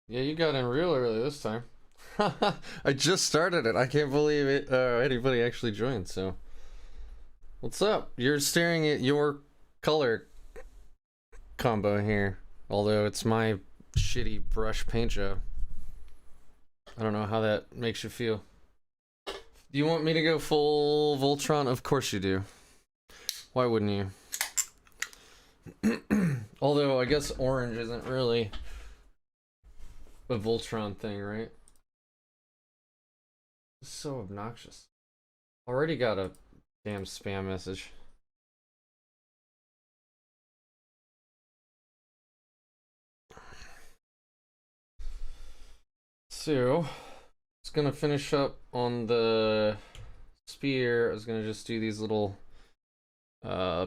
Yeah, you got in real early this time. I just started it. I can't believe it. Anybody actually joined. So, what's up? You're staring at your color combo here. Although it's my shitty brush paint job. I don't know how that makes you feel. Do you want me to go full Voltron? Of course you do. Why wouldn't you? Although I guess orange isn't really a Voltron thing, right? It's so obnoxious. Already got a damn spam message. So, it's gonna finish up on the spear. I was gonna just do these little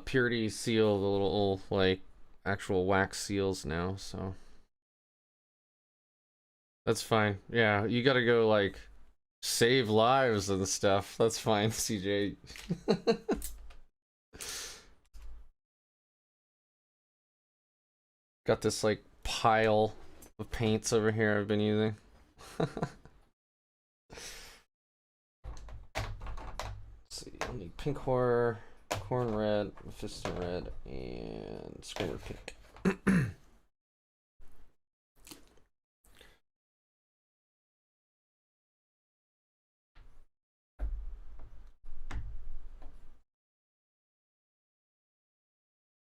purity seal, the little like actual wax seals now, so that's fine. Yeah, you gotta go like save lives and stuff. That's fine, CJ. Got this like pile of paints over here I've been using. Let's see, I'll need pink horror, corn red, Mephisto red, and screamer pink.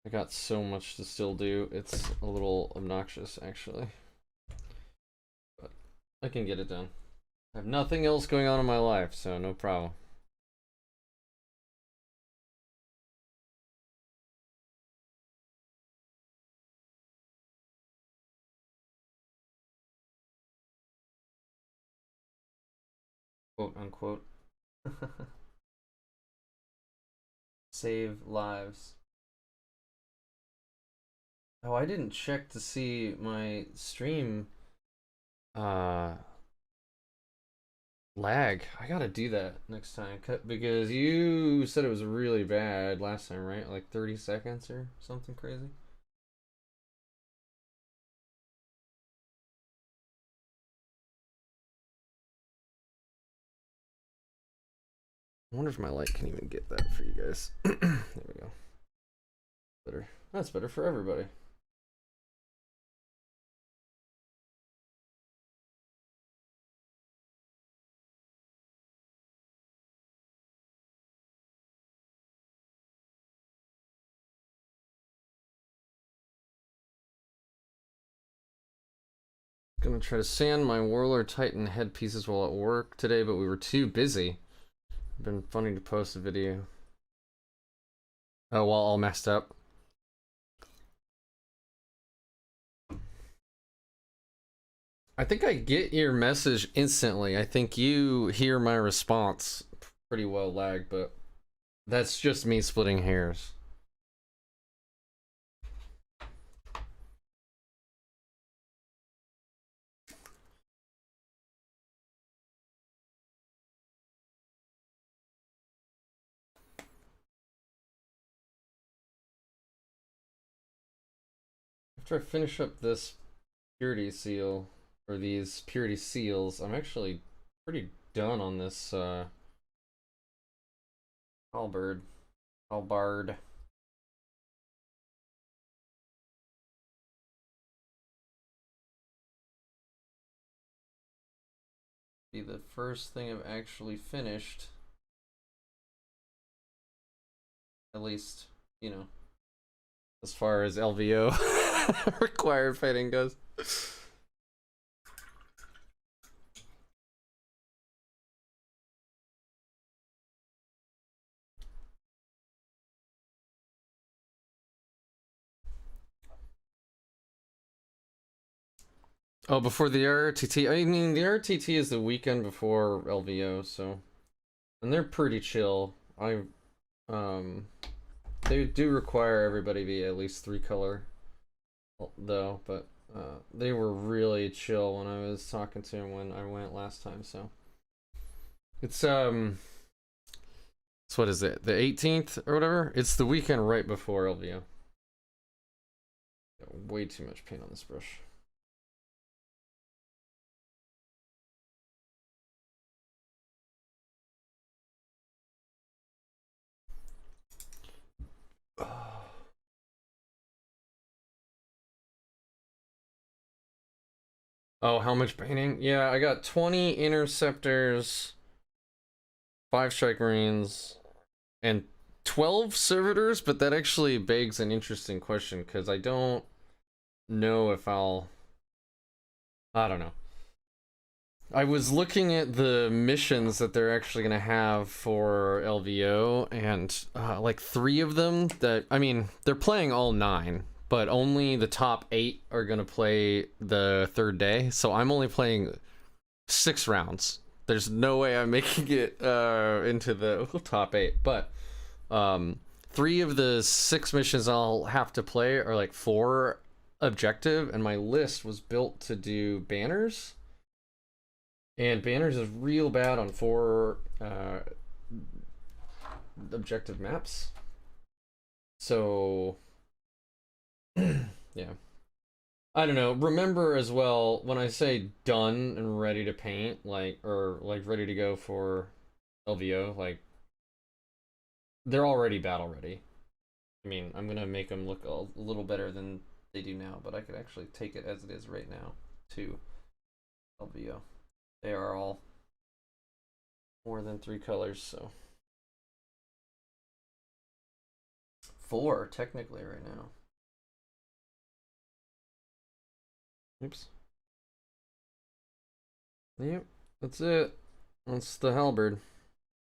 I got so much to still do, it's a little obnoxious actually. But I can get it done. I have nothing else going on in my life, so no problem. Quote unquote. Save lives. Oh, I didn't check to see my stream lag. I gotta do that next time because you said it was really bad last time, right? Like 30 seconds or something crazy. I wonder if my light can even get that for you guys. There we go. Better. That's better for everybody. Gonna try to sand my Warlord Titan headpieces while at work today, but we were too busy. Been funny to post a video. Oh, while all messed up. I think I get your message instantly. I think you hear my response pretty well lag, but that's just me splitting hairs. After I finish up this purity seal, or these purity seals, I'm actually pretty done on this halberd. Halbard. Be the first thing I've actually finished. At least, you know, as far as LVO required fighting goes. Oh, before the RTT? I mean, the RTT is the weekend before LVO, so... And they're pretty chill. They do require everybody to be at least 3 color, though, but they were really chill when I was talking to them when I went last time, so... It's, so what is it? The 18th or whatever? It's the weekend right before LVO. Got way too much paint on this brush. Oh, how much painting? Yeah, I got 20 interceptors, 5 strike marines, and 12 servitors, but that actually begs an interesting question because I don't know if I don't know. I was looking at the missions that they're actually going to have for LVO, and like 3 of them that, I mean, they're playing all 9, but only the top 8 are going to play the 3rd day, so I'm only playing 6 rounds. There's no way I'm making it into the top 8, but 3 of the 6 missions I'll have to play are like 4 objective, and my list was built to do banners. And banners is real bad on 4 objective maps. So, yeah. I don't know. Remember as well, when I say done and ready to paint, like, or like ready to go for LVO, like, they're already battle ready. I mean, I'm gonna make them look a little better than they do now, but I could actually take it as it is right now to LVO. They are all more than 3 colors, so 4 technically right now. Oops. Yep, that's it. That's the halberd.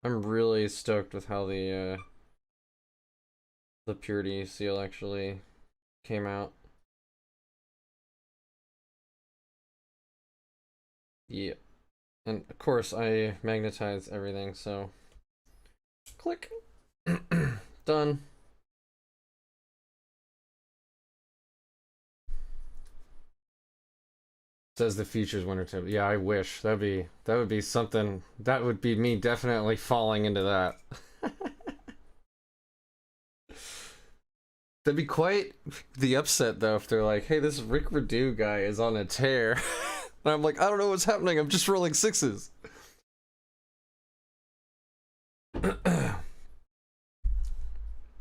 I'm really stoked with how the purity seal actually came out. Yeah. And of course I magnetize everything, so click. Done. Says the features winter tip. Yeah, I wish. That would be something. That would be me definitely falling into that. That'd be quite the upset though if they're like, "Hey, this Rick Redu guy is on a tear," and I'm like, "I don't know what's happening. I'm just rolling 6s."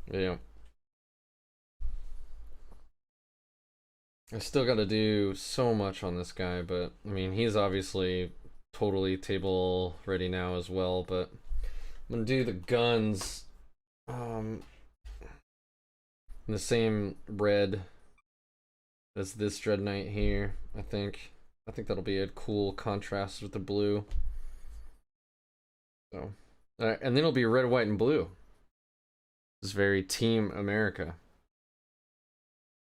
Yeah. I still got to do so much on this guy, but I mean, he's obviously totally table ready now as well. But I'm gonna do the guns, in the same red as this Dreadknight here. I think that'll be a cool contrast with the blue. So, and then it'll be red, white, and blue. It's very Team America.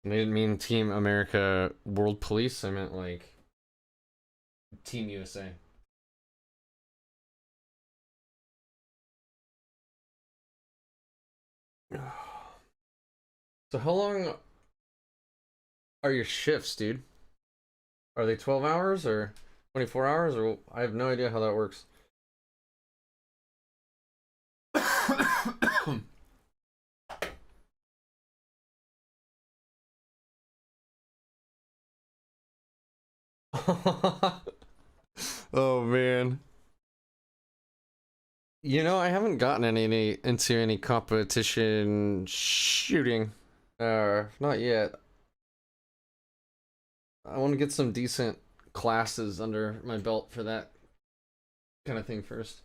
And I didn't mean Team America World Police. I meant like Team USA. So how long are your shifts, dude? Are they 12 hours or 24 hours, or I have no idea how that works. Oh man. You know, I haven't gotten into any competition shooting. Not yet. I want to get some decent classes under my belt for that kind of thing first.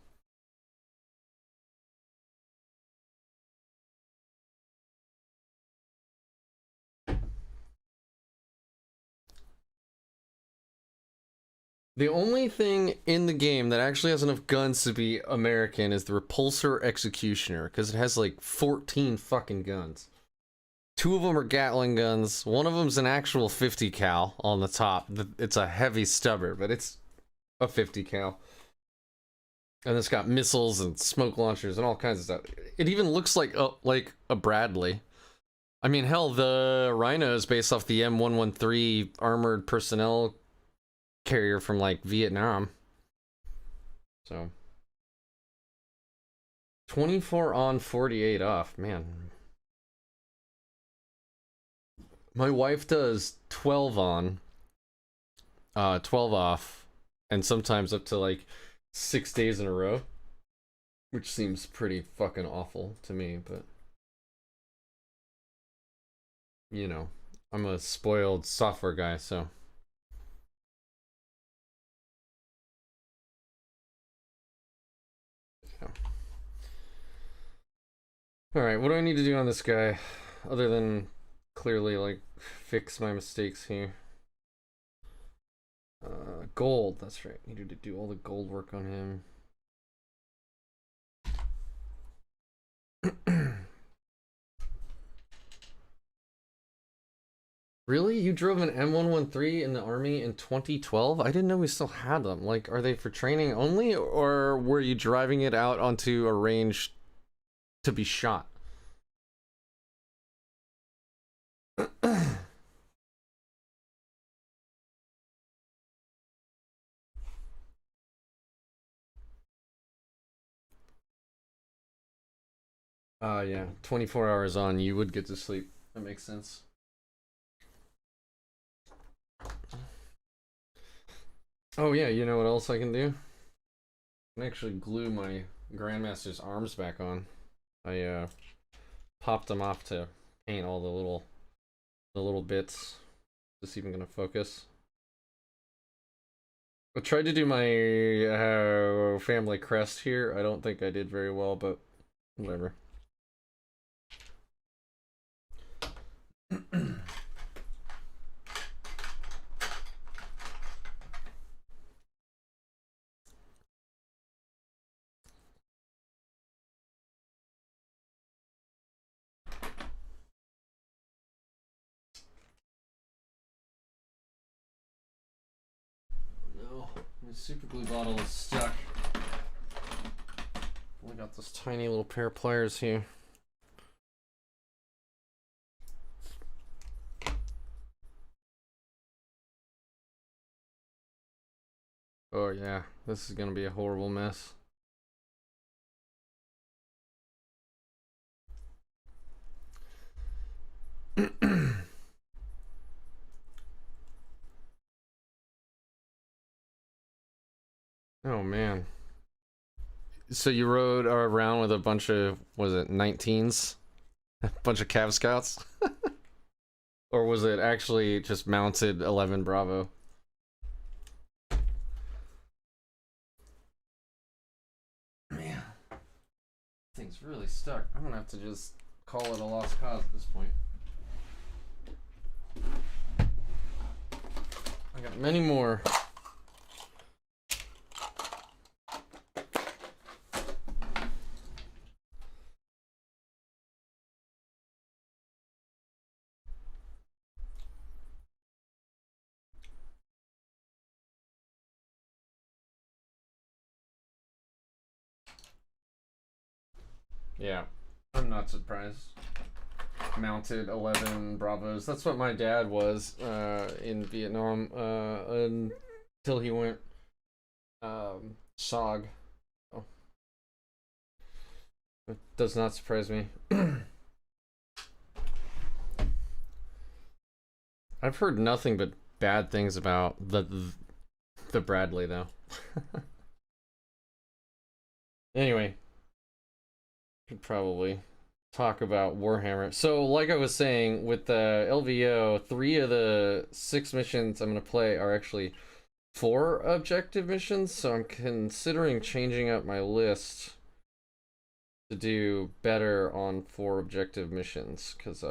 The only thing in the game that actually has enough guns to be American is the Repulsor Executioner, because it has like 14 fucking guns. 2 of them are Gatling guns. One of them's an actual 50 cal on the top. It's a heavy stubber, but it's a 50 cal. And it's got missiles and smoke launchers and all kinds of stuff. It even looks like a Bradley. I mean, hell, the Rhino is based off the M113 armored personnel carrier from like Vietnam. So 24 on, 48 off, man. My wife does 12 on, 12 off, and sometimes up to like 6 days in a row, which seems pretty fucking awful to me, but you know, I'm a spoiled software guy, so Yeah. Alright, what do I need to do on this guy? Other than clearly, like, fix my mistakes here. Gold, that's right. Needed to do all the gold work on him. Really? You drove an M113 in the army in 2012? I didn't know we still had them. Like, are they for training only, or were you driving it out onto a range to be shot? Yeah. 24 hours on, you would get to sleep. That makes sense. Oh yeah, you know what else I can do? I can actually glue my Grandmaster's arms back on. I popped them off to paint all the little bits. Is this even gonna focus? I tried to do my family crest here. I don't think I did very well, but whatever. No, my super glue bottle is stuck. Only got this tiny little pair of pliers here. Oh yeah, this is gonna be a horrible mess. Oh man. So you rode around with a bunch of, was it 19s? A bunch of Cav Scouts? Or was it actually just mounted 11 Bravo? Man, thing's really stuck. I'm gonna have to just call it a lost cause at this point. I got many more. Yeah, I'm not surprised. Mounted 11 Bravos. That's what my dad was in Vietnam until he went SOG. Oh. It does not surprise me. I've heard nothing but bad things about the Bradley though. Anyway, should probably talk about Warhammer. So, like I was saying, with the LVO, 3 of the 6 missions I'm gonna play are actually 4 objective missions. So I'm considering changing up my list to do better on 4 objective missions, because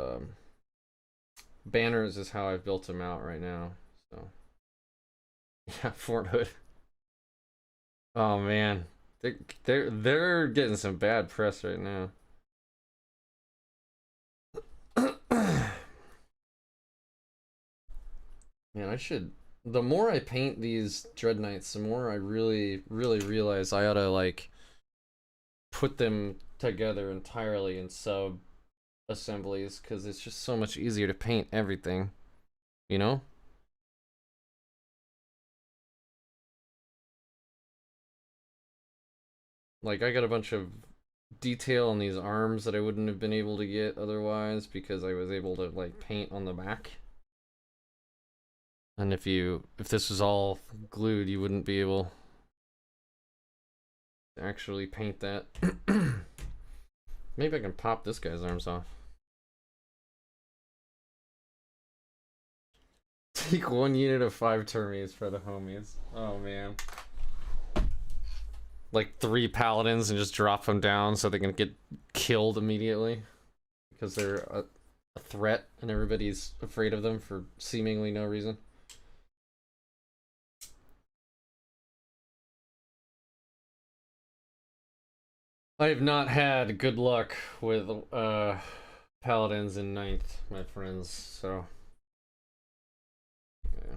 banners is how I've built them out right now. So yeah, Fort Hood. Oh man, they're getting some bad press right now. Man, I should. The more I paint these Dreadknights, the more I really realize I ought to like put them together entirely in sub assemblies, because it's just so much easier to paint everything, you know? Like, I got a bunch of detail on these arms that I wouldn't have been able to get otherwise, because I was able to like paint on the back. And if this was all glued, you wouldn't be able to actually paint that. Maybe I can pop this guy's arms off. Take 1 unit of 5 termies for the homies. Oh man. like 3 paladins and just drop them down so they can get killed immediately because they're a threat and everybody's afraid of them for seemingly no reason. I have not had good luck with paladins in 9th, my friends, so yeah.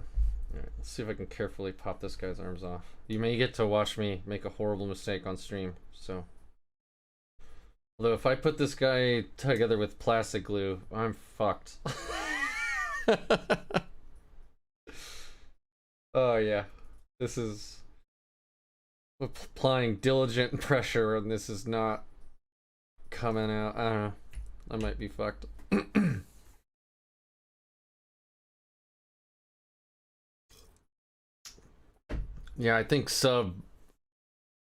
Alright, let's see if I can carefully pop this guy's arms off. You may get to watch me make a horrible mistake on stream, so. Although if I put this guy together with plastic glue, I'm fucked. Oh yeah. This is applying diligent pressure and this is not coming out. I don't know. I might be fucked. Yeah, I think sub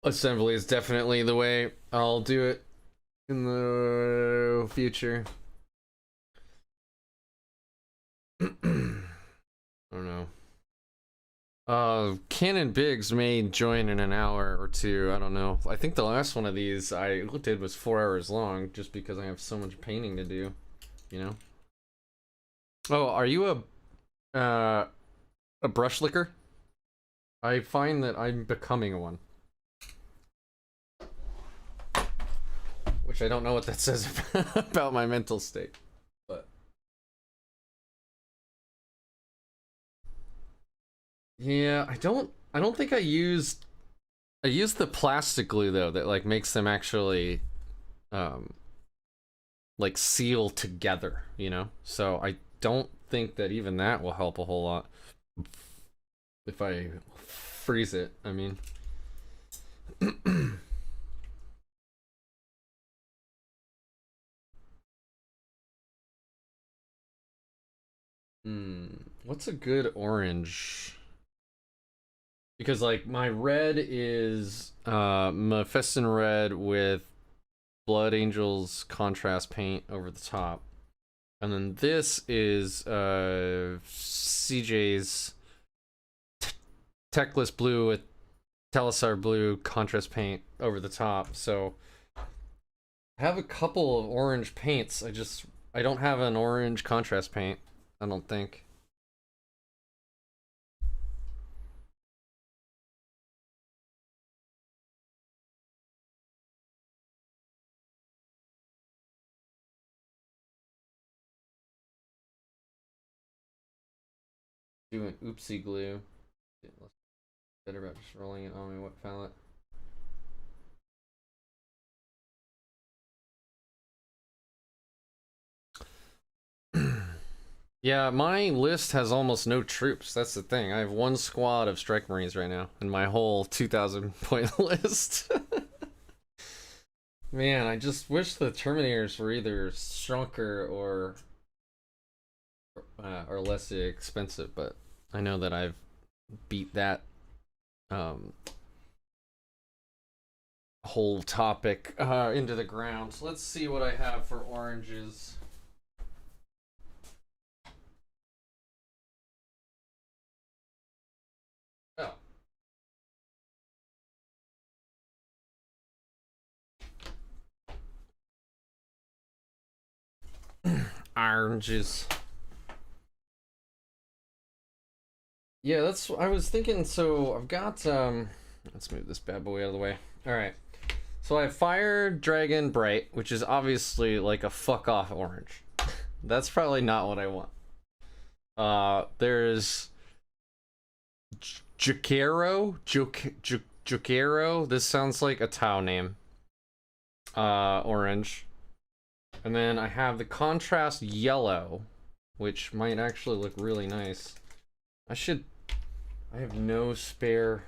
assembly is definitely the way I'll do it in the future. I don't know. Canon Biggs may join in an hour or two. I don't know. I think the last one of these I did was 4 hours long just because I have so much painting to do, you know? Oh, are you a brush licker? I find that I'm becoming one. Which I don't know what that says about my mental state. But yeah, I don't think I used the plastic glue though that like makes them actually like seal together, you know? So I don't think that even that will help a whole lot if I freeze it, I mean. What's a good orange? Because like my red is Mephiston red with Blood Angels contrast paint over the top. And then this is CJ's Techless blue with Telisar blue contrast paint over the top. So I have a couple of orange paints. I don't have an orange contrast paint, I don't think. Doing oopsie glue. Better about just rolling it on my wet palette. Yeah, my list has almost no troops. That's the thing. I have 1 squad of Strike Marines right now in my whole 2,000 point list. Man, I just wish the Terminators were either shrunker or less expensive, but I know that I've beat that whole topic into the ground. So let's see what I have for oranges. Oh. Oranges. Yeah, that's I was thinking. So I've got let's move this bad boy out of the way. All right. So I have Fire Dragon Bright, which is obviously like a fuck off orange. That's probably not what I want. There's Jukero. This sounds like a Tau name. Orange. And then I have the contrast yellow, which might actually look really nice. I have no spare.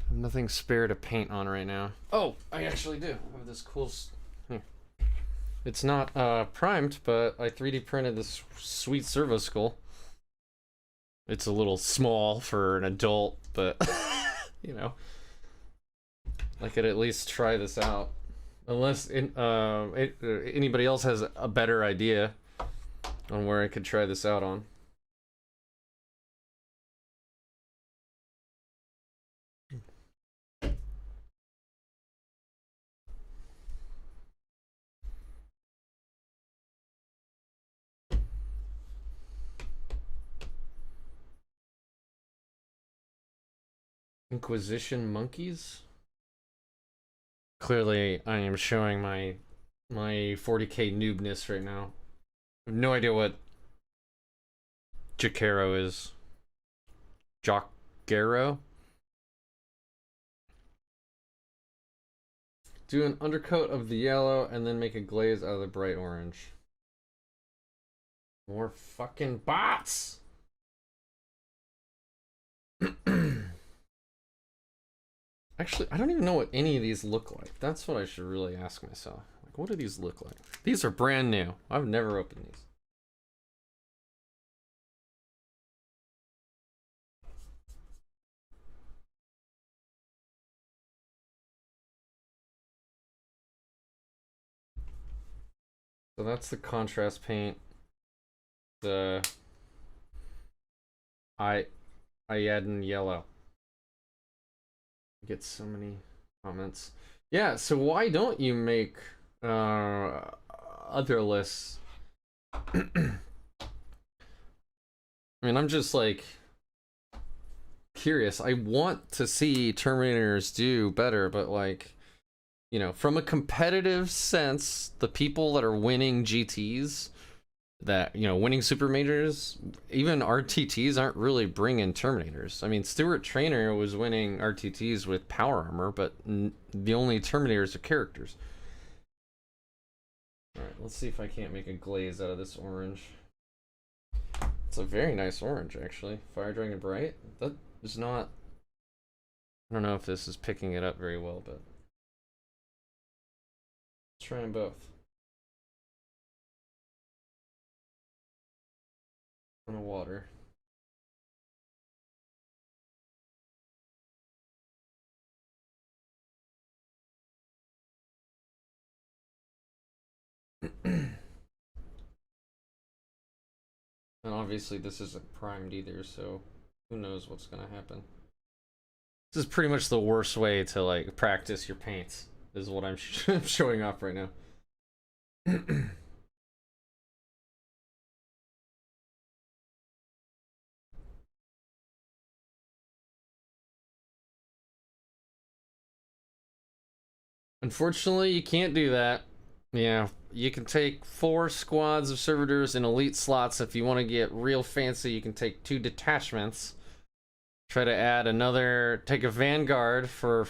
Nothing spare to paint on right now. Oh, I actually do. I have this cool. Here. It's not primed, but I 3D printed this sweet servo skull. It's a little small for an adult, but you know, I could at least try this out. Unless anybody else has a better idea on where I could try this out on. Inquisition monkeys? Clearly, I am showing my 40k noobness right now. I have no idea what Jacaro is. Jacaro? Do an undercoat of the yellow and then make a glaze out of the bright orange. More fucking bots! Actually, I don't even know what any of these look like. That's what I should really ask myself. Like, what do these look like? These are brand new. I've never opened these. So that's the contrast paint. The Iadin yellow. Get so many comments. Yeah, so why don't you make other lists? I mean, I'm just like curious. I want to see Terminators do better, but like, you know, from a competitive sense, the people that are winning GTs, that, you know, winning super majors, even RTTs aren't really bringing Terminators. I mean, Stuart Traynor was winning RTTs with power armor, but the only Terminators are characters. All right, let's see if I can't make a glaze out of this orange. It's a very nice orange, actually. Fire Dragon Bright. That is not... I don't know if this is picking it up very well, but... let's try them both. On the water. And obviously this isn't primed either, so who knows what's gonna happen. This is pretty much the worst way to like practice your paints, is what I'm showing off right now. Unfortunately, you can't do that. Yeah, you can take 4 squads of servitors in elite slots. If you want to get real fancy, you can take 2 detachments. Try to add another, take a vanguard for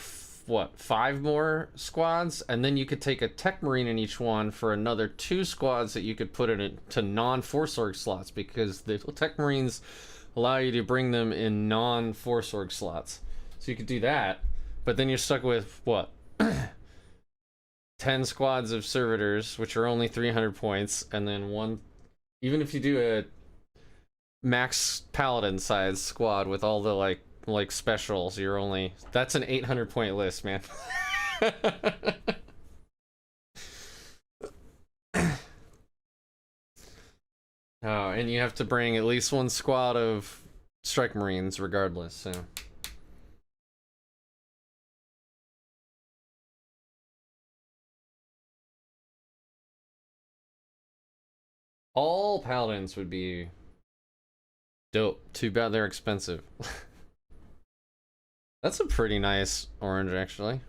what, 5 more squads, and then you could take a tech marine in each one for another 2 squads that you could put into non-force org slots, because the tech marines allow you to bring them in non-force org slots. So you could do that, but then you're stuck with what? 10 squads of servitors, which are only 300 points, and then one, even if you do a max paladin size squad with all the like specials, you're only, that's an 800 point list, man. Oh, and you have to bring at least 1 squad of strike marines regardless, so all paladins would be dope. Too bad they're expensive. That's a pretty nice orange, actually.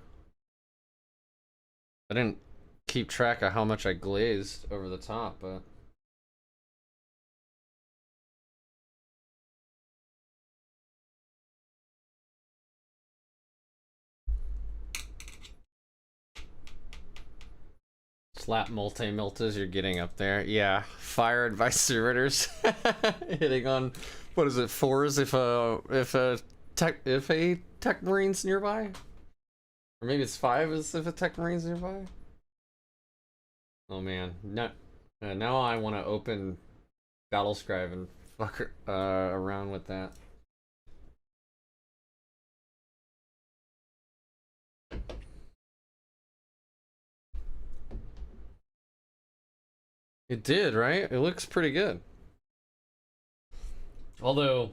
I didn't keep track of how much I glazed over the top, but... slap multi-miltas, you're getting up there. Yeah, fire advice servitors. Hitting on, what is it, 4s if a tech marine's nearby? Or maybe it's 5s if a tech marine's nearby? Oh man, no, now I want to open Battlescribe and fuck around with that. It did, right? It looks pretty good. Although,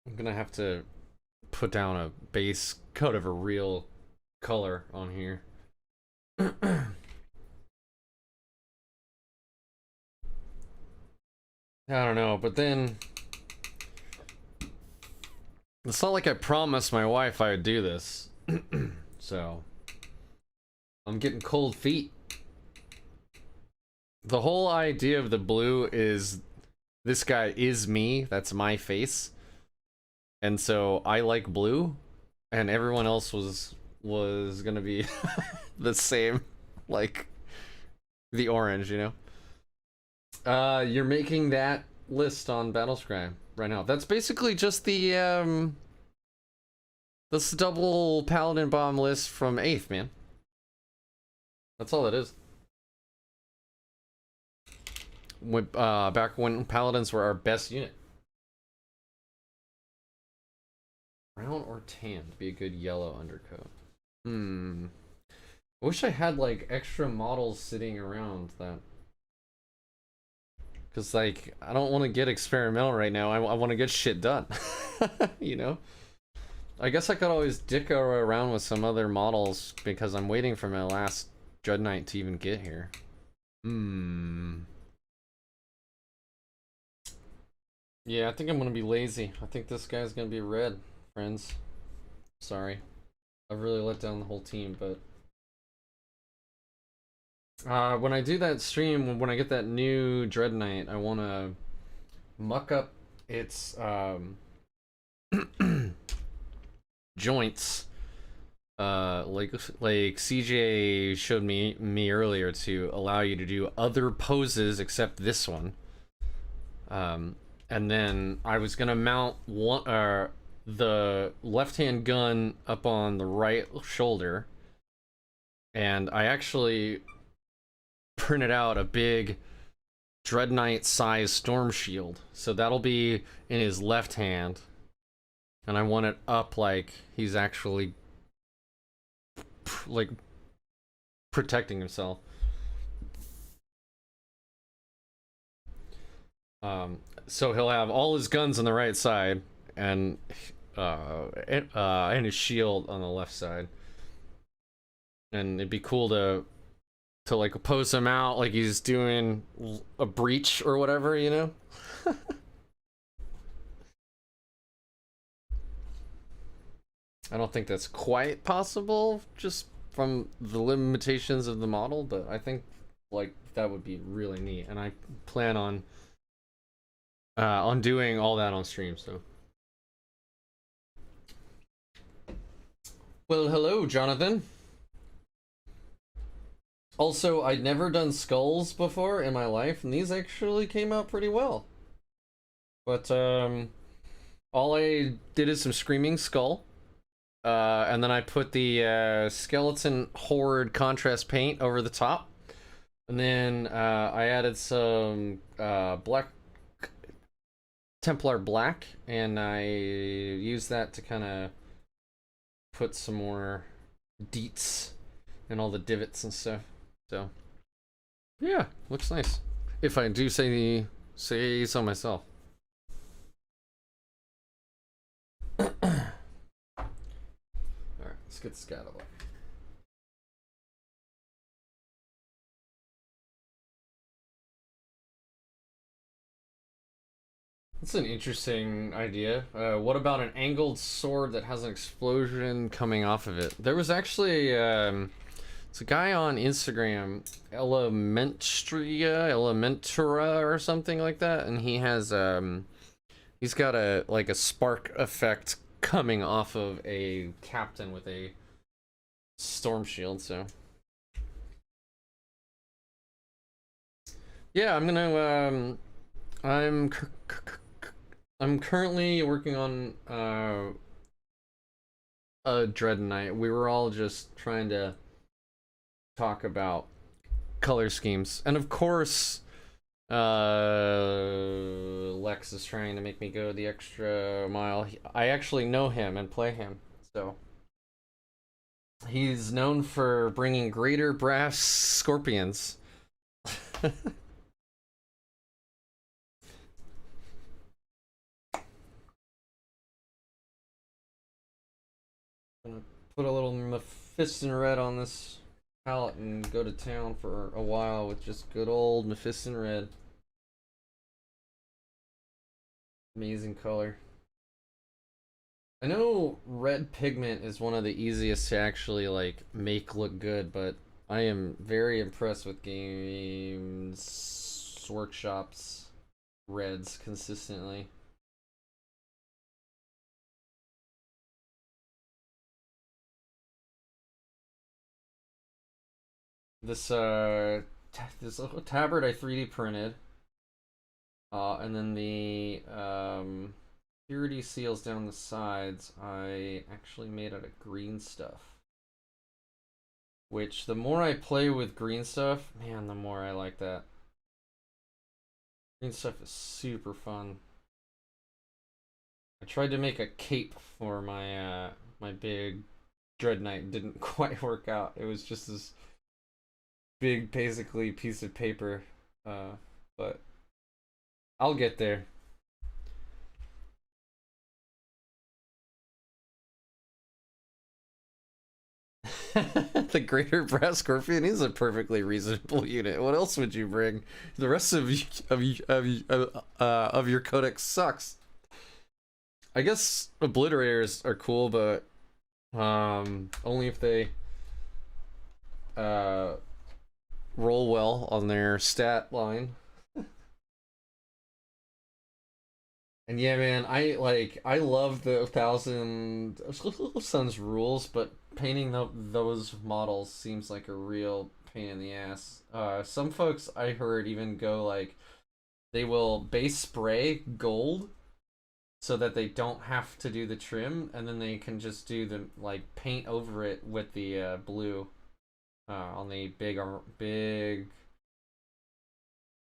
I'm gonna have to put down a base coat of a real color on here. I don't know, but then It's not like I promised my wife I would do this. So, I'm getting cold feet. The whole idea of the blue is this guy is me, that's my face. And so I like blue, and everyone else was gonna be the same, like the orange, you know? You're making that list on Battlescry right now. That's basically just the this double Paladin Bomb list from 8th, man. That's all it is. Back when Paladins were our best unit. Brown or tan to be a good yellow undercoat. I wish I had like extra models sitting around that. Cause like I don't want to get experimental right now. I want to get shit done. You know. I guess I could always dick around with some other models because I'm waiting for my last Dreadknight to even get here. Yeah, I think I'm gonna be lazy. I think this guy's gonna be red, friends. Sorry. I've really let down the whole team, but when I do that stream, when I get that new Dreadknight, I wanna muck up its joints. Like CJ showed me earlier, to allow you to do other poses except this one. And then I was gonna mount the left-hand gun up on the right shoulder, and I actually printed out a big Dreadknight size storm shield, so that'll be in his left hand, and I want it up like he's actually like protecting himself. So he'll have all his guns on the right side and his shield on the left side, and it'd be cool to like pose him out like he's doing a breach or whatever, you know. I don't think that's quite possible just from the limitations of the model, but I think like that would be really neat, and I plan on doing all that on stream. So, well, hello, Jonathan. Also, I'd never done skulls before in my life, and these actually came out pretty well. But all I did is some screaming skull, and then I put the skeleton horde contrast paint over the top, and then I added some black Templar black, and I used that to kind of put some more deets and all the divots and stuff. So yeah, looks nice, if I do say so myself. All right, let's get this guy out of the way. That's an interesting idea. What about an angled sword that has an explosion coming off of it? There was actually it's a guy on Instagram, Elementura or something like that, and he has he's got a like a spark effect coming off of a captain with a storm shield. So yeah, I'm gonna I'm currently working on a Dreadknight. We were all just trying to talk about color schemes, and of course Lex is trying to make me go the extra mile. I actually know him and play him, so he's known for bringing greater brass scorpions. Gonna put a little Mephiston red on this palette and go to town for a while with just good old Mephiston red. Amazing color. I know red pigment is one of the easiest to actually like make look good, but I am very impressed with Games Workshop's reds consistently. This this little tabard I 3D printed, and then the purity seals down the sides I actually made out of green stuff. Which the more I play with green stuff, man, the more I like that. Green stuff is super fun. I tried to make a cape for my my big Dreadknight. Didn't quite work out. It was just this big, basically piece of paper. But I'll get there. The Greater Brass Scorpion is a perfectly reasonable unit. What else would you bring? The rest of your codex sucks. I guess obliterators are cool, but only if they roll well on their stat line. And yeah, man, I love the Thousand Suns rules, but painting those models seems like a real pain in the ass. Some folks I heard even go like they will base spray gold so that they don't have to do the trim, and then they can just do the like paint over it with the blue on the big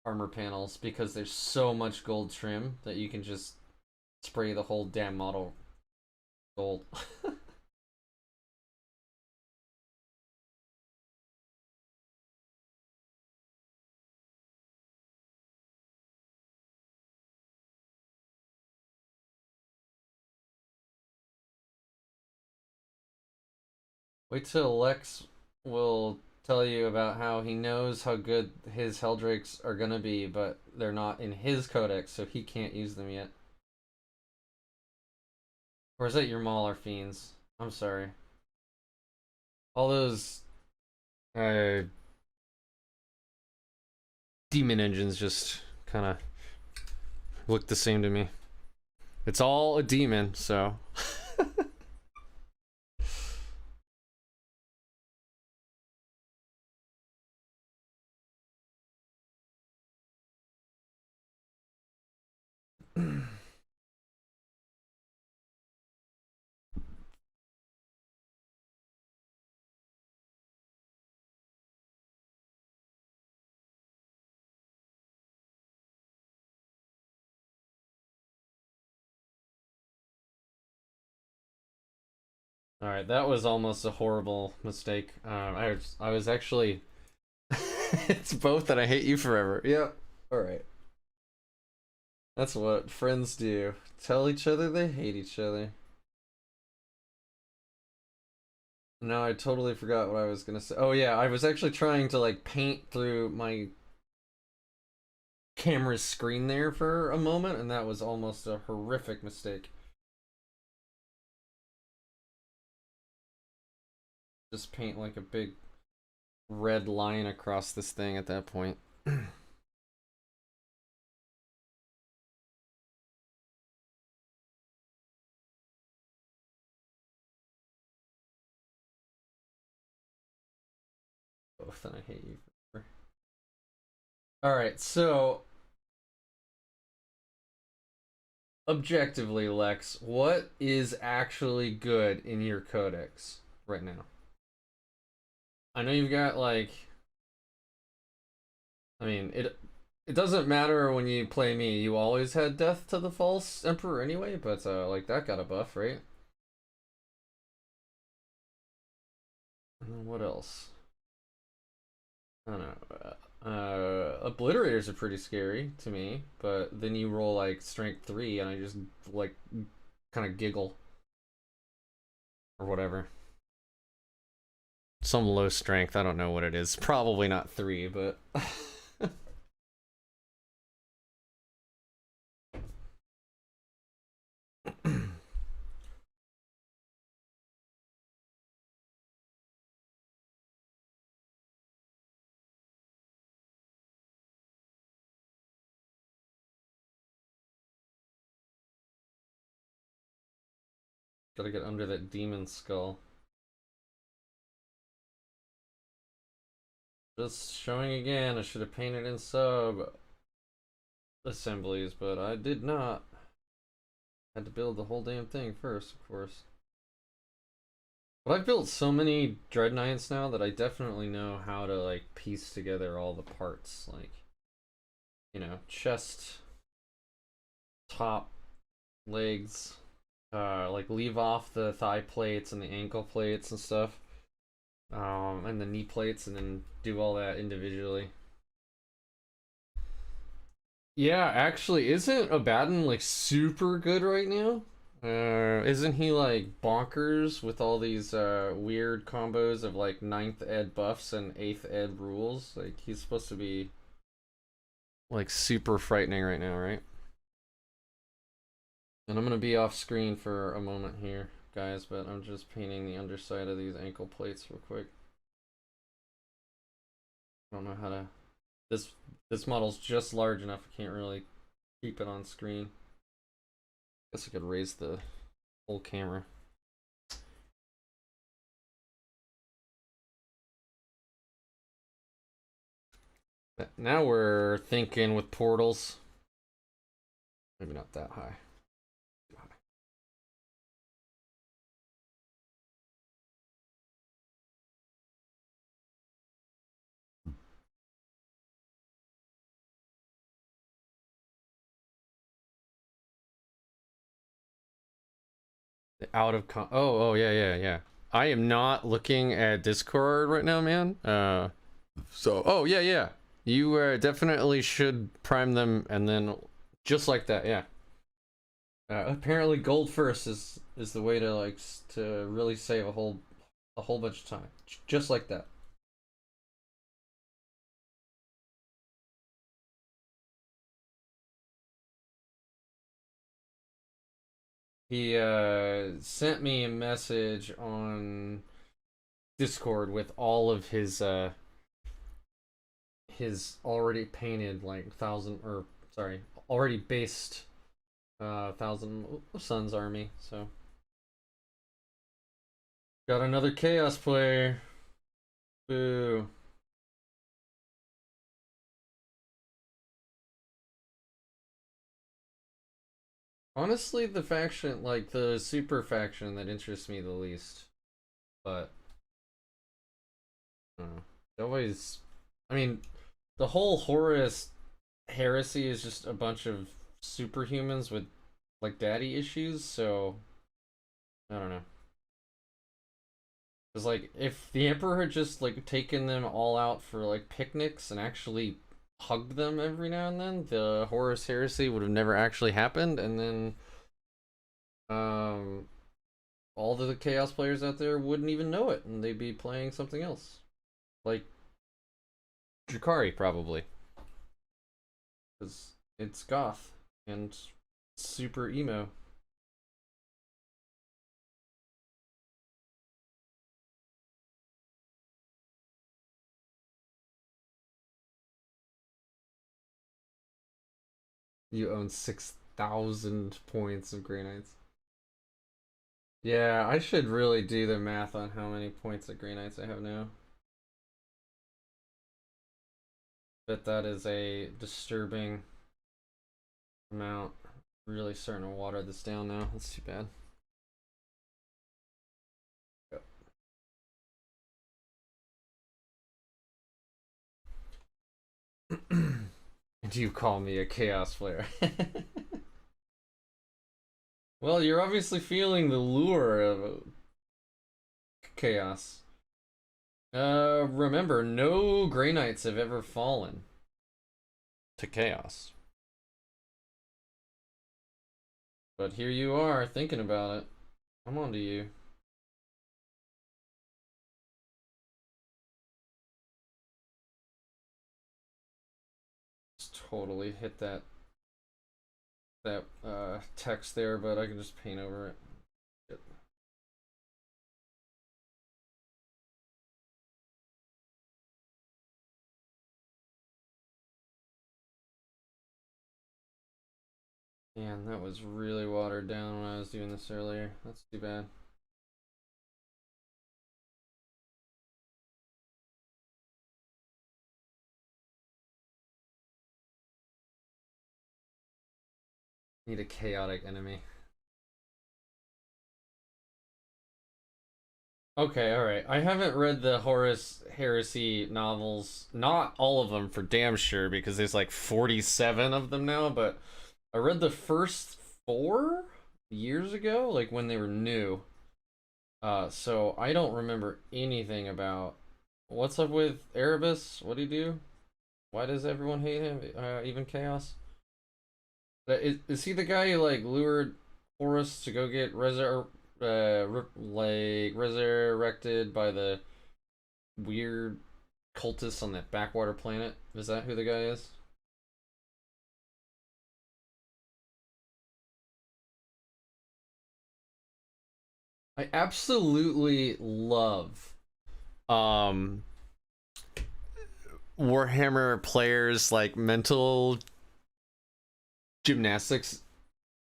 armor panels, because there's so much gold trim that you can just spray the whole damn model gold. Wait till Lex will tell you about how he knows how good his Helldrakes are gonna be, but they're not in his codex, so he can't use them yet. Or is that your Mauler Fiends? I'm sorry. All those uh, demon engines just kind of look the same to me. It's all a demon, so. All right, that was almost a horrible mistake. I was actually. It's both that I hate you forever. Yep. All right. That's what friends do. Tell each other they hate each other. No, I totally forgot what I was gonna say. Oh yeah, I was actually trying to like paint through my camera's screen there for a moment, and that was almost a horrific mistake. Just paint like a big red line across this thing at that point. Both, and I hate you forever. All right, so objectively, Lex, what is actually good in your codex right now? I know you've got like, I mean, it doesn't matter when you play me. You always had Death to the False Emperor anyway, but like that got a buff, right? And then what else? I don't know. Obliterators are pretty scary to me, but then you roll like strength 3 and I just like kind of giggle or whatever. Some low strength, I don't know what it is. Probably not 3, but Gotta get under that demon skull. Just showing again, I should have painted in sub assemblies, but I did not. Had to build the whole damn thing first, of course. But I've built so many Dreadknights now that I definitely know how to like piece together all the parts, like, you know, chest, top, legs, like leave off the thigh plates and the ankle plates and stuff, and the knee plates, and then do all that individually. Yeah, actually, isn't Abaddon like super good right now? Isn't he like bonkers with all these weird combos of like ninth ed buffs and 8th ed rules? Like he's supposed to be like super frightening right now, right? And I'm gonna be off screen for a moment here, guys, but I'm just painting the underside of these ankle plates real quick. I don't know how to. This model's just large enough. I can't really keep it on screen. Guess I could raise the whole camera. Now we're thinking with portals. Maybe not that high. Out of oh yeah. I am not looking at Discord right now, man. So oh yeah. You definitely should prime them, and then just like that, yeah. Apparently, gold first is the way to like to really save a whole bunch of time, just like that. He sent me a message on Discord with all of his already painted like thousand, or sorry, already based Thousand Suns army. So got another chaos player. Boo. Honestly, the faction, like the super faction that interests me the least. But I don't know. It always, I mean, the whole Horus heresy is just a bunch of superhumans with like daddy issues, so I don't know. Because like if the Emperor had just like taken them all out for like picnics and actually hugged them every now and then, the Horus heresy would have never actually happened, and then um all the chaos players out there wouldn't even know it, and they'd be playing something else. Like Drakari probably. Because it's goth and super emo. You own 6,000 points of Grey Knights. Yeah, I should really do the math on how many points of Grey Knights I have now. But that is a disturbing amount. Really starting to water this down now. That's too bad. Yep. And you call me a chaos player. Well, you're obviously feeling the lure of chaos. Remember, no Grey Knights have ever fallen to chaos. But here you are thinking about it. I'm on to you. Just totally hit that text there, but I can just paint over it. Yep. Man, that was really watered down when I was doing this earlier. That's too bad. Need a chaotic enemy. Okay, alright. I haven't read the Horus Heresy novels. Not all of them for damn sure, because there's like 47 of them now, but I read the first 4 years ago, like when they were new. So I don't remember anything about what's up with Erebus. What do you do? Why does everyone hate him? Even Chaos. Is he the guy who like lured Horus to go get resurrected by the weird cultists on that backwater planet? Is that who the guy is? I absolutely love um Warhammer players like mental gymnastics.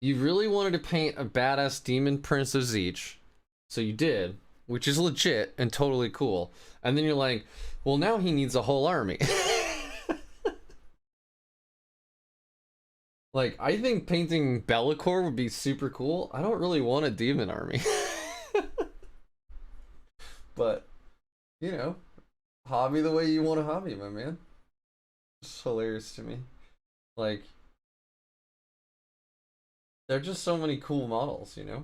You really wanted to paint a badass demon prince of Zeech, so you did, which is legit and totally cool. And then you're like, well, now he needs a whole army. Like, I think painting Be'lakor would be super cool. I don't really want a demon army. But, you know, hobby the way you want a hobby, my man. It's hilarious to me. Like, there are just so many cool models, you know?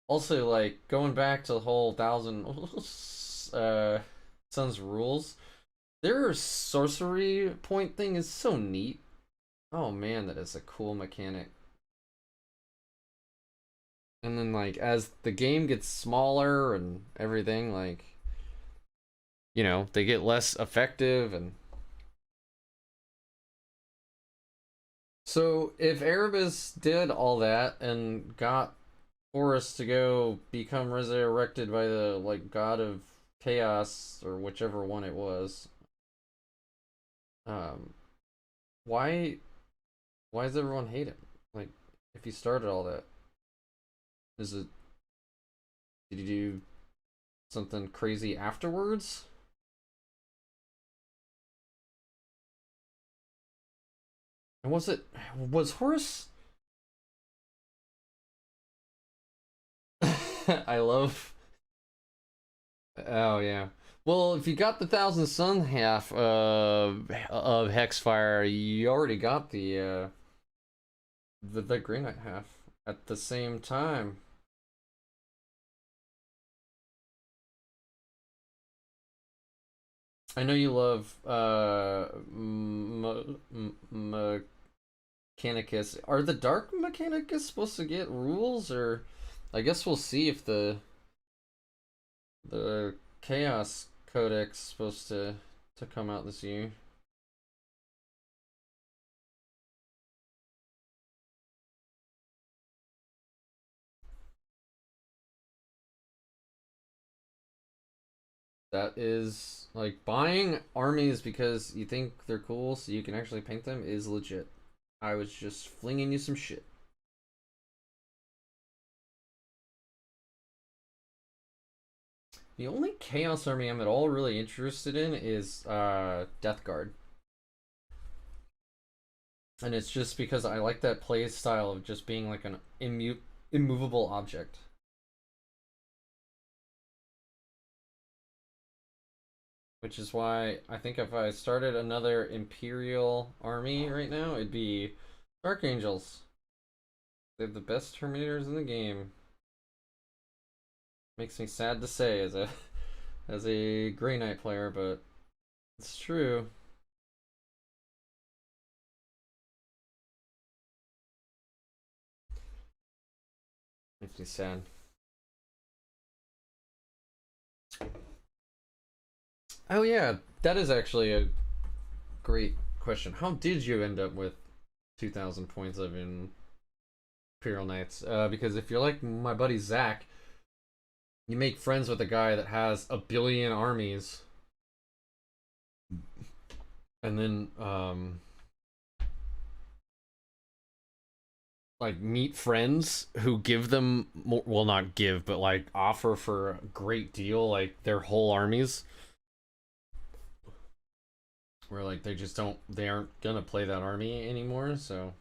Also, like, going back to the whole Thousand Suns rules, their sorcery point thing is so neat. Oh man, that is a cool mechanic. And then, like, as the game gets smaller and everything, like, you know, they get less effective. And so if Erebus did all that and got Horus to go become resurrected by the, like, god of chaos or whichever one it was, um why does everyone hate him? Like, if he started all that, is it, did he do something crazy afterwards? And was Horus I love, oh yeah. Well, if you got the Thousand Sun half of Hexfire, you already got the Green Knight half at the same time. I know you love Mechanicus. Are the Dark Mechanicus supposed to get rules, or I guess we'll see if the Chaos Codex is supposed to come out this year. That is, like, buying armies because you think they're cool so you can actually paint them is legit. I was just flinging you some shit. The only Chaos army I'm at all really interested in is Death Guard. And it's just because I like that play style of just being like an immovable object. Which is why I think if I started another Imperial army right now, it'd be Dark Angels. They have the best Terminators in the game. Makes me sad to say as a Grey Knight player, but it's true. Makes me sad. Oh yeah, that is actually a great question. How did you end up with 2,000 points of Imperial Knights? Because if you're like my buddy Zach, you make friends with a guy that has a billion armies, and then like meet friends who give them more, well, not give, but like offer for a great deal, like their whole armies, where like they just don't, they aren't gonna play that army anymore. So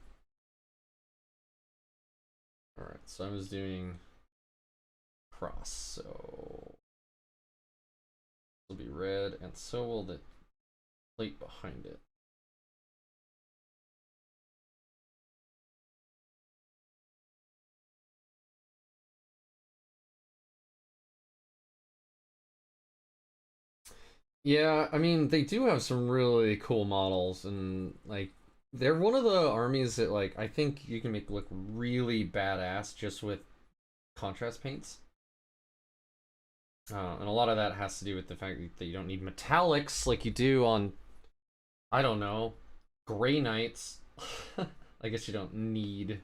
all right, so I was doing cross, so it'll be red, and so will the plate behind it. Yeah, I mean, they do have some really cool models, and like they're one of the armies that like I think you can make look really badass just with contrast paints. And a lot of that has to do with the fact that you don't need metallics like you do on, I don't know, Grey Knights. I guess you don't need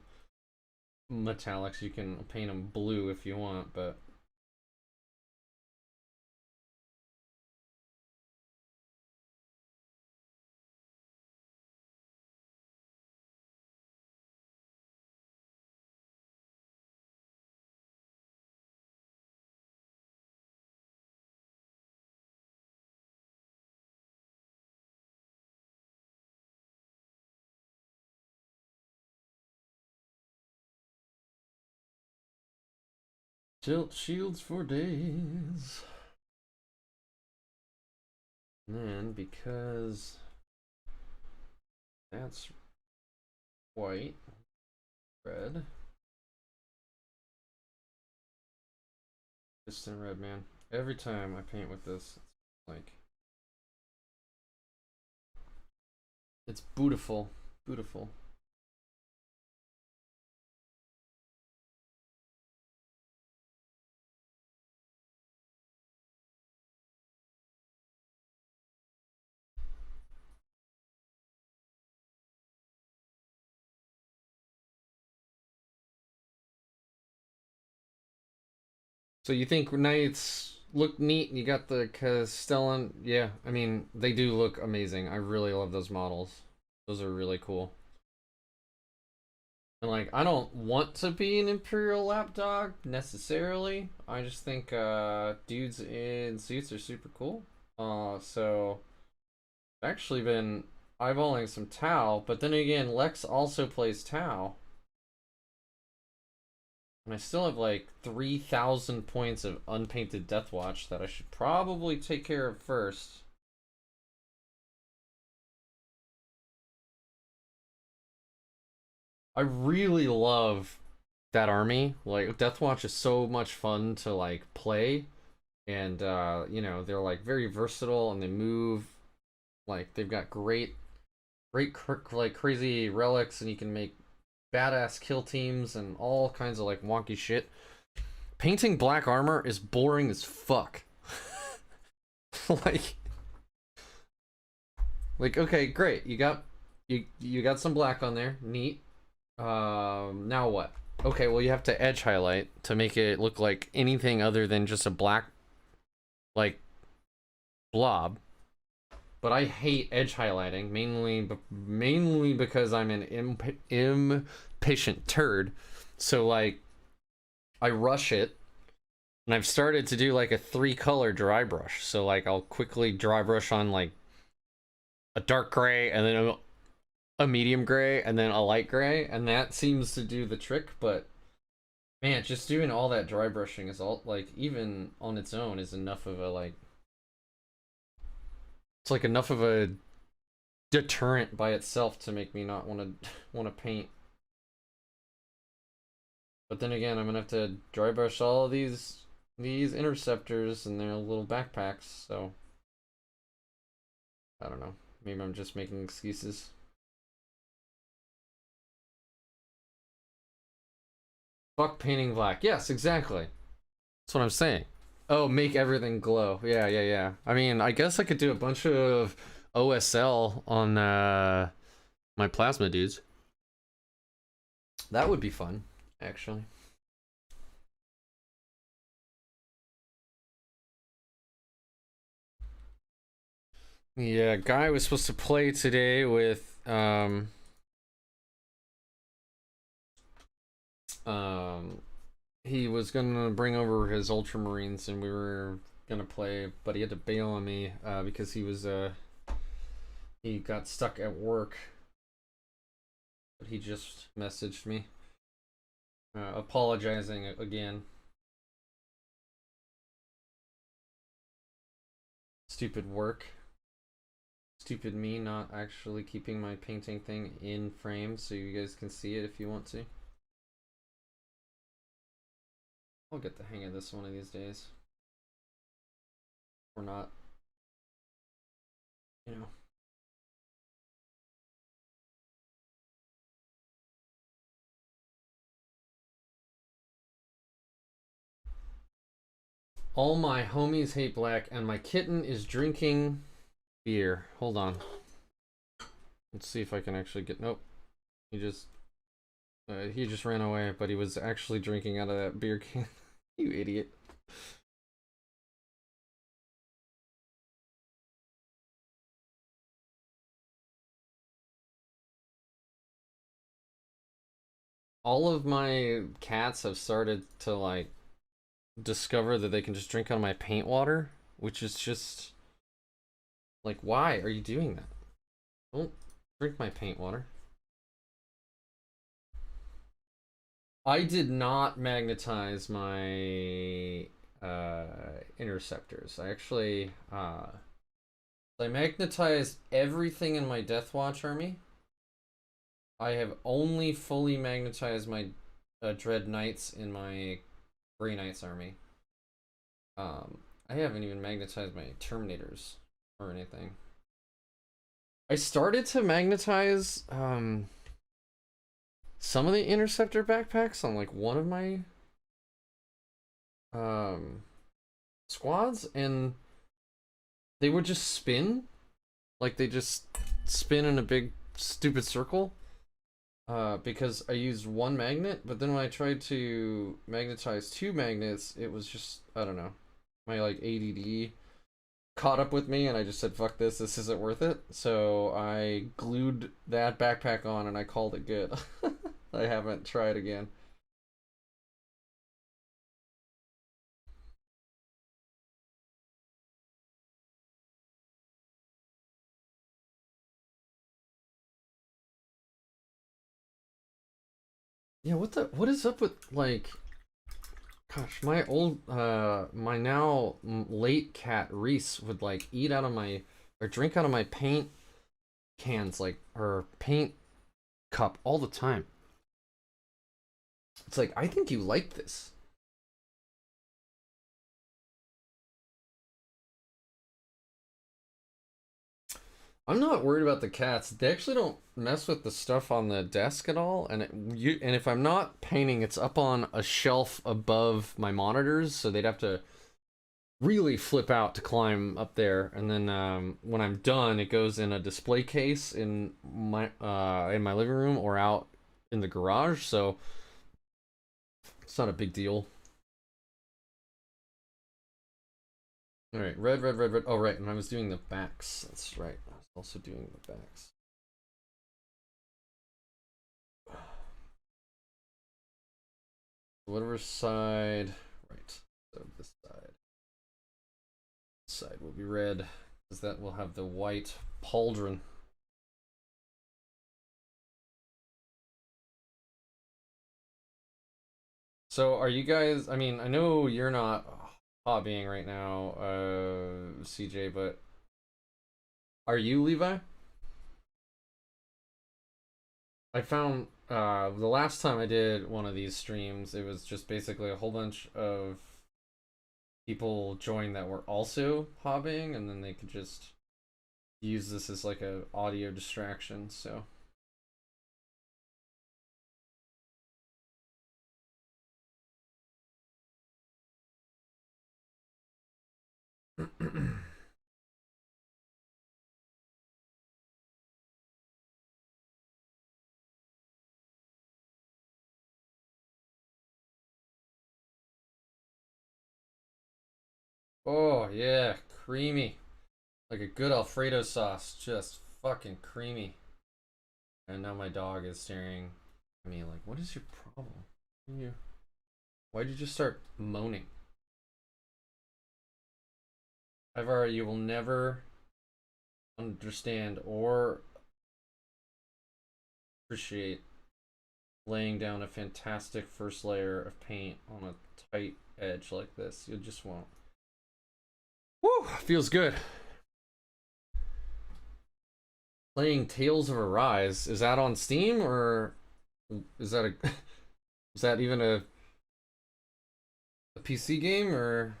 metallics. You can paint them blue if you want, but tilt shields for days. And then because that's white, red. Distant red, man. Every time I paint with this, it's like it's beautiful, beautiful. So you think knights look neat? You got the Castellan. Yeah, I mean they do look amazing. I really love those models. Those are really cool. And like I don't want to be an Imperial lapdog necessarily. I just think dudes in suits are super cool. So I've actually been eyeballing some Tau, but then again Lex also plays Tau. And I still have like 3,000 points of unpainted Deathwatch that I should probably take care of first. I really love that army. Like Deathwatch is so much fun to like play, and you know, they're like very versatile and they move, like they've got great like crazy relics, and you can make badass kill teams and all kinds of like wonky shit. Painting black armor is boring as fuck. like okay, great. You got some black on there. Neat. Now what? Okay, well you have to edge highlight to make it look like anything other than just a black like blob. But I hate edge highlighting mainly because I'm an impatient turd. So like I rush it, and I've started to do like a 3-color dry brush. So like I'll quickly dry brush on like a dark gray, and then a medium gray, and then a light gray, and that seems to do the trick. But man, just doing all that dry brushing is all like, even on its own, is enough of a like, it's like enough of a deterrent by itself to make me not want to paint. But then again, I'm gonna have to dry brush all of these interceptors and their little backpacks, so I don't know. Maybe I'm just making excuses. Fuck painting black. Yes, exactly. That's what I'm saying. Oh, make everything glow. Yeah, yeah, yeah. I mean, I guess I could do a bunch of OSL on my plasma dudes. That would be fun, actually. Yeah, guy was supposed to play today with He was gonna bring over his Ultramarines and we were gonna play, but he had to bail on me because he got stuck at work. But he just messaged me apologizing again. Stupid work. Stupid me not actually keeping my painting thing in frame so you guys can see it if you want to. I'll get the hang of this one of these days. Or not. You know. All my homies hate black and my kitten is drinking beer. Hold on. Let's see if I can actually get... Nope. He just ran away, but he was actually drinking out of that beer can. You idiot. All of my cats have started to, like, discover that they can just drink out of my paint water, which is just... Like, why are you doing that? Don't drink my paint water. I did not magnetize my interceptors. I actually I magnetized everything in my Deathwatch army. I have only fully magnetized my Dreadknights in my Grey Knights army. I haven't even magnetized my Terminators or anything. I started to magnetize some of the interceptor backpacks on like one of my squads, and they would just spin, like they just spin in a big stupid circle because I used one magnet, but then when I tried to magnetize two magnets, it was just, I don't know, my like ADD caught up with me and I just said fuck this isn't worth it, so I glued that backpack on and I called it good. I haven't tried again. Yeah, what is up with, like, gosh, my old my now late cat Reese would like eat out of my or drink out of my paint cans, like, or paint cup all the time. It's like, I think you like this. I'm not worried about the cats. They actually don't mess with the stuff on the desk at all, and and if I'm not painting, it's up on a shelf above my monitors, so they'd have to really flip out to climb up there. And then when I'm done, it goes in a display case in my living room or out in the garage, so it's not a big deal. All right, red, red, red, red. Oh, right, and I was doing the backs. That's right. I was also doing the backs. Whatever side, right? So this side will be red, because that will have the white pauldron. So are you guys? I mean, I know you're not hobbying right now, CJ, but are you, Levi? I found the last time I did one of these streams, it was just basically a whole bunch of people join that were also hobbying, and then they could just use this as like a audio distraction. So oh yeah, creamy, like a good Alfredo sauce, just fucking creamy. And now my dog is staring at me like, what is your problem? What You. Why'd you just start moaning? Ivar, you will never understand or appreciate laying down a fantastic first layer of paint on a tight edge like this. You just won't. Woo! Feels good. Playing Tales of Arise. Is that on Steam or is that a is that even a PC game or?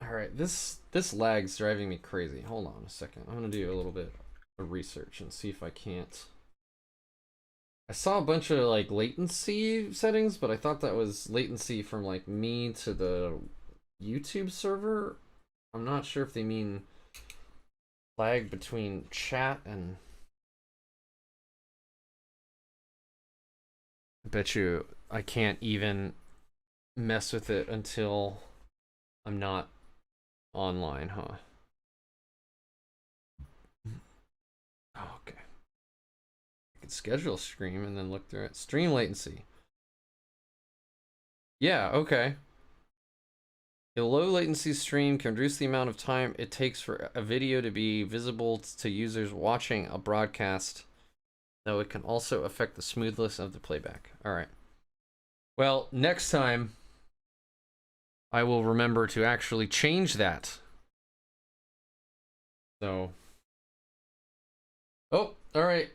All right, this lag's driving me crazy. Hold on a second. I'm gonna do a little bit of research and see if I can't. I saw a bunch of like latency settings, but I thought that was latency from like me to the YouTube server. I'm not sure if they mean lag between chat and. I bet you I can't even mess with it until I'm not online, huh? Oh, okay. I can schedule stream and then look through it. Stream latency. Yeah, okay. A low latency stream can reduce the amount of time it takes for a video to be visible to users watching a broadcast, though it can also affect the smoothness of the playback. All right. Well, next time I will remember to actually change that. So. Oh, all right.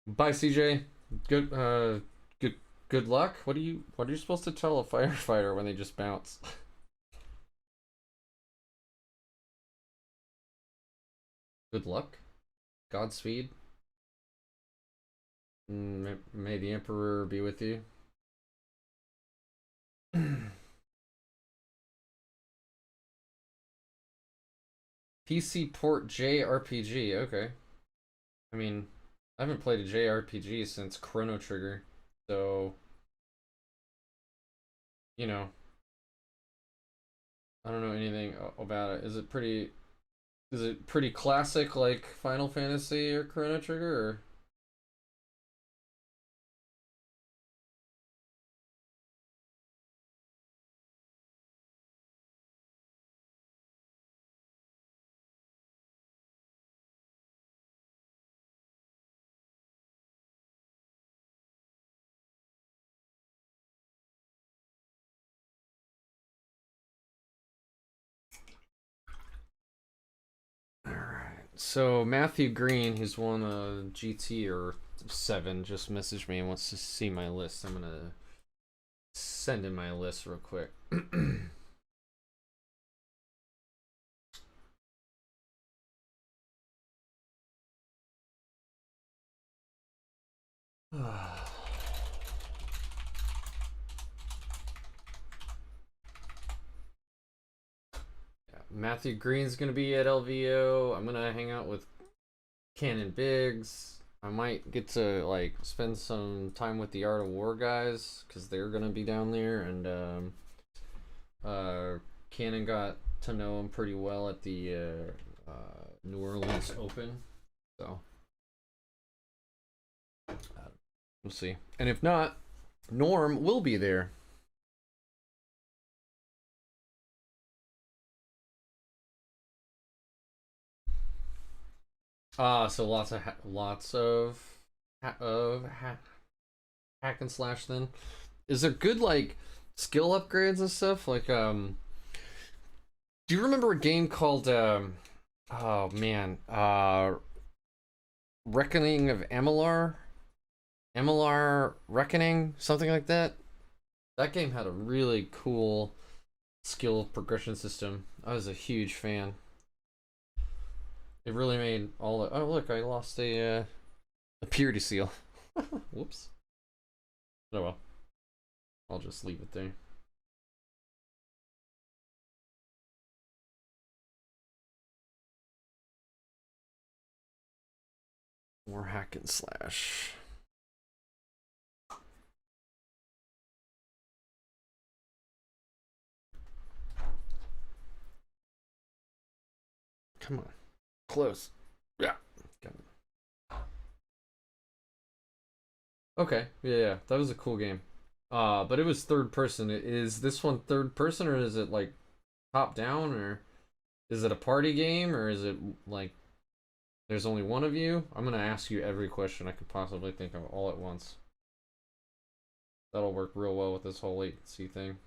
Bye, CJ. Good luck. What are you supposed to tell a firefighter when they just bounce? Good luck. Godspeed. May the Emperor be with you. PC port JRPG, okay. I mean, I haven't played a JRPG since Chrono Trigger, so you know, I don't know anything about it. Is it pretty classic like Final Fantasy or Chrono Trigger or? So Matthew Green, who's won a GT or 7, just messaged me and wants to see my list. I'm gonna send in my list real quick. Matthew Green's gonna be at LVO. I'm gonna hang out with Cannon Biggs. I might get to like spend some time with the Art of War guys because they're gonna be down there, and Cannon got to know him pretty well at the New Orleans Open, so we'll see. And if not, Norm will be there. So lots of hack and slash. Then, is there good like skill upgrades and stuff? Like, do you remember a game called oh man, Reckoning of Emilar, Reckoning, something like that? That game had a really cool skill progression system. I was a huge fan. It really made all the... Oh, look, I lost a purity seal. Whoops. Oh well. I'll just leave it there. More hack and slash. Come on. Close. Yeah. Got it. Okay. Yeah. That was a cool game. But it was third person. Is this one third person, or is it like top down, or is it a party game, or is it like there's only one of you? I'm gonna ask you every question I could possibly think of all at once. That'll work real well with this whole latency thing.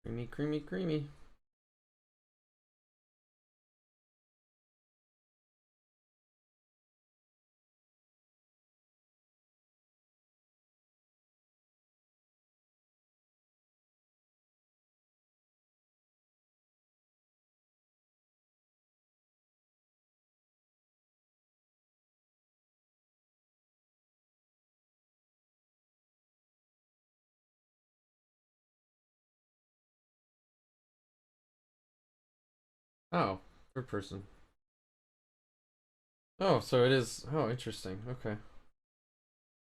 Creamy, creamy, creamy. Oh, third person. Oh, so it is. Oh, interesting. Okay.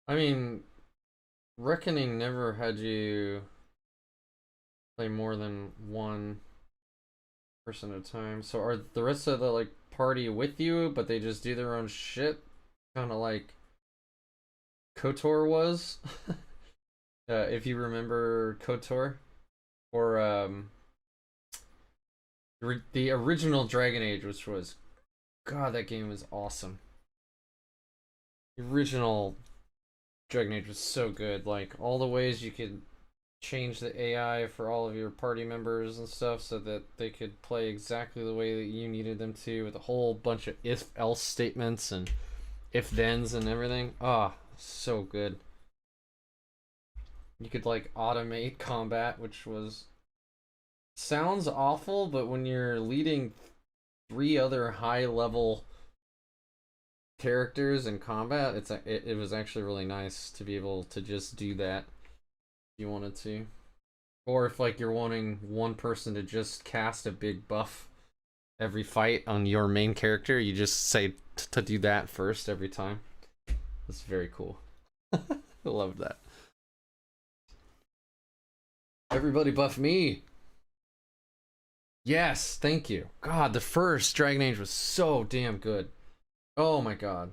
I mean, Reckoning never had you play more than one person at a time. So are the rest of the like party with you, but they just do their own shit? Kind of like KOTOR was. If you remember KOTOR, or the original Dragon Age, which was, God, that game was awesome. The original Dragon Age was so good. Like all the ways you could change the AI for all of your party members and stuff so that they could play exactly the way that you needed them to, with a whole bunch of if else statements and if thens and everything. Ah, oh, so good. You could like automate combat, which was, sounds awful, but when you're leading 3 other high level characters in combat, it was actually really nice to be able to just do that if you wanted to. Or if like you're wanting one person to just cast a big buff every fight on your main character, you just say to do that first every time. That's very cool. I loved that. Everybody buff me. Yes, thank you. God, the first Dragon Age was so damn good. Oh my god.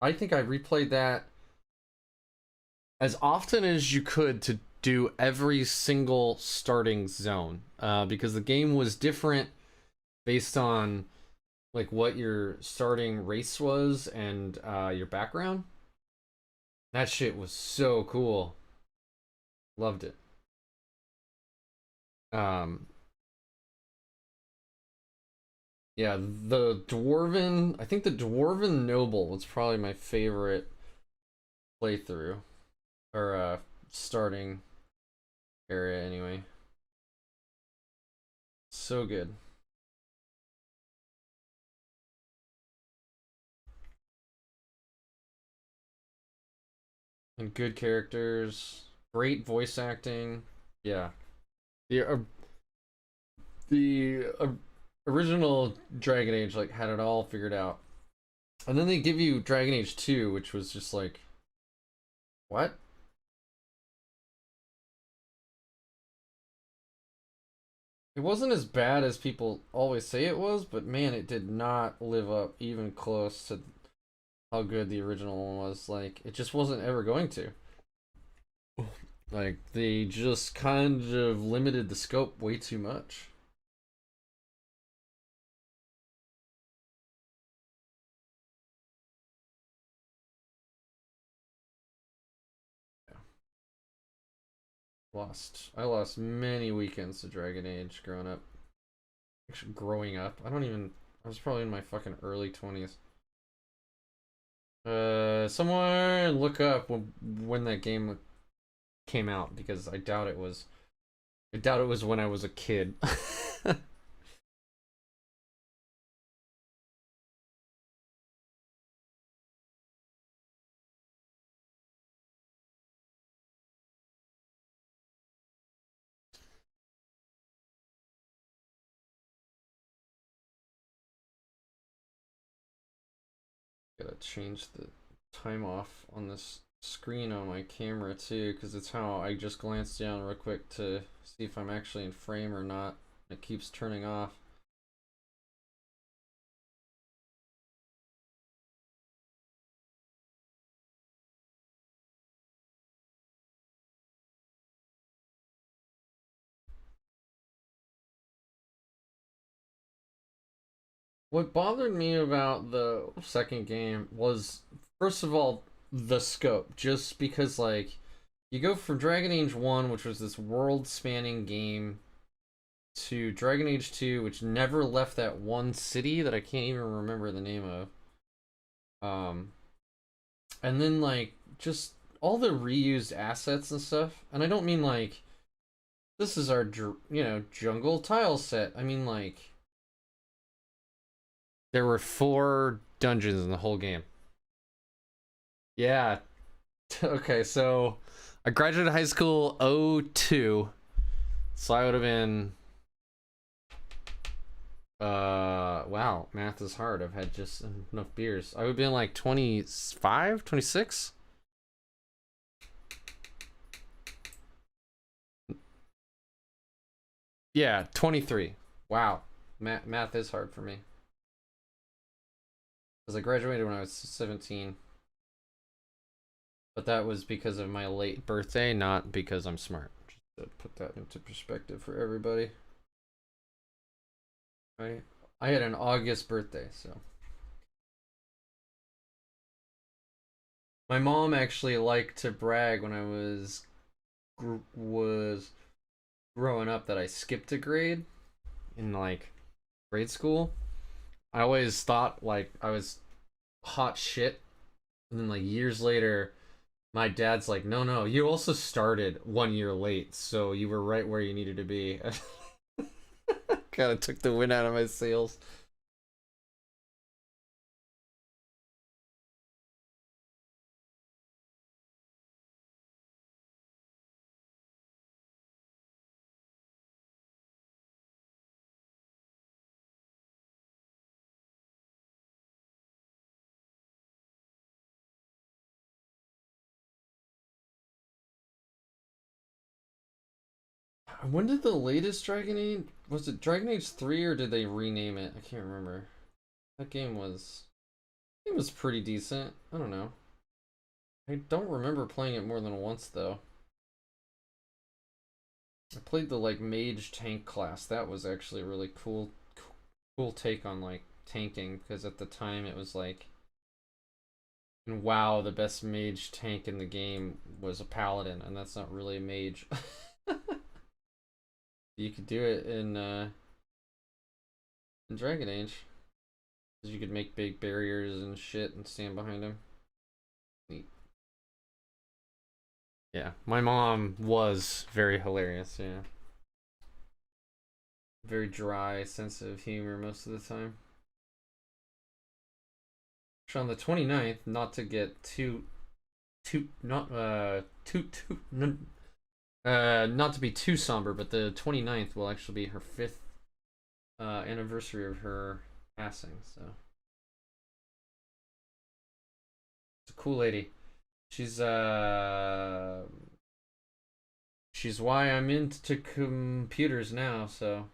I think I replayed that as often as you could to do every single starting zone, because the game was different based on like what your starting race was and your background. That shit was so cool. Loved it. Um, yeah, I think the Dwarven Noble was probably my favorite playthrough, or starting area anyway. So good. And good characters, great voice acting. Yeah. The the original Dragon Age like had it all figured out. And then they give you Dragon Age 2, which was just like, what? It wasn't as bad as people always say it was, but man, it did not live up even close to how good the original one was. Like, it just wasn't ever going to. Like, they just kind of limited the scope way too much. I lost many weekends to Dragon Age growing up. Actually, growing up, I was probably in my fucking early 20s. Someone look up when that game came out, because I doubt it was. I doubt it was when I was a kid. Gotta change the time off on this screen on my camera too, because it's how I just glanced down real quick to see if I'm actually in frame or not. It keeps turning off. What bothered me about the second game was, first of all, the scope. Just because, like, you go from Dragon Age 1, which was this world spanning game, to Dragon Age 2, which never left that one city that I can't even remember the name of. And then, like, just all the reused assets and stuff. And I don't mean, like, this is our, jungle tile set. I mean, like, there were 4 dungeons in the whole game. Yeah. Okay, so I graduated high school 02. So I would have been wow, math is hard. I've had just enough beers. I would have been like 25, 26. Yeah, 23. Wow. Math is hard for me. Because I graduated when I was 17. But that was because of my late birthday, not because I'm smart. Just to put that into perspective for everybody. Right? I had an August birthday, so. My mom actually liked to brag when I was growing up that I skipped a grade in like grade school. I always thought like I was hot shit, and then like years later my dad's like, no, you also started 1 year late, so you were right where you needed to be. Kind of took the wind out of my sails. When did the latest Dragon Age, was it Dragon Age 3 or did they rename it? I can't remember. That game was, it was pretty decent. I don't know. I don't remember playing it more than once though. I played the like mage tank class. That was actually a really cool take on like tanking, because at the time it was like, and wow, the best mage tank in the game was a paladin, and that's not really a mage. You could do it in Dragon Age, because you could make big barriers and shit and stand behind them. Neat. Yeah, my mom was very hilarious. Yeah, very dry, sensitive humor most of the time. So on the 29th, not to get not to be too somber, but the 29th will actually be her 5th anniversary of her passing. So it's a cool lady. She's why I'm into computers now. So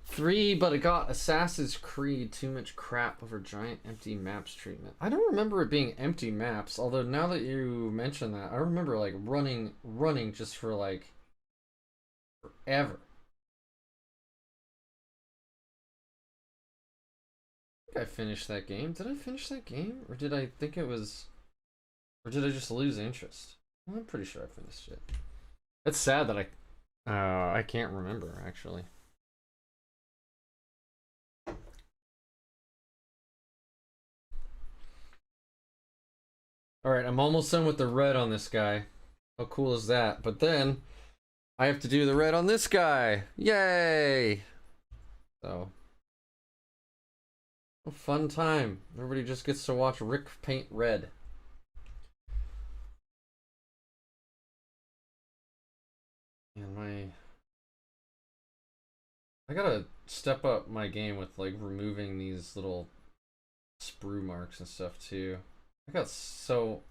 3, but it got Assassin's Creed too much crap over giant empty maps treatment. I don't remember it being empty maps, although now that you mention that, I remember like running just for like forever. I think I finished that game. Did I finish that game? Or did I think it was, or did I just lose interest? Well, I'm pretty sure I finished it. It's sad that I can't remember actually. Alright, I'm almost done with the red on this guy. How cool is that? But then, I have to do the red on this guy! Yay! So, a fun time. Everybody just gets to watch Rick paint red. And my I gotta step up my game with like removing these little sprue marks and stuff too. I got so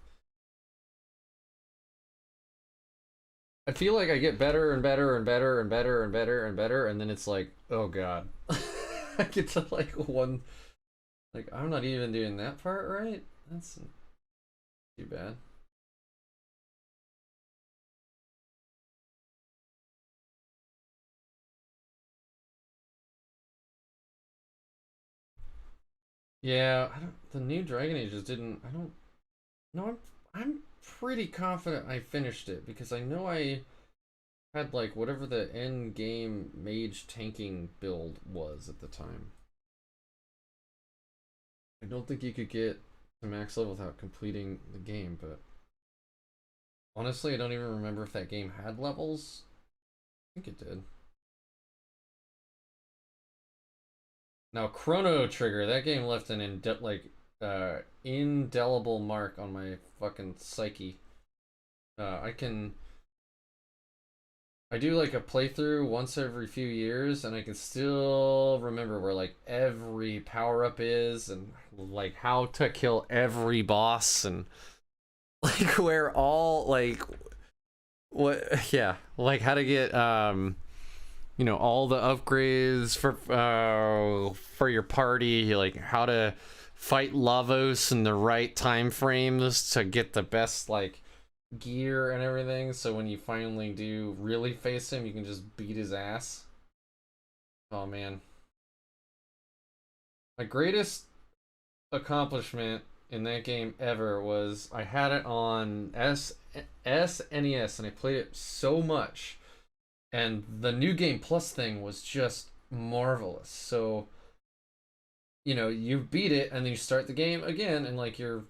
I feel like I get better and better and better and better and better and better, and then it's like, oh god. I get to like one, like I'm not even doing that part right. That's too bad. Yeah, I don't. The new Dragon Age just didn't. I don't. No, I'm pretty confident I finished it because I know I had like whatever the end game mage tanking build was at the time. I don't think you could get to max level without completing the game, but honestly, I don't even remember if that game had levels. I think it did. Now, Chrono Trigger, that game left an indelible mark on my fucking psyche. I do like a playthrough once every few years, and I can still remember where like every power up is, and like how to kill every boss, and like where all like what yeah, like how to get all the upgrades for your party, like how to fight Lavos in the right time frames to get the best like gear and everything, so when you finally do really face him, you can just beat his ass. Oh man. My greatest accomplishment in that game ever was I had it on SNES and I played it so much, and the new game plus thing was just marvelous. So you beat it and then you start the game again, and like you're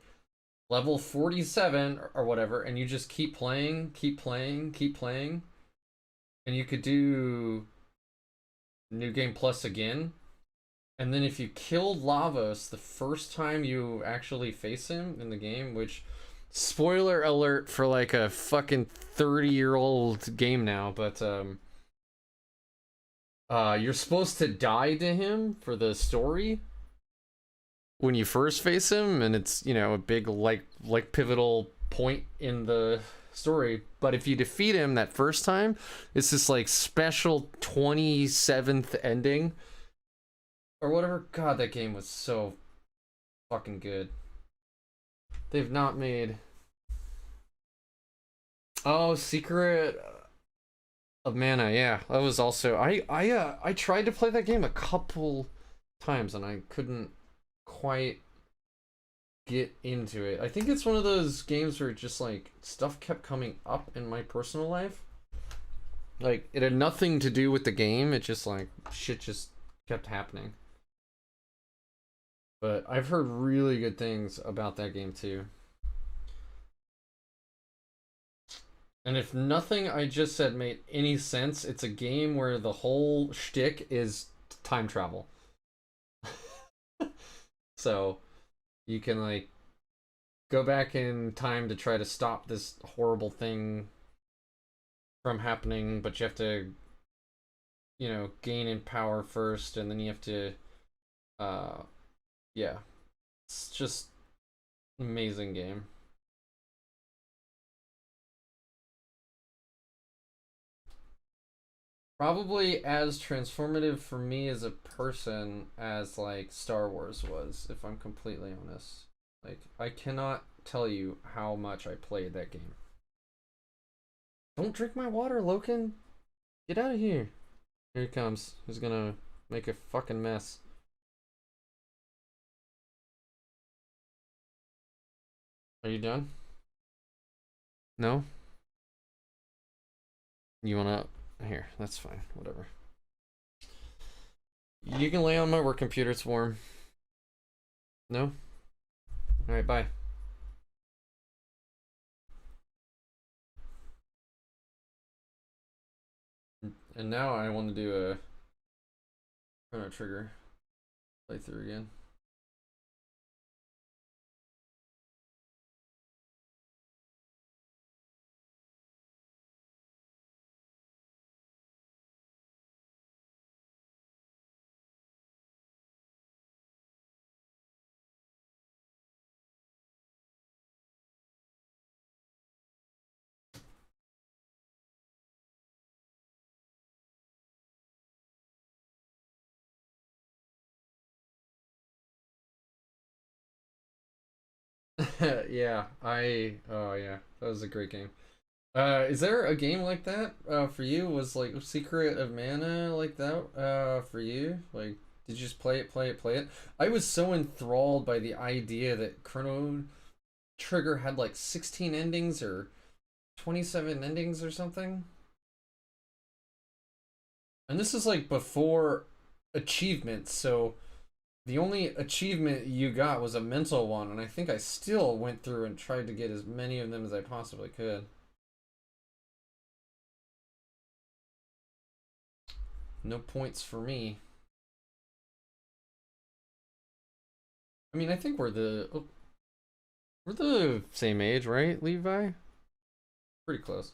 level 47 or whatever, and you just keep playing, keep playing, keep playing, and you could do new game plus again. And then if you killed Lavos the first time you actually face him in the game, which spoiler alert for like a fucking 30-year-old game now, but you're supposed to die to him for the story when you first face him, and it's a big like pivotal point in the story. But if you defeat him that first time, it's this like special 27th ending or whatever. God, that game was so fucking good. They've not made Secret of Mana. Yeah, that was also I tried to play that game a couple times and I couldn't quite get into it. I think it's one of those games where just like stuff kept coming up in my personal life. Like it had nothing to do with the game. It just like shit just kept happening. But I've heard really good things about that game too. And if nothing I just said made any sense, it's a game where the whole shtick is time travel. So you can like go back in time to try to stop this horrible thing from happening, but you have to, gain in power first, and then you have to, uh, yeah, it's just amazing game. Probably as transformative for me as a person as like Star Wars was, if I'm completely honest. Like I cannot tell you how much I played that game. Don't drink my water, Loken. Get out of here. Here he comes. He's gonna make a fucking mess. Are you done? No? You wanna... Here, that's fine. Whatever. You can lay on my work computer. It's warm. No? Alright, bye. And now I want to do a Chrono Trigger playthrough again. Yeah, oh yeah, that was a great game. Is there a game like that for you? Was like Secret of Mana like that for you? Like, did you just play it, play it, play it? I was so enthralled by the idea that Chrono Trigger had like 16 endings or 27 endings or something. And this is like before achievements, so the only achievement you got was a mental one, and I think I still went through and tried to get as many of them as I possibly could. No points for me. I mean, I think we're the same age, right, Levi? Pretty close.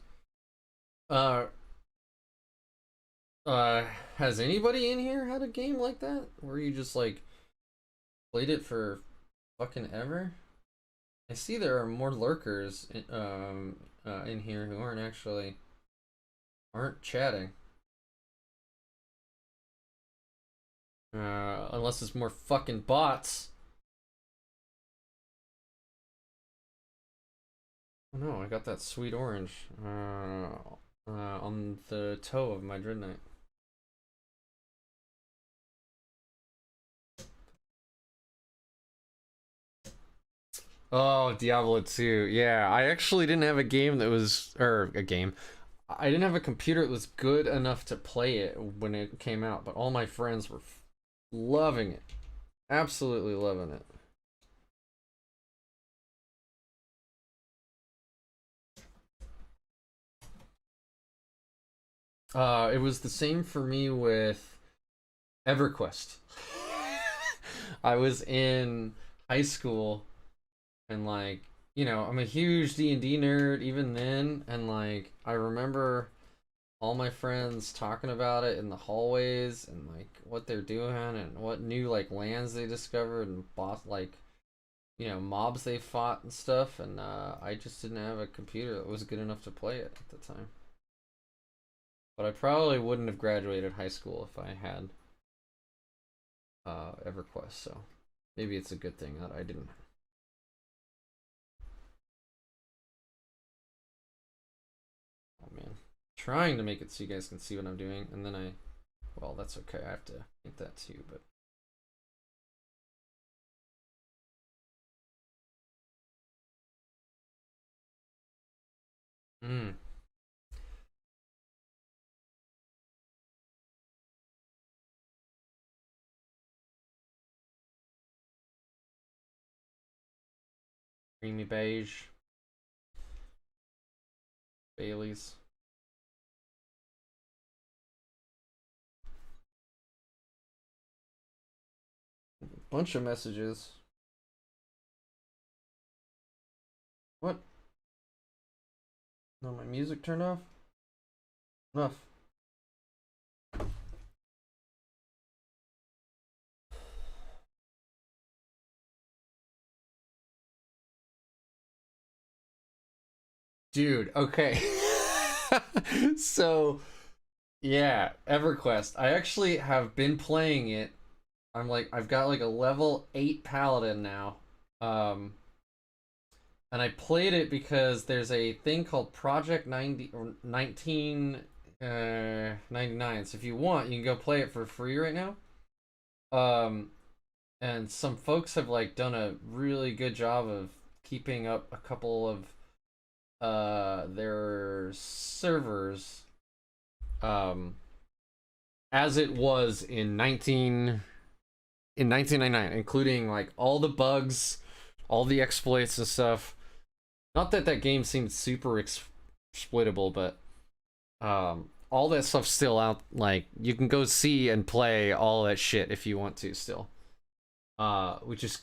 Uh, has anybody in here had a game like that where you just like played it for fucking ever? I see there are more lurkers in here who aren't chatting. Unless it's more fucking bots. Oh no, I got that sweet orange on the toe of my Dreadknight. Oh, Diablo 2. Yeah, I actually didn't have a game that was, or a game. I didn't have a computer that was good enough to play it when it came out, but all my friends were loving it. Absolutely loving it. It was the same for me with EverQuest. I was in high school and like, I'm a huge D&D nerd even then, and like I remember all my friends talking about it in the hallways and like what they're doing and what new like lands they discovered and boss like mobs they fought and stuff, and I just didn't have a computer that was good enough to play it at the time. But I probably wouldn't have graduated high school if I had EverQuest, so maybe it's a good thing that I didn't. Oh man, trying to make it so you guys can see what I'm doing, and then well, that's okay. I have to paint that too, but. Hmm. Creamy beige. Bailey's. Bunch of messages. What? No, my music turned off? Enough. Dude, okay. So, yeah, EverQuest. I actually have been playing it. I've got like a level 8 paladin now. Um, and I played it because there's a thing called Project 90 or 1999. So if you want, you can go play it for free right now. Um, and some folks have like done a really good job of keeping up a couple of their servers um as it was in 1999, including like all the bugs, all the exploits and stuff. Not that that game seemed super exploitable, but all that stuff's still out. Like you can go see and play all that shit if you want to still. Which is,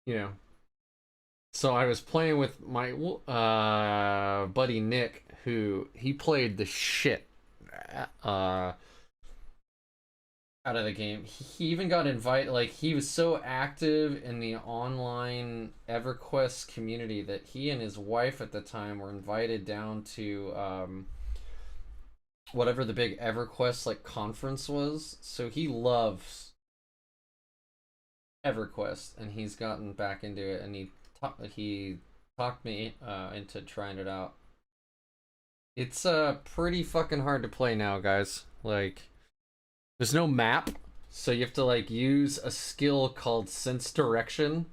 you know. So I was playing with my buddy Nick, who he played the shit out of the game. He even got invited, like he was so active in the online EverQuest community that he and his wife at the time were invited down to whatever the big EverQuest like conference was. So he loves EverQuest and he's gotten back into it, and he he talked me into trying it out. It's pretty fucking hard to play now, guys. Like, there's no map, so you have to like use a skill called sense direction,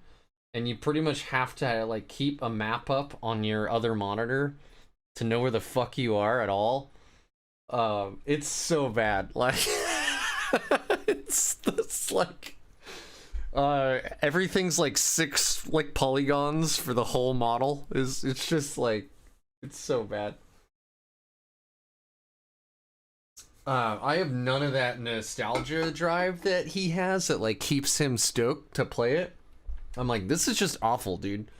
and you pretty much have to like keep a map up on your other monitor to know where the fuck you are at all. It's so bad. Like, it's like everything's like 6 like polygons for the whole model. It's just like, it's so bad. I have none of that nostalgia drive that he has that like keeps him stoked to play it. I'm like, this is just awful, dude.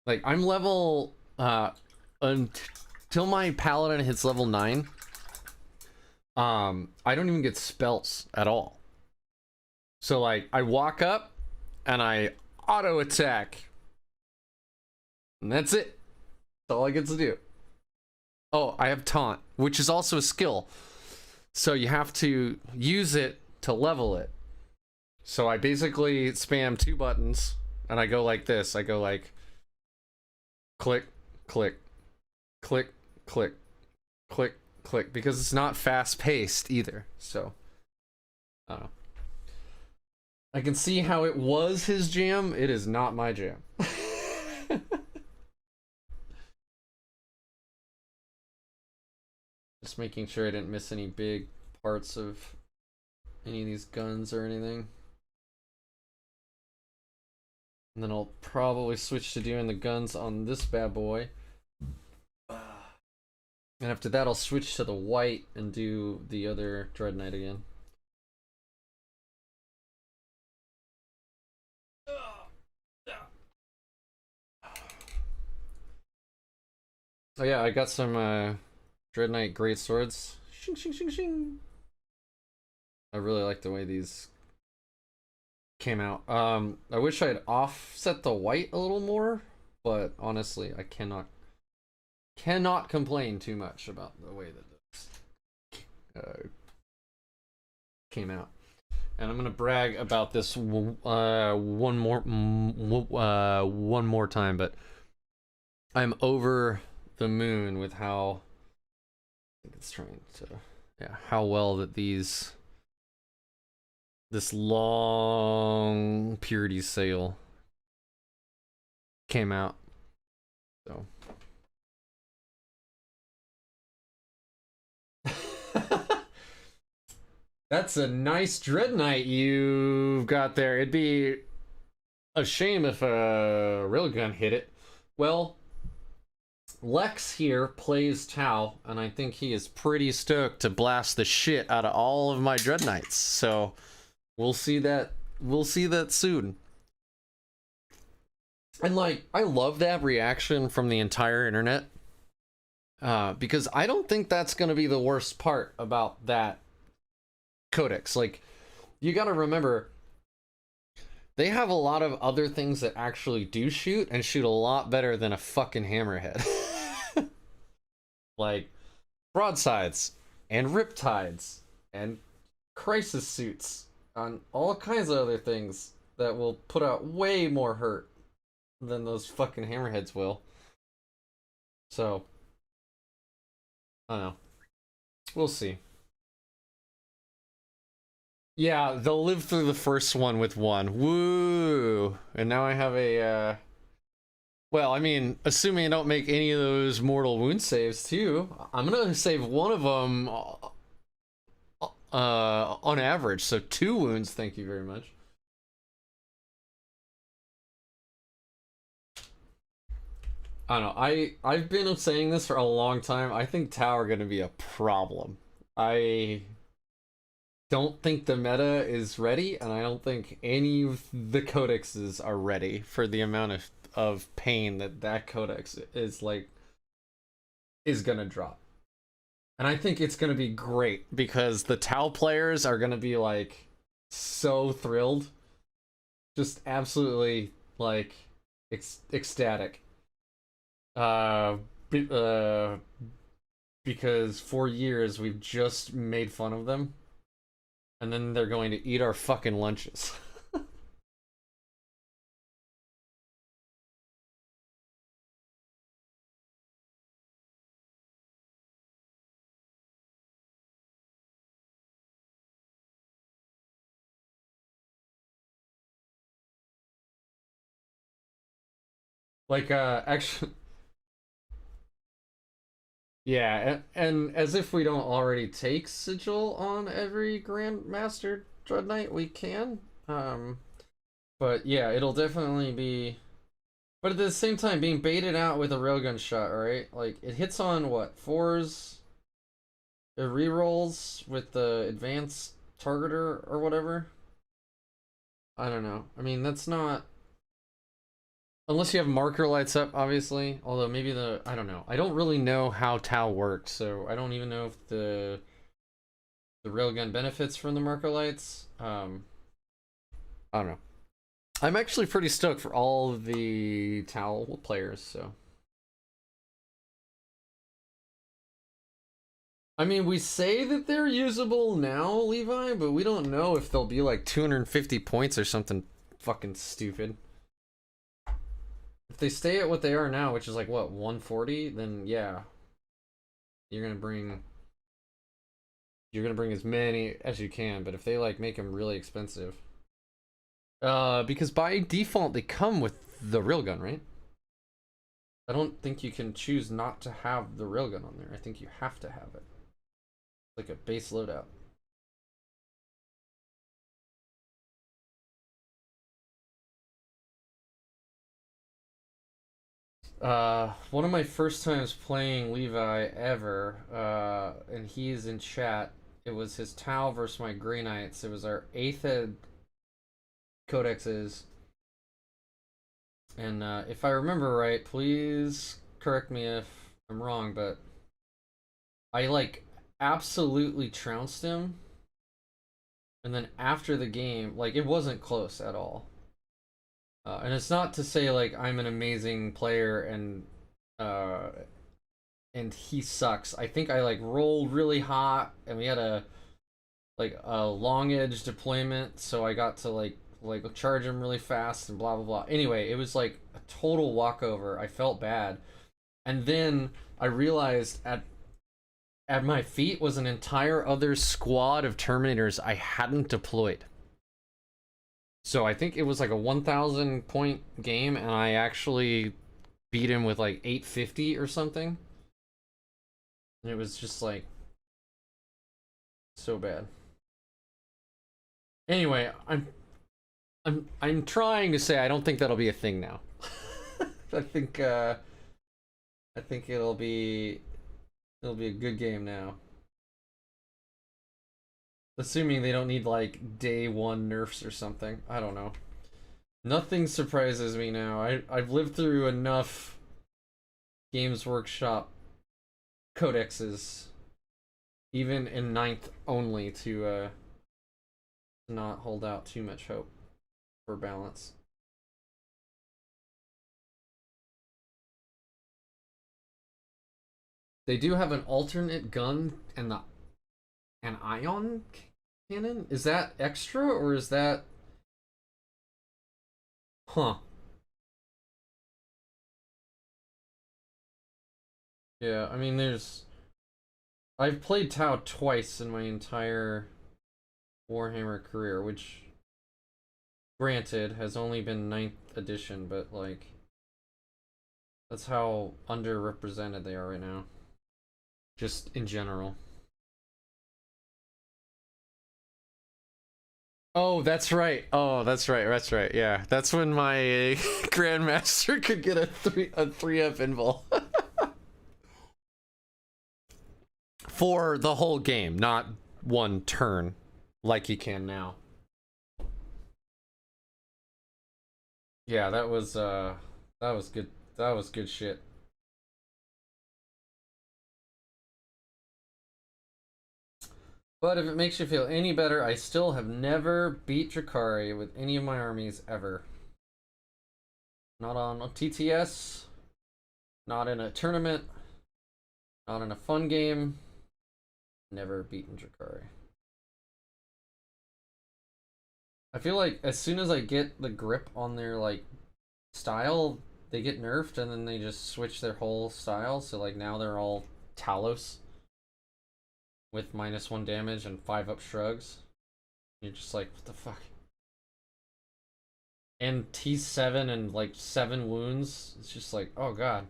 Like, I'm level until my paladin hits level 9. I don't even get spells at all. So like, I walk up and I auto attack, and that's it. That's all I get to do. Oh, I have taunt, which is also a skill. So you have to use it to level it. So I basically spam 2 buttons and I go like this. I go like click, click, click, click, click, click, because it's not fast paced either. So I don't know. I can see how it was his jam. It is not my jam. Just making sure I didn't miss any big parts of any of these guns or anything. And then I'll probably switch to doing the guns on this bad boy. And after that, I'll switch to the white and do the other Dreadknight again. Oh yeah, I got some Dreadknight great swords. Shing, shing, shing, shing. I really like the way these came out. I wish I had offset the white a little more, but honestly, I cannot complain too much about the way that this came out. And I'm gonna brag about this one more time, but I'm over the moon with how, I think it's trying to, yeah, how well that this long purity sale came out. So that's a nice Dreadknight you've got there. It'd be a shame if a railgun hit it. Well, Lex here plays Tau, and I think he is pretty stoked to blast the shit out of all of my Dreadknights. So we'll see that. We'll see that soon. And like, I love that reaction from the entire internet, because I don't think that's going to be the worst part about that codex. Like, you got to remember, they have a lot of other things that actually do shoot, and shoot a lot better than a fucking hammerhead. Like broadsides and riptides and crisis suits and all kinds of other things that will put out way more hurt than those fucking hammerheads will. So I don't know, we'll see. Yeah, they'll live through the first one with 1. Woo! And now I have a well, I mean, assuming I don't make any of those mortal wound saves too, I'm gonna save 1 of them on average, so 2 wounds, thank you very much. I don't know, I've been saying this for a long time. I think Tau are gonna be a problem. I don't think the meta is ready, and I don't think any of the codexes are ready for the amount of pain that codex is gonna drop. And I think it's gonna be great, because the Tau players are gonna be like so thrilled, just absolutely like ecstatic, because for years we've just made fun of them, and then they're going to eat our fucking lunches. Like, actually, yeah, and as if we don't already take Sigil on every Grandmaster Dreadknight we can. But yeah, it'll definitely be. But at the same time, being baited out with a railgun shot, right? Like, it hits on what? Fours? It rerolls with the advanced targeter or whatever? I don't know. I mean, that's not. Unless you have marker lights up, obviously. Although maybe the. I don't know. I don't really know how Tau works, so I don't even know if the railgun benefits from the marker lights. I don't know. I'm actually pretty stoked for all of the Tau players, so. I mean, we say that they're usable now, Levi, but we don't know if they'll be like 250 points or something fucking stupid. If they stay at what they are now, which is like what, 140, then yeah. You're gonna bring as many as you can, but if they like make them really expensive. Because by default they come with the railgun, right? I don't think you can choose not to have the railgun on there. I think you have to have it. Like a base loadout. One of my first times playing Levi ever, and he's in chat. It was his Tau versus my Grey Knights. It was our 8th ed codexes. And if I remember right, please correct me if I'm wrong, but I like absolutely trounced him. And then after the game, like it wasn't close at all. And it's not to say like I'm an amazing player and he sucks. I think I like rolled really hot and we had a long edge deployment, so I got to like charge him really fast and blah blah blah. Anyway, it was like a total walkover. I felt bad. And then I realized at my feet was an entire other squad of Terminators I hadn't deployed. So I think it was like a 1,000 point game, and I actually beat him with like 850 or something. And it was just like so bad. Anyway, I'm trying to say I don't think that'll be a thing now. I think it'll be a good game now. Assuming they don't need like day one nerfs or something. I don't know. Nothing surprises me now. I've lived through enough Games Workshop codexes, even in 9th only, to not hold out too much hope for balance. They do have an alternate gun and an ion cannon. Is that extra or is that? Huh. Yeah, I mean, I've played Tau twice in my entire Warhammer career, which, granted, has only been 9th edition, but like, that's how underrepresented they are right now. Just in general. Oh, that's right. Oh, that's right. That's right. Yeah, that's when my Grandmaster could get a 3-up invul for the whole game, not one turn like he can now. Yeah, that was good. That was good shit. But if it makes you feel any better, I still have never beat Drakari with any of my armies ever. Not on a TTS, not in a tournament, not in a fun game. Never beaten Drakari. I feel like as soon as I get the grip on their like style, they get nerfed and then they just switch their whole style. So like now they're all Talos with -1 damage and 5-up shrugs. You're just like, what the fuck? and T7 and like 7 wounds. It's just like, oh god.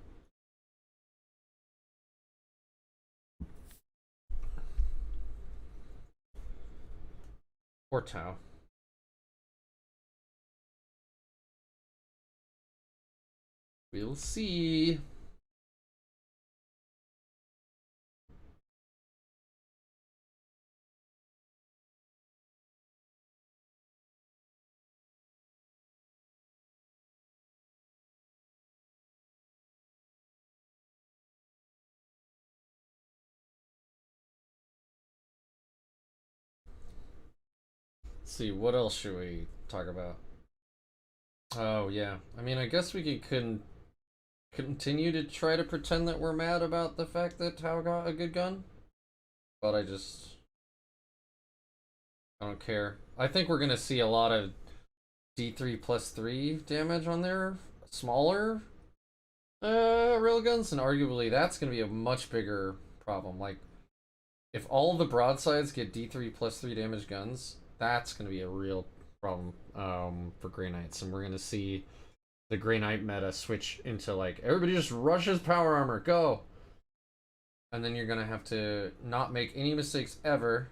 Poor Tao. We'll see. Let's see, what else should we talk about? Oh yeah, I mean, I guess we could continue to try to pretend that we're mad about the fact that Tao got a good gun, but I don't care. I think we're gonna see a lot of D3 plus 3 damage on their smaller railguns, and arguably that's gonna be a much bigger problem. Like, if all the broadsides get D3 plus 3 damage guns, that's gonna be a real problem for Grey Knights, and we're gonna see the Grey Knight meta switch into like everybody just rushes power armor, go, and then you're gonna have to not make any mistakes ever,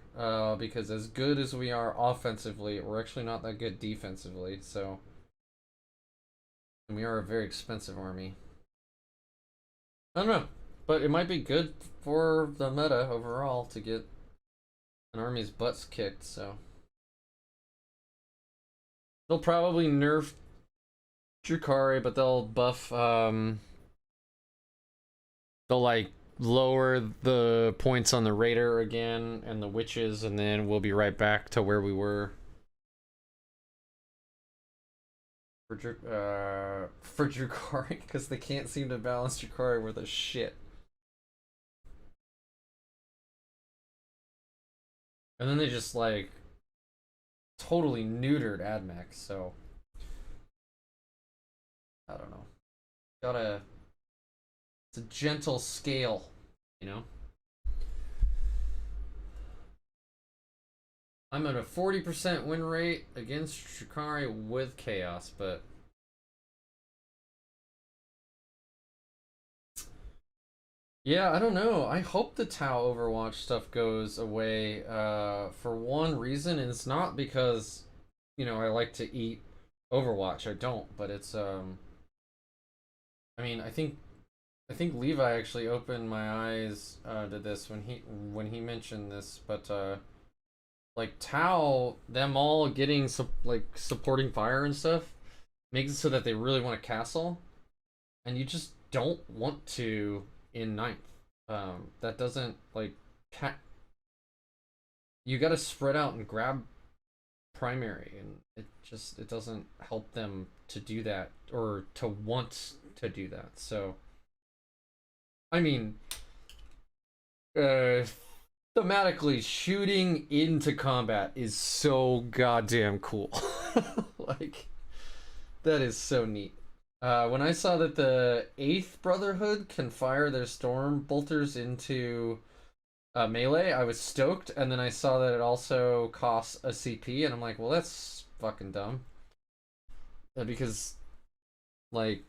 because as good as we are offensively, we're actually not that good defensively. So, and we are a very expensive army. I don't know, but it might be good for the meta overall to get an army's butts kicked. So they'll probably nerf Drukhari, but they'll buff, they'll like lower the points on the Raider again and the Witches, and then we'll be right back to where we were. For Drukhari, because they can't seem to balance Drukhari worth a shit. And then they just like totally neutered AdMech, so I don't know. It's a gentle scale, you know? I'm at a 40% win rate against Drukhari with Chaos, but yeah, I don't know. I hope the Tau Overwatch stuff goes away for one reason, and it's not because, you know, I like to eat Overwatch. I don't, but it's I mean, I think Levi actually opened my eyes to this when he mentioned this, but like Tau, them all getting like supporting fire and stuff makes it so that they really want a castle, and you just don't want to in ninth. That doesn't like you got to spread out and grab primary, and it doesn't help them to do that or to want to do that. So I mean, thematically, shooting into combat is so goddamn cool. Like, that is so neat. When I saw that the 8th Brotherhood can fire their storm bolters into melee, I was stoked, and then I saw that it also costs a CP, and I'm like, well, that's fucking dumb. Because, like,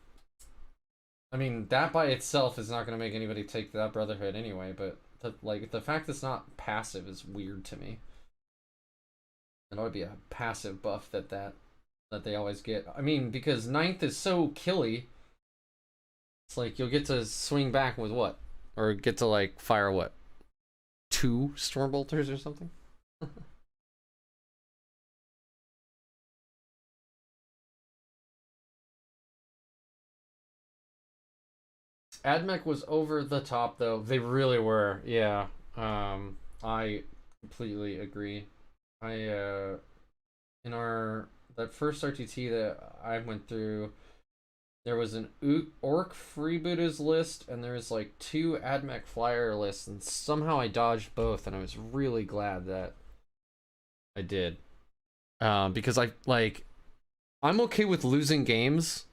I mean, that by itself is not going to make anybody take that Brotherhood anyway, but the fact it's not passive is weird to me. It ought to be a passive buff that they always get. I mean, because ninth is so killy, it's like you'll get to swing back with what? Or get to like fire what? 2 Stormbolters or something? AdMech was over the top though. They really were. Yeah. I completely agree. I in that first RTT that I went through, there was an orc freebooters list, and there was like 2 AdMech flyer lists, and somehow I dodged both, and I was really glad that I did. Because I'm okay with losing games.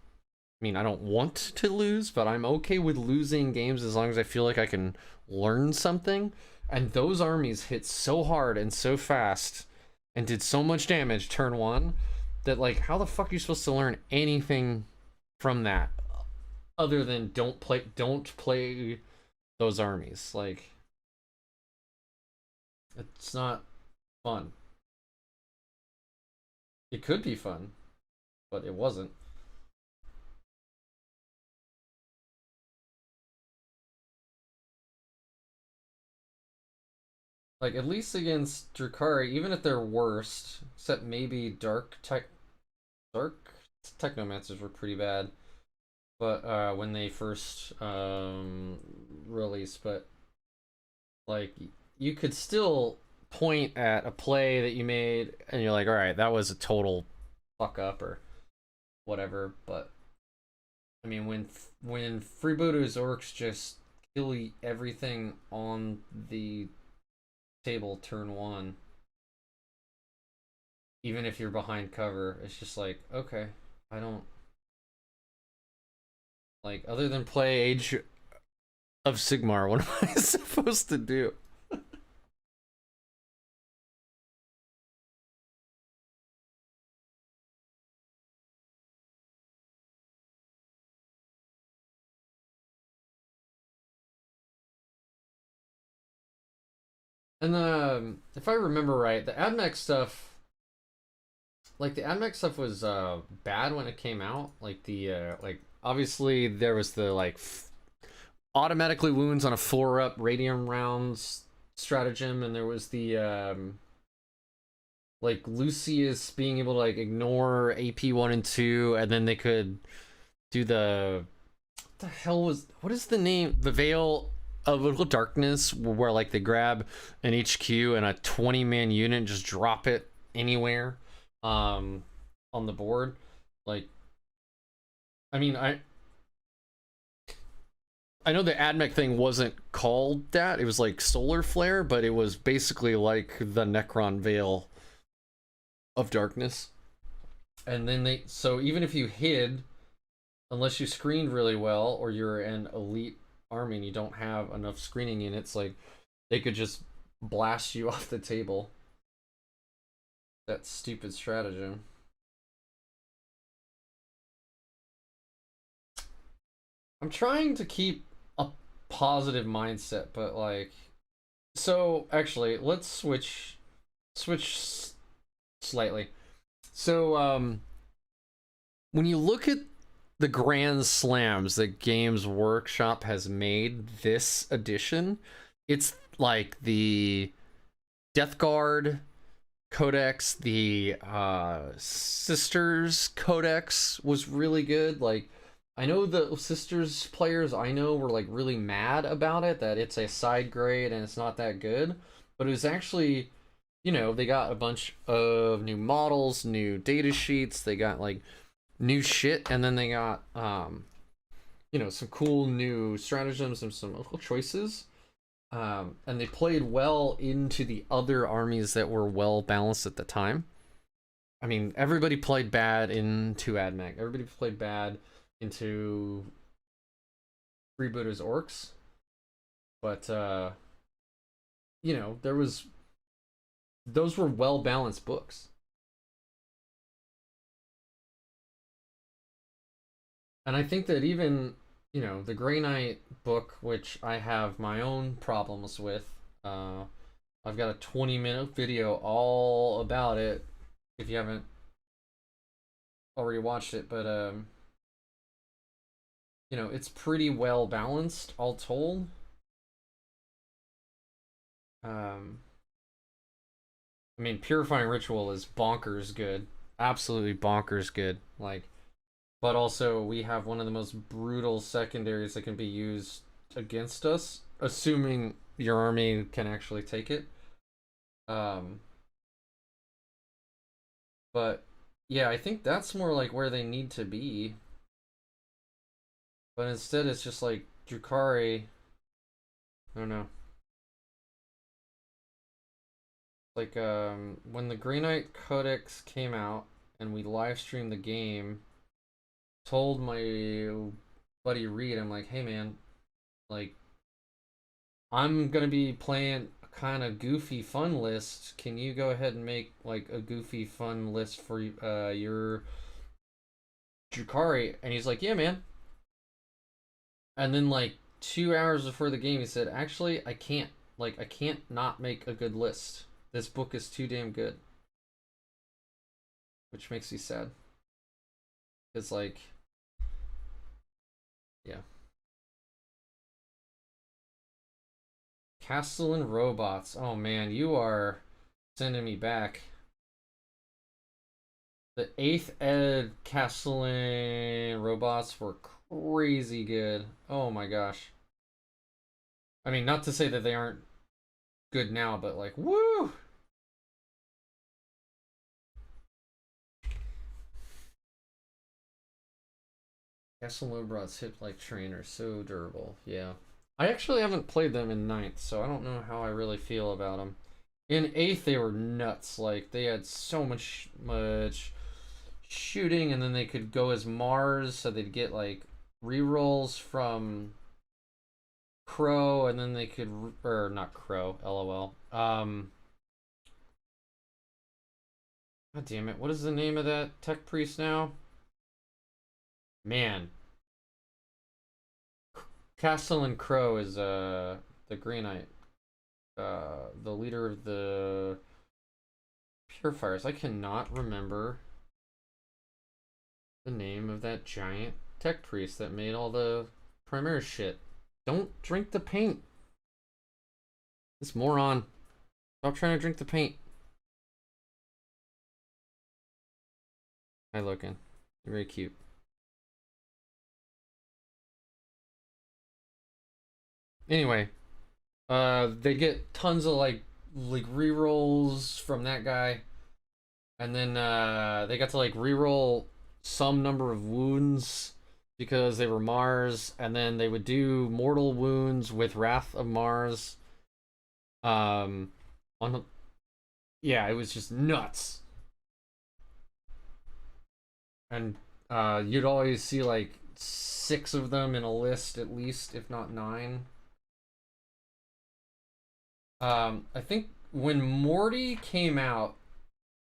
I mean, I don't want to lose, but I'm okay with losing games as long as I feel like I can learn something. And those armies hit so hard and so fast and did so much damage turn 1 that like how the fuck are you supposed to learn anything from that other than don't play those armies. Like it's not fun. It could be fun, but it wasn't. Like at least against Drukhari, even if they're worst, except maybe dark technomancers were pretty bad. But when they first released, but like you could still point at a play that you made and you're like, all right, that was a total fuck up or whatever. But I mean, when Freebooter's orcs just kill everything on the table turn one, even if you're behind cover, it's just like, okay, I don't like other than play Age of Sigmar, what am I supposed to do? And if I remember right, the AdMech stuff, like the AdMech stuff was bad when it came out. Like the like obviously there was the like automatically wounds on a 4-up radium rounds stratagem, and there was the like Lucius being able to like ignore AP 1 and 2, and then they could do the what the hell was what is the name, the Veil of Little Darkness, where like they grab an HQ and a 20-man unit and just drop it anywhere on the board. Like I mean I know the AdMech thing wasn't called that, it was like Solar Flare, but it was basically like the Necron Veil of Darkness. And then they, so even if you hid, unless you screened really well or you're an elite army and you don't have enough screening units, like they could just blast you off the table. That stupid stratagem. I'm trying to keep a positive mindset, but like, so actually let's switch slightly. So when you look at the grand slams that Games Workshop has made this edition, it's like the Death Guard Codex, the Sisters Codex was really good. Like I know the Sisters players I know were like really mad about it, that it's a side grade and it's not that good, but it was actually, you know, they got a bunch of new models, new data sheets, they got like new shit, and then they got you know, some cool new stratagems and some choices, and they played well into the other armies that were well balanced at the time. I mean, everybody played bad into AdMech, everybody played bad into Freebooter's orcs, but you know, those were well balanced books. And I think that even, you know, the Grey Knight book, which I have my own problems with, I've got a 20-minute video all about it if you haven't already watched it, but you know, it's pretty well balanced all told. I mean, Purifying Ritual is bonkers good, absolutely bonkers good. Like, but also we have one of the most brutal secondaries that can be used against us, assuming your army can actually take it. But yeah, I think that's more like where they need to be. But instead it's just like Drukhari, I don't know. Like when the Green Knight Codex came out and we live streamed the game, told my buddy Reed, I'm like, hey man, like I'm gonna be playing a kind of goofy fun list. Can you go ahead and make like a goofy fun list for your Drukari?" And he's like, "Yeah, man." And then like 2 hours before the game, he said, "Actually, I can't. Like, I can't not make a good list. This book is too damn good." Which makes me sad. It's like, yeah. Castellan robots. Oh man, you are sending me back. The 8th ed Castellan robots were crazy good. Oh my gosh. I mean, not to say that they aren't good now, but like, woo! Castellan robots hit like trainers, so durable. Yeah. I actually haven't played them in 9th, so I don't know how I really feel about them. In 8th, they were nuts. Like, they had so much shooting, and then they could go as Mars, so they'd get like rerolls from Crow, and then they could, or not Crow, LOL. God damn it! What is the name of that tech priest now? Man, Castellan Crow is the Green Knight, the leader of the Purifiers. I cannot remember the name of that giant tech priest that made all the Primaris shit. Don't drink the paint. This moron. Stop trying to drink the paint. Hi, Logan. You're very cute. Anyway, they get tons of like rerolls from that guy, and then they got to like reroll some number of wounds because they were Mars, and then they would do mortal wounds with Wrath of Mars. On the, yeah, it was just nuts. And you'd always see like 6 of them in a list at least, if not 9. I think when Morty came out,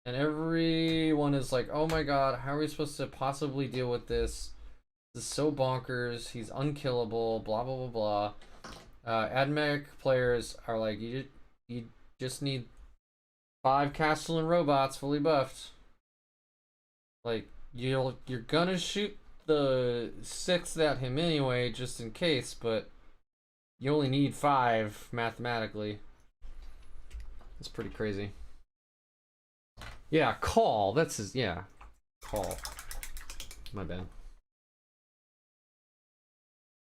and everyone is like, "Oh my god, how are we supposed to possibly deal with this? This is so bonkers. He's unkillable." Blah blah blah blah. Admech players are like, you just need 5 Castellan robots fully buffed. Like, you're gonna shoot the 6th at him anyway, just in case, but you only need 5 mathematically. It's pretty crazy. Yeah, call. That's his. Yeah, call. My bad.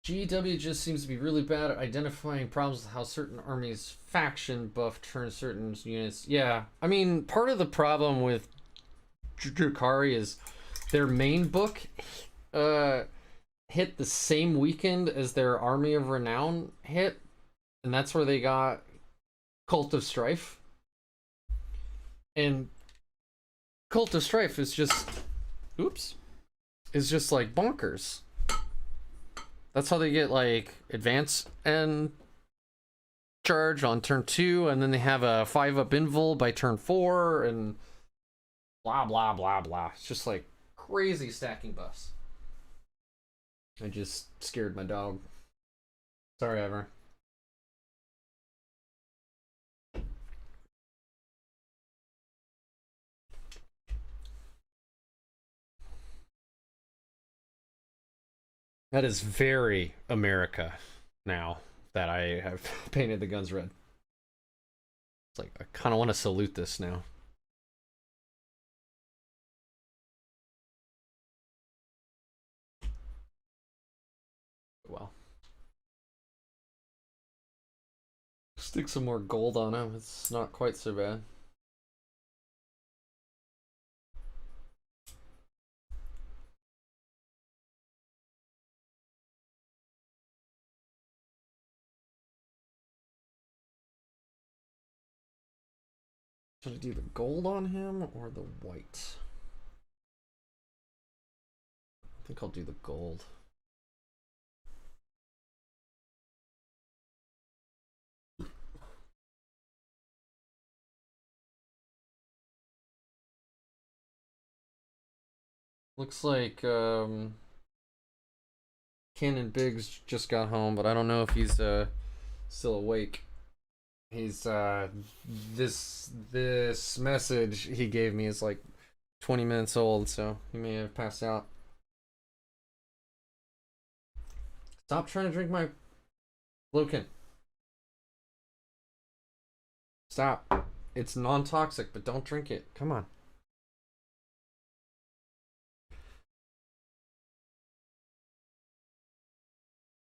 GW just seems to be really bad at identifying problems with how certain armies faction buff turn certain units. Yeah, I mean, part of the problem with Drukari is their main book hit the same weekend as their Army of Renown hit, and that's where they got Cult of Strife. And Cult of Strife is just, oops, is just like bonkers. That's how they get like advance and charge on turn 2, and then they have a 5-up invul by turn 4, and blah blah blah blah. It's just like crazy stacking buffs. I just scared my dog. Sorry, Ever. That is very America now that I have painted the guns red. It's like, I kind of want to salute this now. Well. Stick some more gold on him. It's not quite so bad. Should I do the gold on him or the white? I think I'll do the gold. Looks like Cannon Biggs just got home, but I don't know if he's still awake. He's this message he gave me is like 20 minutes old, so he may have passed out. Stop trying to drink my Loken. Stop. It's non-toxic, but don't drink it. Come on.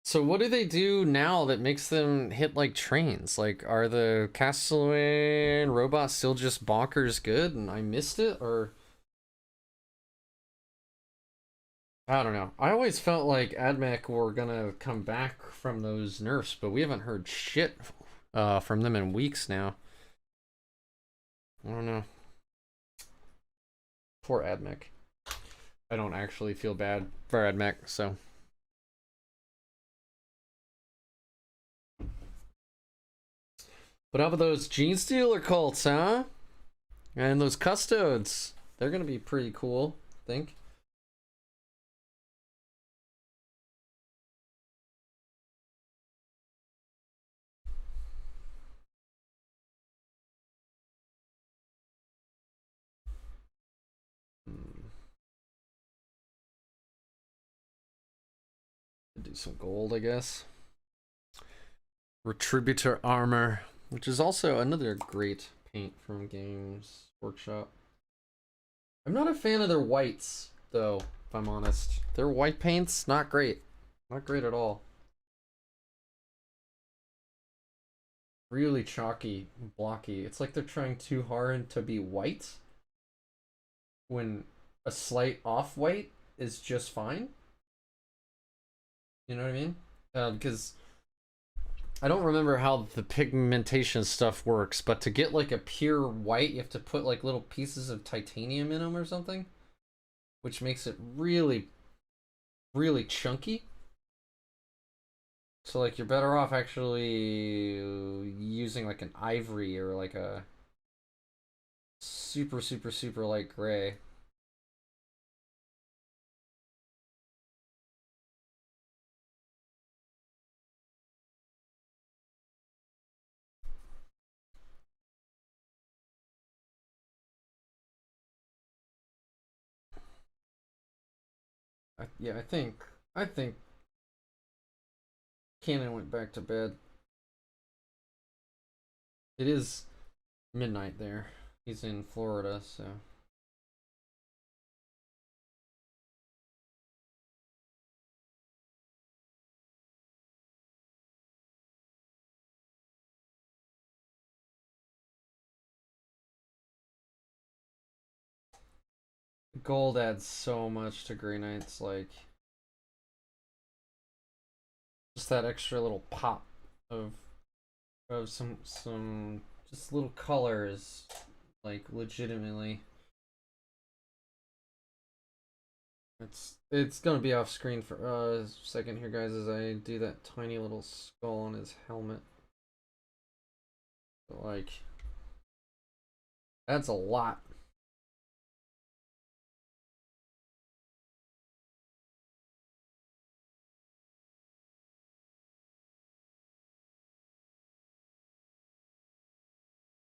So what do they do now that makes them hit like trains? Like, are the Castellan robots still just bonkers good and I missed it? Or I don't know. I always felt like AdMech were gonna come back from those nerfs, but we haven't heard shit from them in weeks now. I don't know. Poor AdMech. I don't actually feel bad for AdMech, so. But how about those Gene Stealer cults, huh? And those Custodes. They're gonna be pretty cool, I think. Do some gold, I guess. Retributor armor, which is also another great paint from Games Workshop. I'm not a fan of their whites, though, if I'm honest. Their white paint's not great. Not great at all. Really chalky, blocky. It's like they're trying too hard to be white when a slight off-white is just fine. You know what I mean? Because I don't remember how the pigmentation stuff works, but to get like a pure white, you have to put like little pieces of titanium in them or something, which makes it really, really chunky. So like you're better off actually using like an ivory or like a super, super, super light gray. Yeah, I think Cannon went back to bed. It is midnight there. He's in Florida, so. Gold adds so much to Grey Knights, like just that extra little pop of some just little colors, like legitimately. It's gonna be off screen for a second here, guys, as I do that tiny little skull on his helmet. But, like, that's a lot.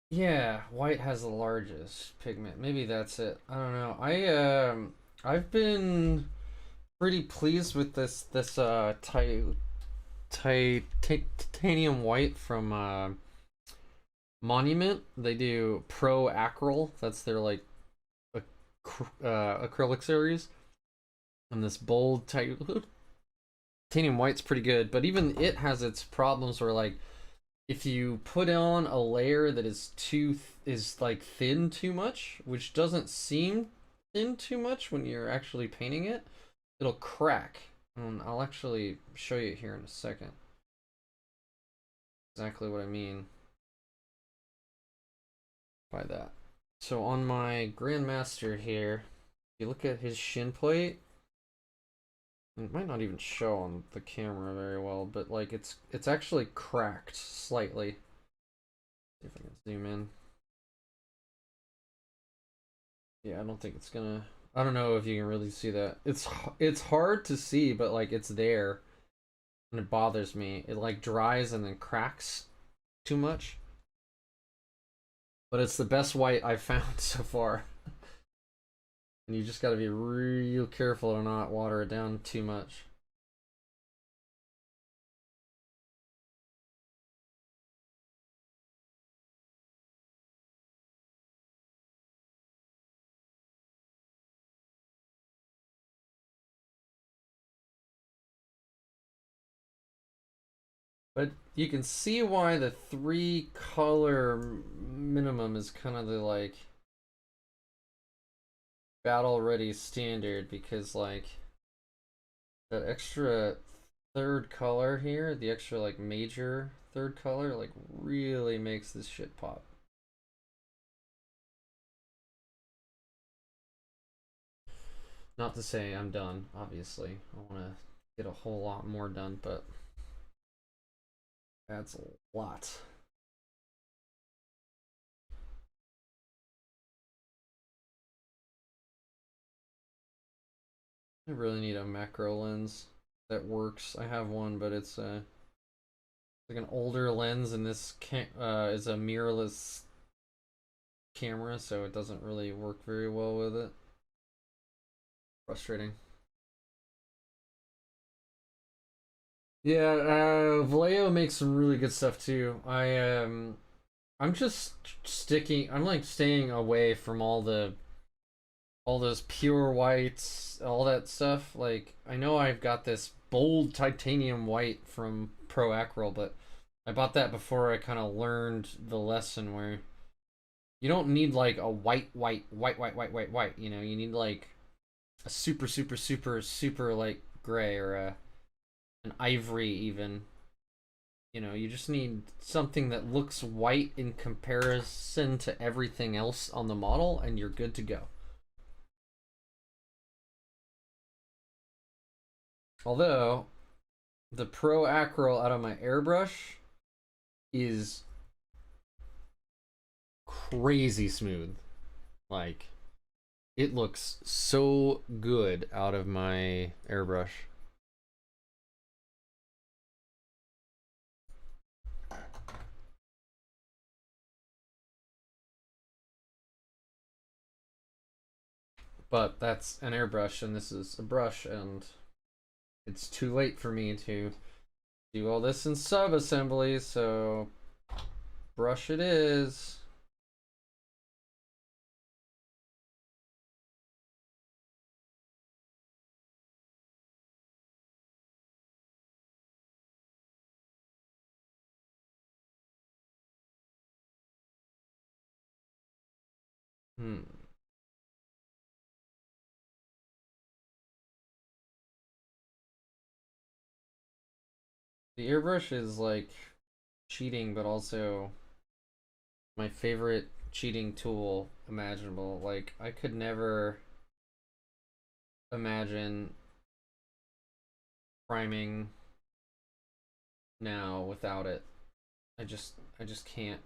Yeah, white has the largest pigment. Maybe that's it. I don't know. I've been pretty pleased with this titanium white from Monument. They do Pro Acryl. That's their like acrylic series. And this bold titanium white's pretty good, but even it has its problems where like if you put on a layer that is like thin too much, which doesn't seem thin too much when you're actually painting it, it'll crack. And I'll actually show you here in a second exactly what I mean by that. So on my Grandmaster here, if you look at his shin plate, it might not even show on the camera very well, but like it's actually cracked slightly. See if I can zoom in. Yeah, I don't think it's gonna I don't know if you can really see that. It's hard to see, but like it's there, and it bothers me. It like dries and then cracks too much. But it's the best white I've found so far. And you just got to be real careful to not water it down too much. But you can see why the 3 color minimum is kind of the like battle ready standard, because like that extra third color here, the extra like major third color, like really makes this shit pop. Not to say I'm done, obviously. I want to get a whole lot more done, but that's a lot. I really need a macro lens that works. I have one, but it's like an older lens, and this is a mirrorless camera, so it doesn't really work very well with it. Frustrating. Yeah, Vallejo makes some really good stuff too. I'm just sticking. I'm like staying away from all those pure whites, all that stuff. Like I know I've got this bold titanium white from Pro Acryl, but I bought that before I kind of learned the lesson where you don't need like a white. You know, you need like a super like gray, or an ivory even. You know, you just need something that looks white in comparison to everything else on the model, and you're good to go. Although, the Pro Acryl out of my airbrush is crazy smooth. Like, it looks so good out of my airbrush. But that's an airbrush, and this is a brush, and it's too late for me to do all this in sub-assembly, so brush it is. Hmm. The airbrush is like cheating, but also my favorite cheating tool imaginable. Like, I could never imagine priming now without it. I just can't.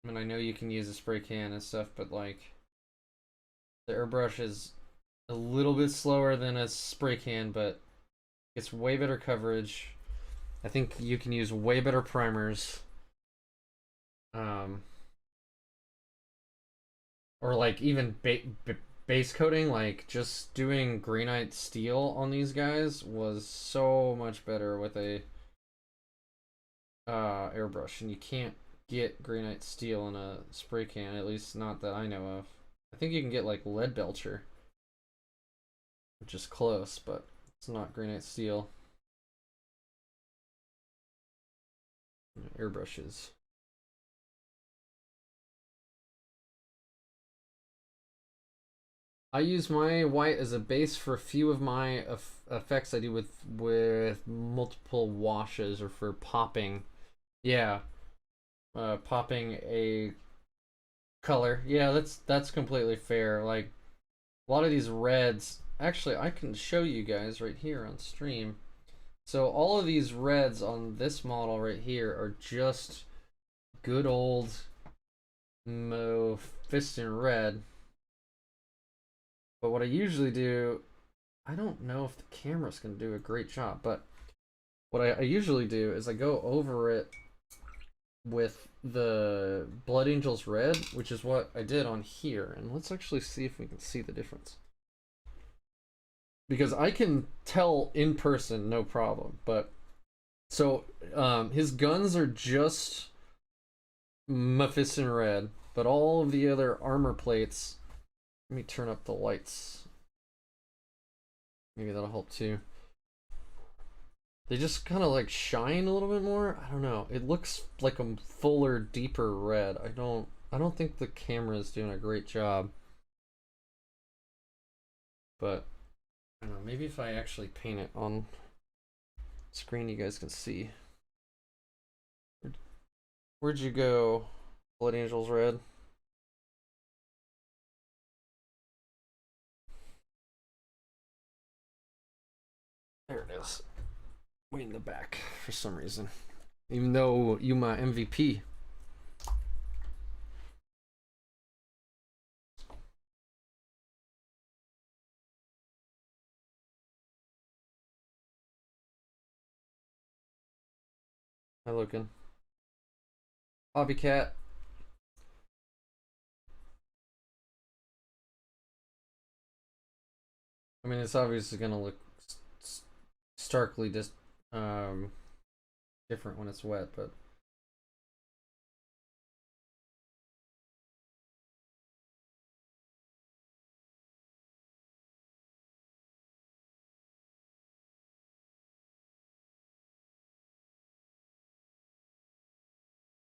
I mean, I know you can use a spray can and stuff, but like the airbrush is a little bit slower than a spray can, but it's way better coverage. I think you can use way better primers. Um, or like even base coating, like just doing Greenite steel on these guys was so much better with a airbrush, and you can't get Greenite steel in a spray can, at least not that I know of. I think you can get like lead belcher, which is close, but it's not Greenite steel. Airbrushes. I use my white as a base for a few of my effects I do with multiple washes, or for popping. Yeah, popping a color. Yeah, that's completely fair. Like a lot of these reds, actually, I can show you guys right here on stream. So all of these reds on this model right here are just good old Mephiston red. But what I usually do, I don't know if the camera's gonna do a great job, but what I usually do is I go over it with the Blood Angels Red, which is what I did on here. And let's actually see if we can see the difference. Because I can tell in person, no problem. But, so, his guns are just Mephiston Red, but all of the other armor plates, let me turn up the lights. Maybe that'll help too. They just kind of like shine a little bit more. I don't know. It looks like a fuller, deeper red. I don't think the camera is doing a great job. But I don't know, maybe if I actually paint it on screen you guys can see. Where'd you go, Blood Angels Red? There it is. Way in the back for some reason. Even though you my MVP. Hi, Logan. Hobby Cat. I mean, it's obviously gonna look starkly just different when it's wet, but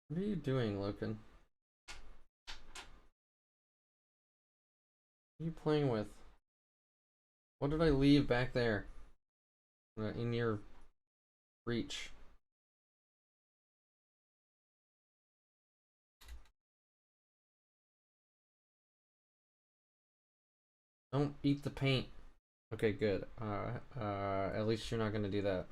what are you doing, Logan? What are you playing with? What did I leave back there? In your reach. Don't eat the paint. Okay, good. At least you're not gonna do that.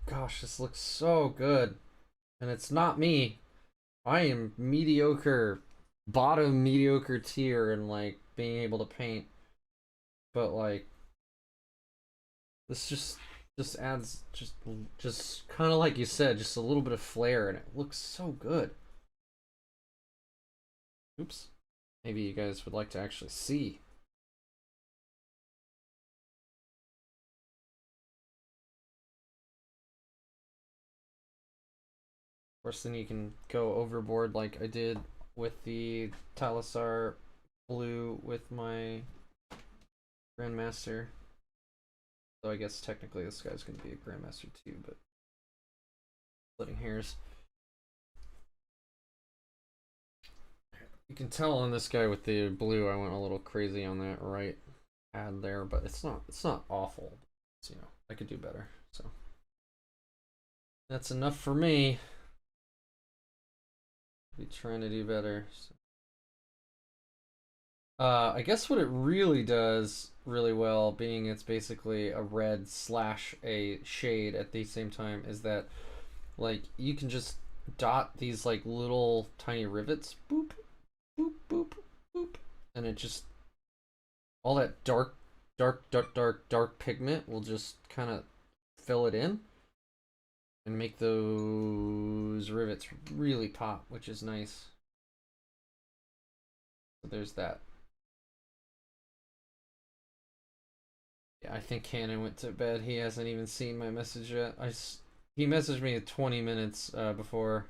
Gosh, this looks so good. And it's not me. I am mediocre, bottom mediocre tier and like being able to paint. But like this just adds just kind of like you said, just a little bit of flair and it looks so good. Oops. Maybe you guys would like to actually see. Of course, then you can go overboard like I did with the Talasar blue with my Grandmaster. So I guess technically this guy's going to be a Grandmaster too, but splitting hairs. You can tell on this guy with the blue I went a little crazy on that right ad there, but it's not awful. It's, you know, I could do better. So that's enough for me. Be trying to do better. So. I guess what it really does really well, being it's basically a red slash a shade at the same time, is that like you can just dot these like little tiny rivets, boop, boop, boop, boop, and it just all that dark pigment will just kind of fill it in and make those rivets really pop, which is nice. So there's that. Yeah, I think Cannon went to bed. He hasn't even seen my message yet. He messaged me 20 minutes before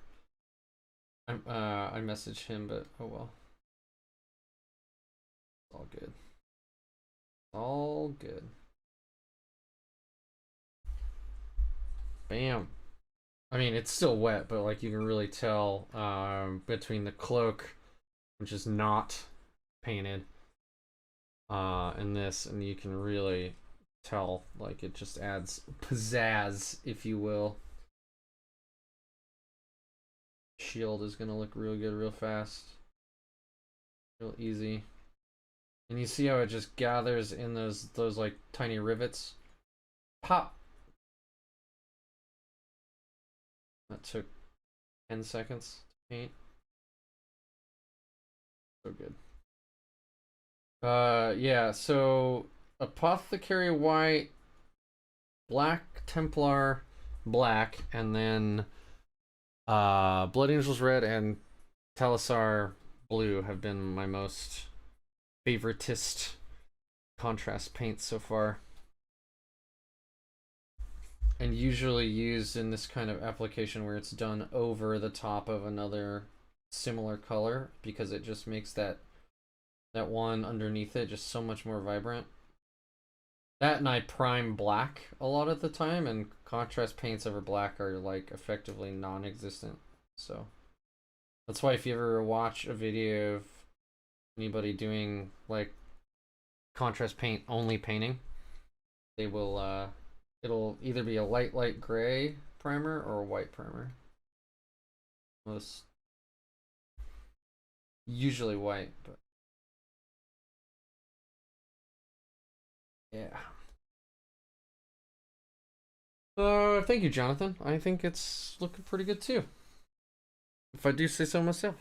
I messaged him, but oh well. It's all good. All good. Bam. I mean, it's still wet, but like you can really tell between the cloak, which is not painted, and this, and you can really tell like it just adds pizzazz, if you will. Shield is gonna look real good real fast, real easy. And you see how it just gathers in those like tiny rivets. Pop. That took 10 seconds to paint. So good. Yeah, so Apothecary white, Black Templar black, and then Blood Angels red and Talisar blue have been my most favoritist contrast paints so far. And usually used in this kind of application where it's done over the top of another similar color, because it just makes that one underneath it just so much more vibrant. That, and I prime black a lot of the time, and contrast paints over black are like effectively non-existent. So that's why if you ever watch a video of anybody doing like contrast paint only painting, they will it'll either be a light gray primer or a white primer. Most usually white, but yeah. Thank you, Jonathan. I think it's looking pretty good too, if I do say so myself.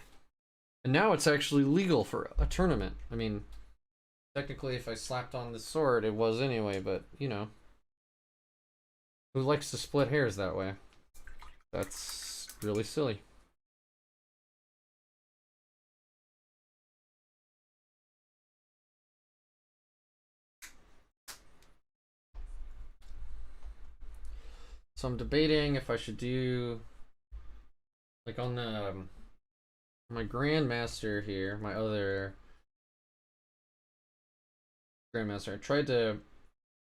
And now it's actually legal for a tournament. I mean, technically, if I slapped on this sword, it was anyway, but you know, who likes to split hairs that way? That's really silly. So I'm debating if I should do, like, on the my Grandmaster here, my other Grandmaster, I tried to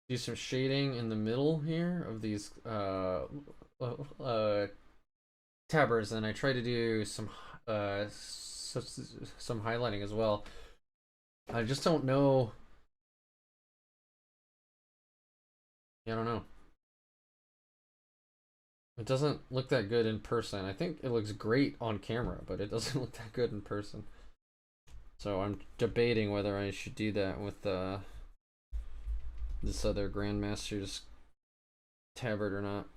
do some shading in the middle here of these tabards, and I tried to do some highlighting as well. I just don't know. I don't know. It doesn't look that good in person. I think it looks great on camera, but it doesn't look that good in person. So I'm debating whether I should do that with this other Grandmaster's tabard or not.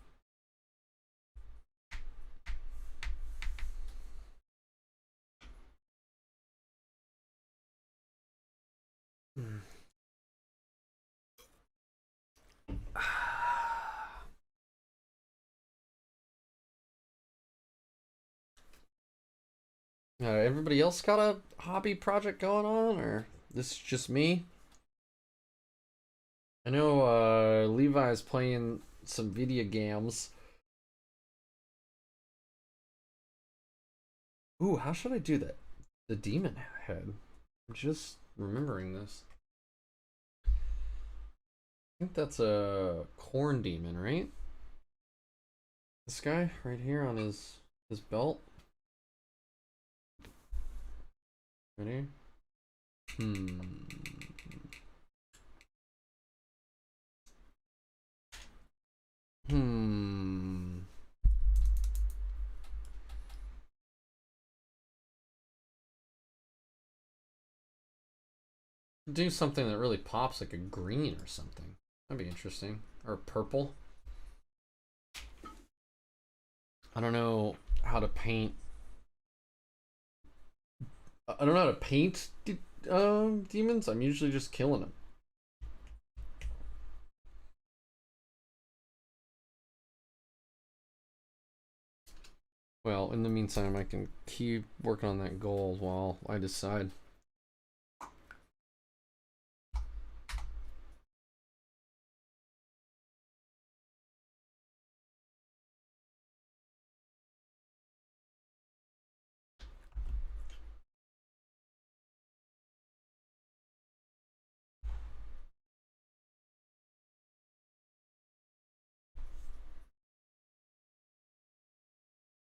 Everybody else got a hobby project going on, or this is just me? I know Levi's playing some video games. Ooh, how should I do that? The demon head. I'm just remembering this. I think that's a corn demon, right? This guy right here on his belt. Ready? Do something that really pops, like a green or something. That'd be interesting. Or purple. I don't know how to paint. I don't know how to paint demons. I'm usually just killing them. Well, in the meantime, I can keep working on that gold while I decide.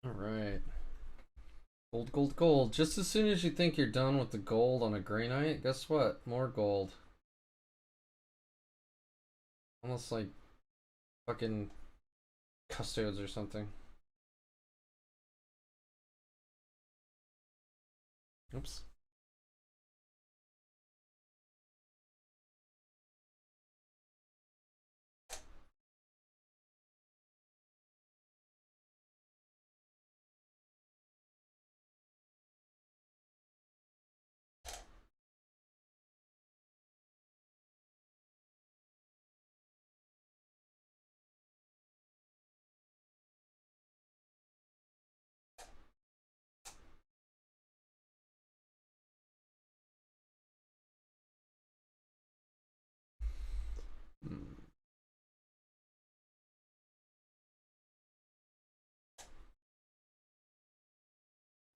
All right. Gold, gold, gold. Just as soon as you think you're done with the gold on a Grey Knight, guess what? More gold. Almost like fucking custodes or something. Oops.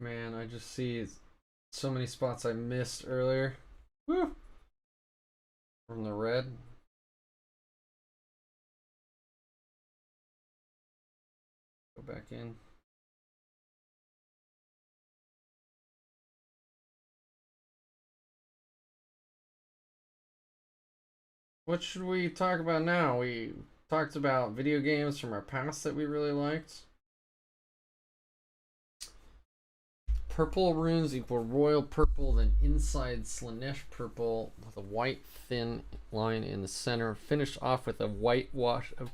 Man, I just see so many spots I missed earlier. Woo! From the red. Go back in. What should we talk about now? We talked about video games from our past that we really liked. Purple runes equal royal purple, then inside Slanesh purple with a white thin line in the center, finished off with a white wash of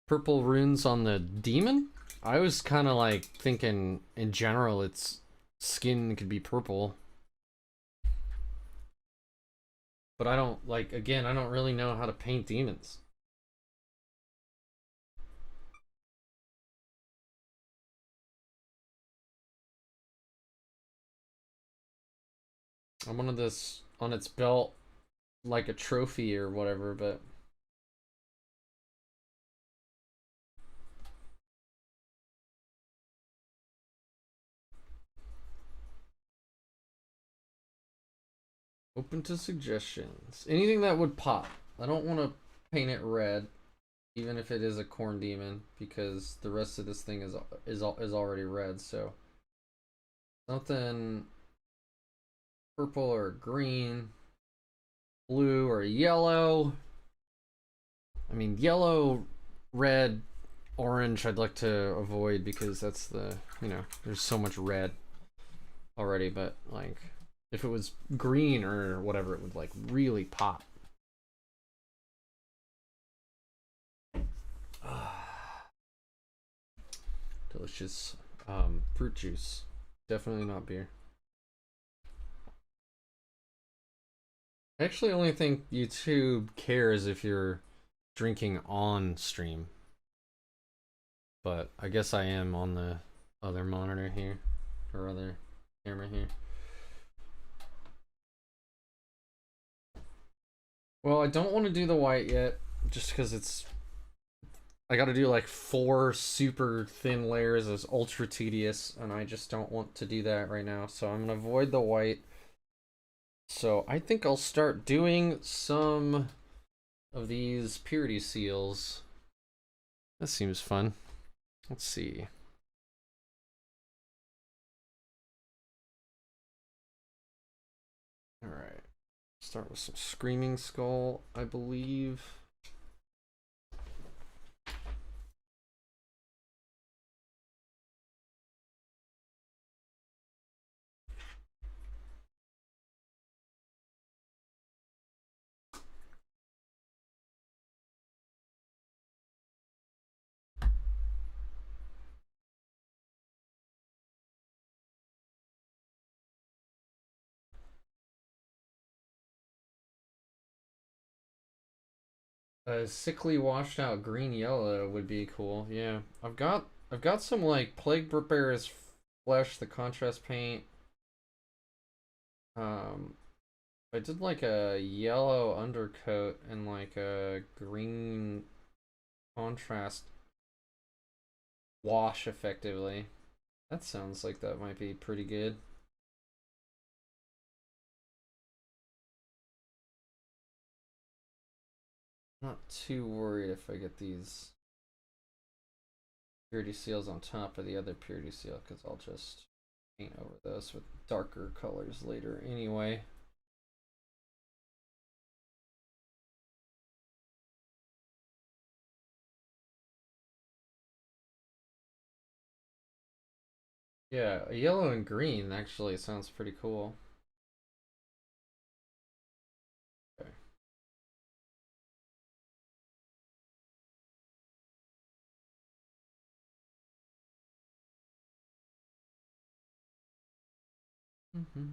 purple runes on the demon. I was kind of like thinking in general its skin could be purple. But I don't, like, again, I don't really know how to paint demons. I wanted this on its belt like a trophy or whatever, but open to suggestions. Anything that would pop. I don't want to paint it red, even if it is a corn demon, because the rest of this thing is already red. So something purple or green, blue or yellow. I mean, yellow, red, orange I'd like to avoid because that's the, you know, there's so much red already, but like if it was green or whatever, it would like really pop. Delicious fruit juice. Definitely not beer. I actually only think YouTube cares if you're drinking on stream. But I guess I am on the other monitor here, or other camera here. Well, I don't want to do the white yet, just because it's... I gotta do like 4 super thin layers. It's ultra tedious, and I just don't want to do that right now. So I'm gonna avoid the white. So I think I'll start doing some of these purity seals. That seems fun. Let's see. All right. Start with some Screaming Skull, I believe. A sickly washed out green yellow would be cool. Yeah. I've got some like Plague Bear's flesh, the contrast paint. I did like a yellow undercoat and like a green contrast wash effectively. That sounds like that might be pretty good. Not too worried if I get these purity seals on top of the other purity seal, because I'll just paint over those with darker colors later anyway. Yeah, a yellow and green actually sounds pretty cool. Okay. Mm-hmm.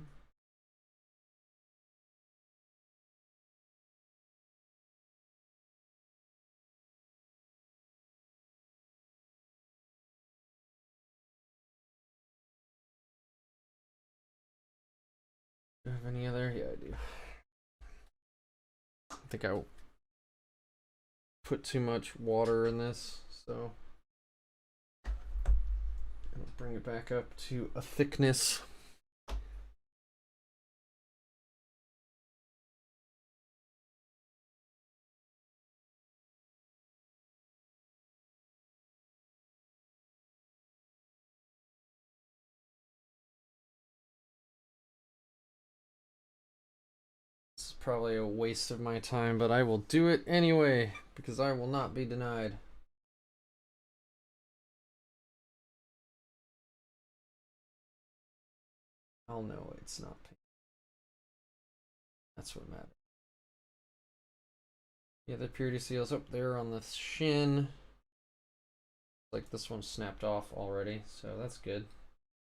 Do I have any other? Yeah, I do. I think I put too much water in this, so bring it back up to a thickness. This is probably a waste of my time, but I will do it anyway because I will not be denied. I'll know it's not pink. That's what matters. Yeah, the purity seals up there on the shin. Like this one snapped off already, so that's good.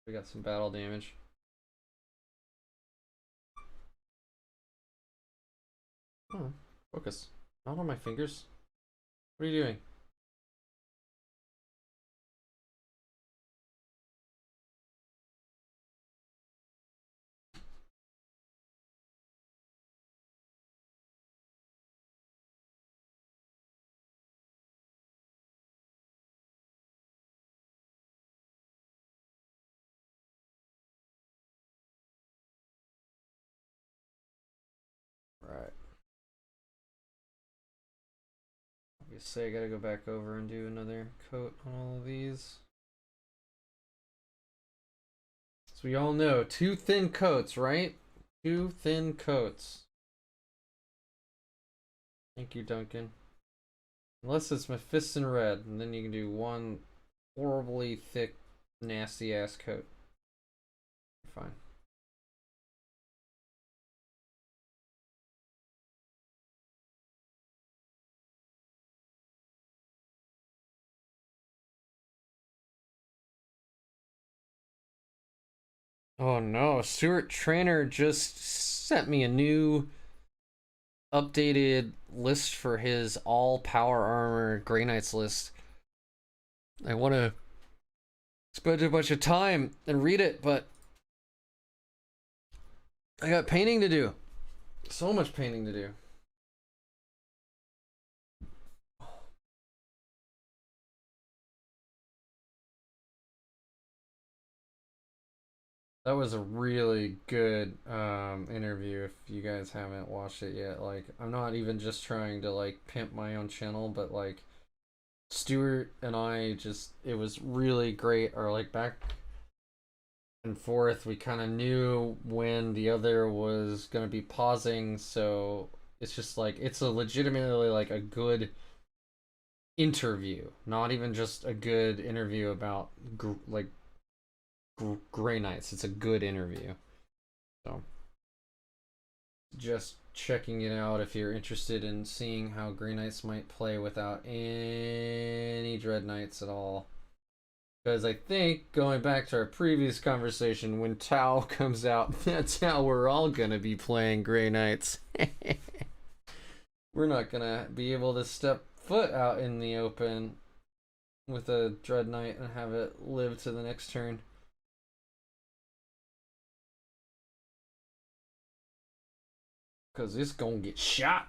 We got some battle damage. Oh, focus. Not on my fingers. What are you doing? Right. Obviously, I gotta go back over and do another coat on all of these. So we all know, 2 thin coats, right? 2 thin coats. Thank you, Duncan. Unless it's Mephiston red, and then you can do 1 horribly thick, nasty ass coat. Fine. Oh no, Stuart Trainer just sent me a new updated list for his all power armor Grey Knights list. I want to spend a bunch of time and read it, but I got painting to do. So much painting to do. That was a really good interview. If you guys haven't watched it yet, like, I'm not even just trying to like pimp my own channel, but like Stuart and I just, it was really great. Or like back and forth, we kind of knew when the other was gonna be pausing, so it's just like, it's a legitimately like a good interview, not even just a good interview about Grey Knights. It's a good interview. So just checking it out if you're interested in seeing how Grey Knights might play without any Dreadknights at all. Because I think, going back to our previous conversation, when Tau comes out, that's how we're all gonna be playing Grey Knights. We're not gonna be able to step foot out in the open with a Dreadknight and have it live to the next turn. Because it's gonna get shot.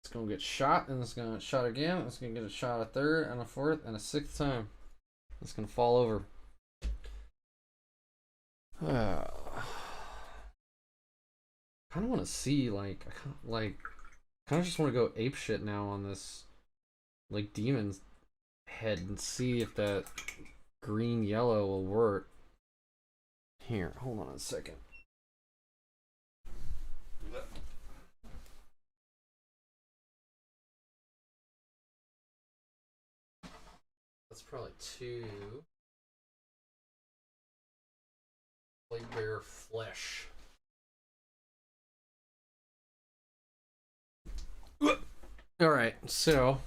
It's gonna get shot, and it's gonna get shot again. It's gonna get a shot a third, and a fourth, and a 6th time. It's gonna fall over. Kind of want to see, like, kind of just want to go ape shit now on this, like, demon's head and see if that green yellow will work. Here, hold on a second. That's probably 2. Plague Bear Flesh. Alright, so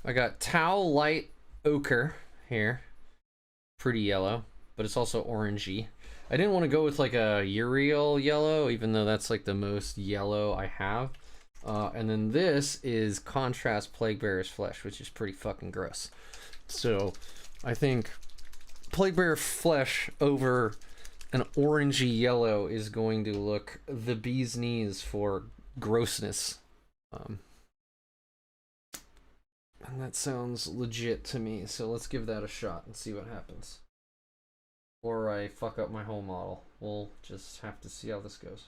I got Tau Light Ochre here. Pretty yellow, but it's also orangey. I didn't want to go with like a Uriel yellow, even though that's like the most yellow I have. And then this is Contrast Plague Bearer's Flesh, which is pretty fucking gross. So I think Plague Bearer Flesh over an orangey yellow is going to look the bee's knees for grossness. And that sounds legit to me, so let's give that a shot and see what happens. Or I fuck up my whole model. We'll just have to see how this goes.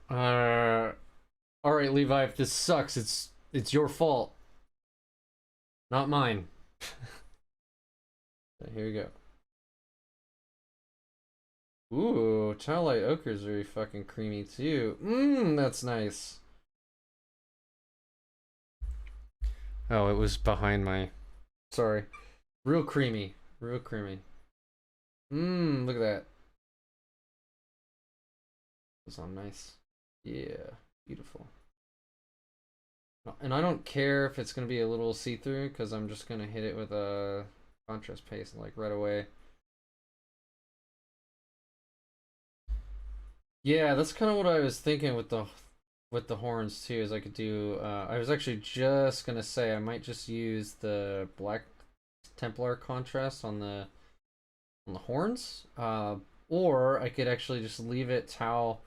All right, Levi, if this sucks, it's your fault, not mine. So here we go. Ooh, Childlight Ochre is very fucking creamy too. That's nice. Oh, it was behind my... Sorry. Real creamy. Real creamy. Look at that. That's all nice. Yeah, beautiful. And I don't care if it's going to be a little see-through, because I'm just going to hit it with a contrast paste like right away. Yeah, that's kind of what I was thinking with the horns too, is I could do I was actually just gonna say I might just use the black Templar contrast on the horns, or I could actually just leave it Tau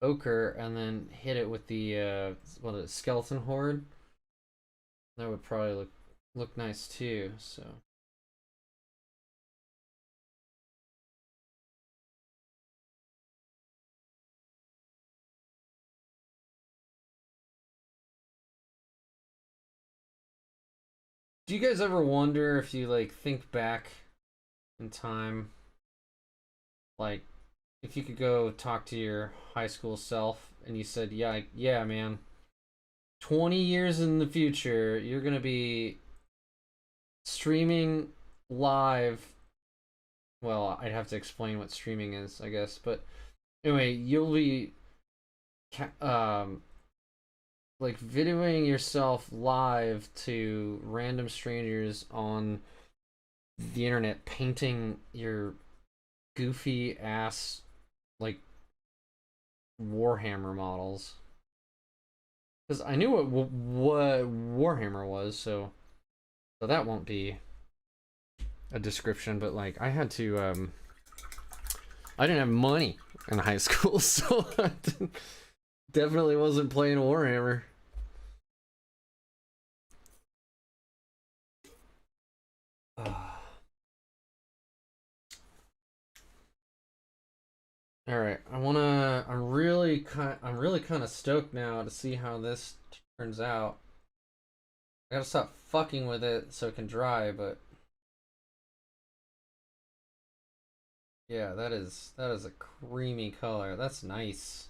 Ochre and then hit it with the what is it, Skeleton Horde. That would probably look nice too. So do you guys ever wonder, if you like think back in time, like if you could go talk to your high school self and you said, yeah, man, 20 years in the future, you're going to be streaming live. Well, I'd have to explain what streaming is, I guess. But anyway, you'll be like videoing yourself live to random strangers on the internet, painting your goofy ass like Warhammer models. Because I knew what Warhammer was, so that won't be a description. But like, I had to I didn't have money in high school, so I definitely wasn't playing Warhammer. All right, I'm really kind of stoked now to see how this turns out. I gotta stop fucking with it so it can dry, but yeah, that is a creamy color. That's nice.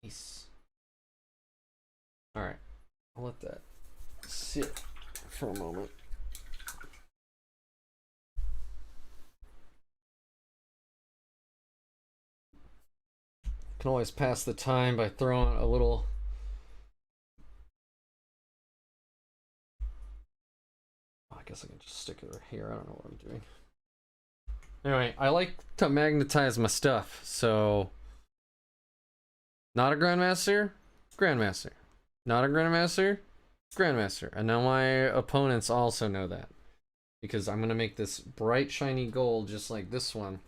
Nice. All right, I'll let that sit for a moment. Can always pass the time by throwing a little. I guess I can just stick it right here. I don't know what I'm doing. Anyway, I like to magnetize my stuff, so not a Grandmaster, Grandmaster. Not a Grandmaster, Grandmaster. And now my opponents also know that, because I'm gonna make this bright shiny gold just like this one.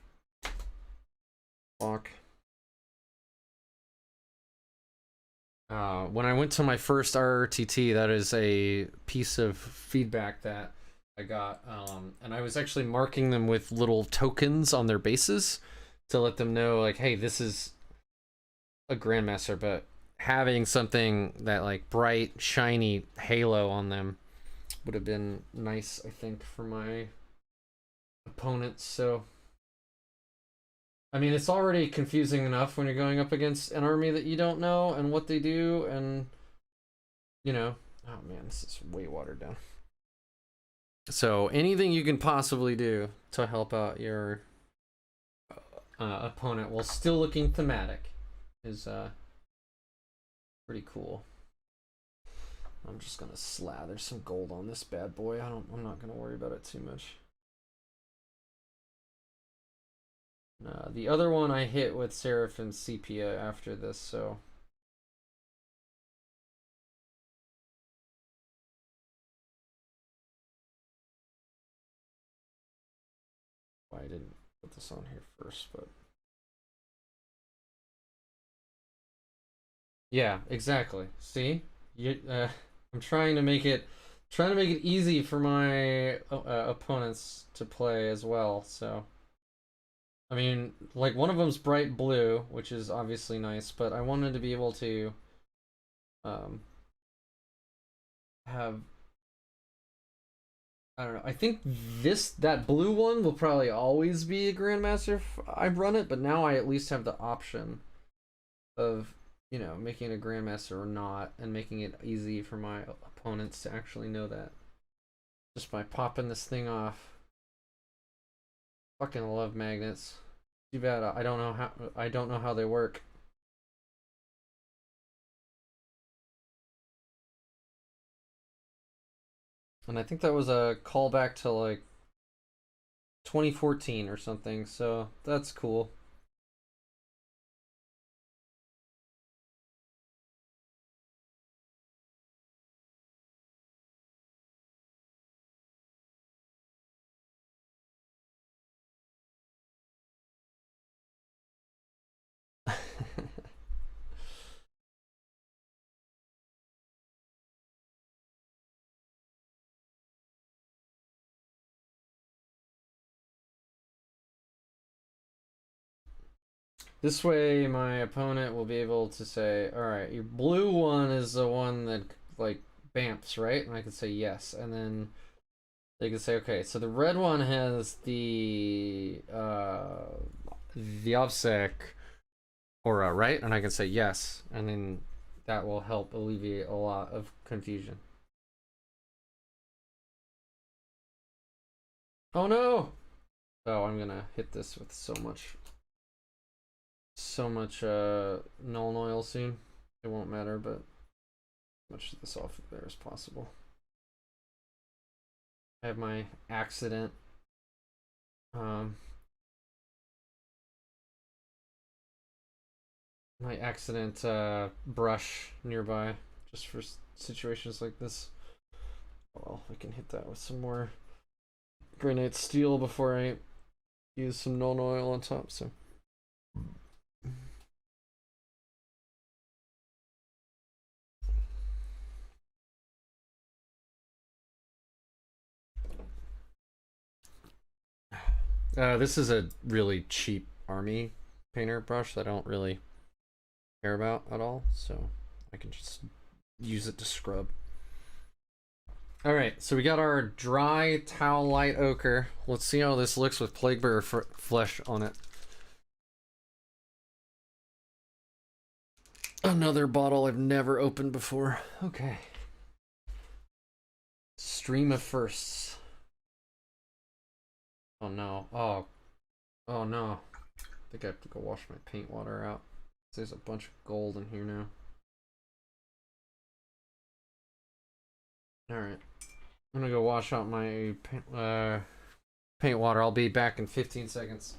Fuck. When I went to my first RRTT, that is a piece of feedback that I got, and I was actually marking them with little tokens on their bases to let them know, like, hey, this is a Grandmaster, but having something that like bright, shiny halo on them would have been nice, I think, for my opponents. So I mean, it's already confusing enough when you're going up against an army that you don't know and what they do, and you know, oh man, this is way watered down. So anything you can possibly do to help out your opponent while still looking thematic is pretty cool. I'm just gonna slather some gold on this bad boy. I'm not gonna worry about it too much. The other one I hit with Seraphim Sepia after this, so why I didn't put this on here first, but yeah, exactly. See, I'm trying to make it easy for my opponents to play as well. So, I mean, like one of them's bright blue, which is obviously nice, but I wanted to be able to um, have, I don't know. I think that blue one will probably always be a grandmaster if I run it, but now I at least have the option of, making it a grandmaster or not, and making it easy for my opponents to actually know that just by popping this thing off. Fucking love magnets. Too bad I don't know how they work. And I think that was a callback to like 2014 or something, so that's cool. This way, my opponent will be able to say, all right, your blue one is the one that, like, bamps, right? And I can say yes. And then they can say, okay, so the red one has the obsec aura, right? And I can say yes. And then that will help alleviate a lot of confusion. Oh no! Oh, I'm gonna hit this with so much null oil soon. It won't matter, but as much of this off of there as possible. I have my accident um brush nearby just for situations like this. Well, I can hit that with some more granite steel before I use some null oil on top, so this is a really cheap army painter brush that I don't really care about at all, so I can just use it to scrub. All right, so we got our dry towel light ochre. Let's see how this looks with plaguebearer flesh on it. Another bottle I've never opened before. Okay. Stream of firsts. Oh no. Oh no. I think I have to go wash my paint water out. There's a bunch of gold in here now. Alright. I'm gonna go wash out my paint water. I'll be back in 15 seconds.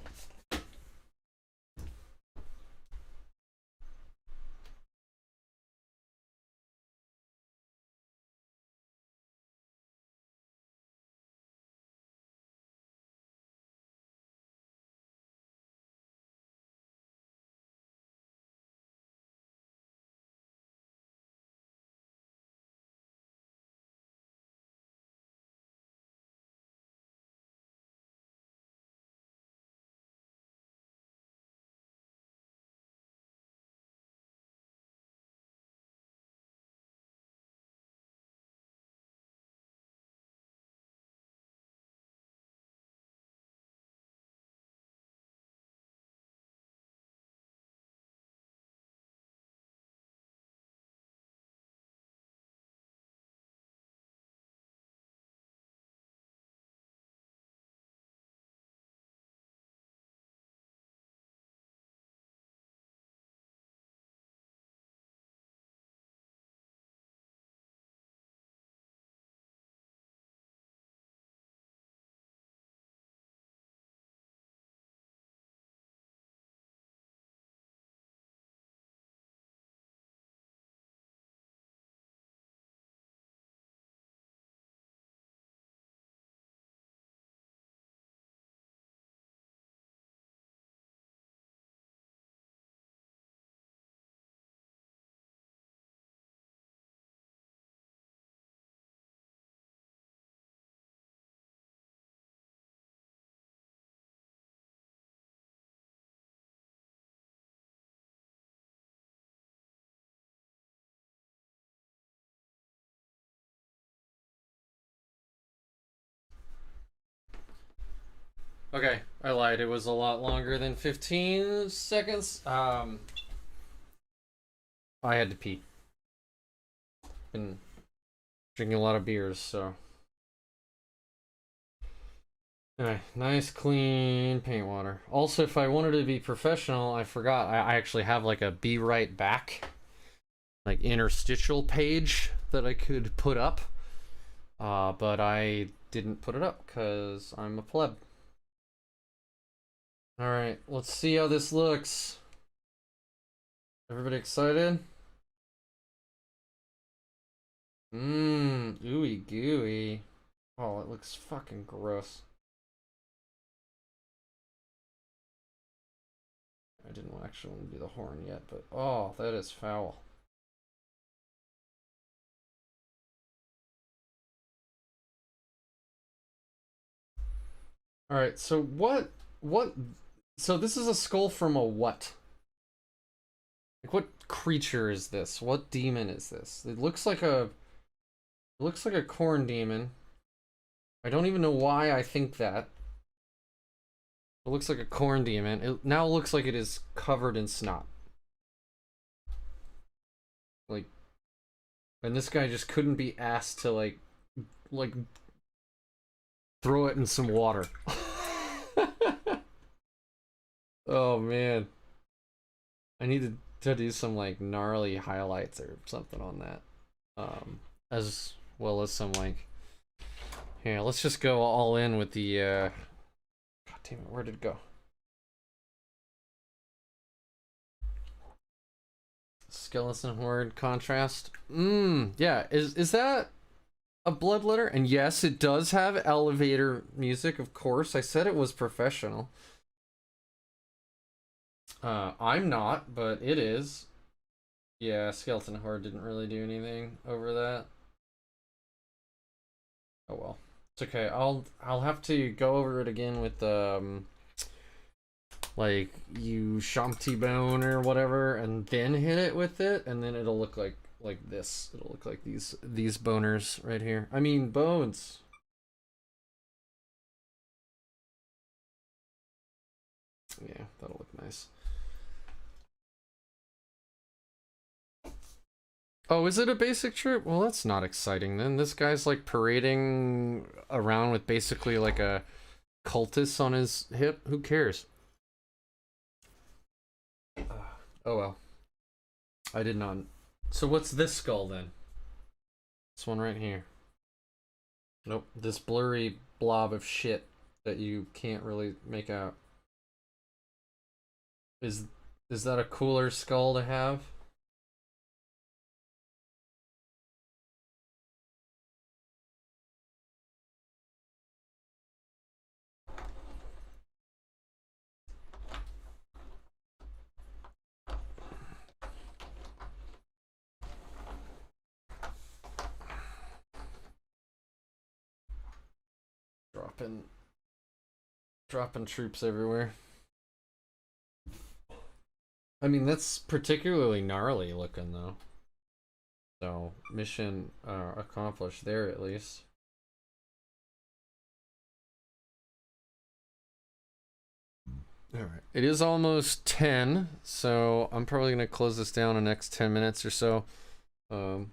Okay, I lied. It was a lot longer than 15 seconds. I had to pee. Been drinking a lot of beers, so. Anyway, nice clean paint water. Also, if I wanted to be professional, I forgot. I actually have like a be right back, like interstitial page that I could put up. But I didn't put it up because I'm a pleb. Alright, let's see how this looks. Everybody excited? Ooey gooey. Oh, it looks fucking gross. I didn't actually want to do the horn yet, but oh, that is foul. Alright, so so this is a skull from a what? Like what creature is this? What demon is this? It looks like a corn demon. I don't even know why I think that. It looks like a corn demon. It now looks like it is covered in snot. Like, and this guy just couldn't be asked to like throw it in some water. Oh man. I need to do some like gnarly highlights or something on that. As well as some like here, let's just go all in with the God damn it, where did it go? Skeleton Horde contrast. Yeah, is that a bloodletter? And yes, it does have elevator music, of course. I said it was professional. I'm not, but it is. Yeah, Skeleton Horde didn't really do anything over that. Oh well. It's okay. I'll have to go over it again with like you Shanti Bone or whatever, and then hit it with it, and then it'll look like this. It'll look like these boners right here. I mean bones. Yeah, that'll look nice. Oh, is it a basic troop? Well, that's not exciting then. This guy's like parading around with basically like a cultist on his hip. Who cares? Oh well. I did not. So what's this skull then? This one right here. Nope. This blurry blob of shit that you can't really make out. Is is that a cooler skull to have? Dropping dropping troops everywhere. I mean, that's particularly gnarly looking though. So, mission accomplished there at least. Alright. It is almost 10, so I'm probably going to close this down in the next 10 minutes or so. Um,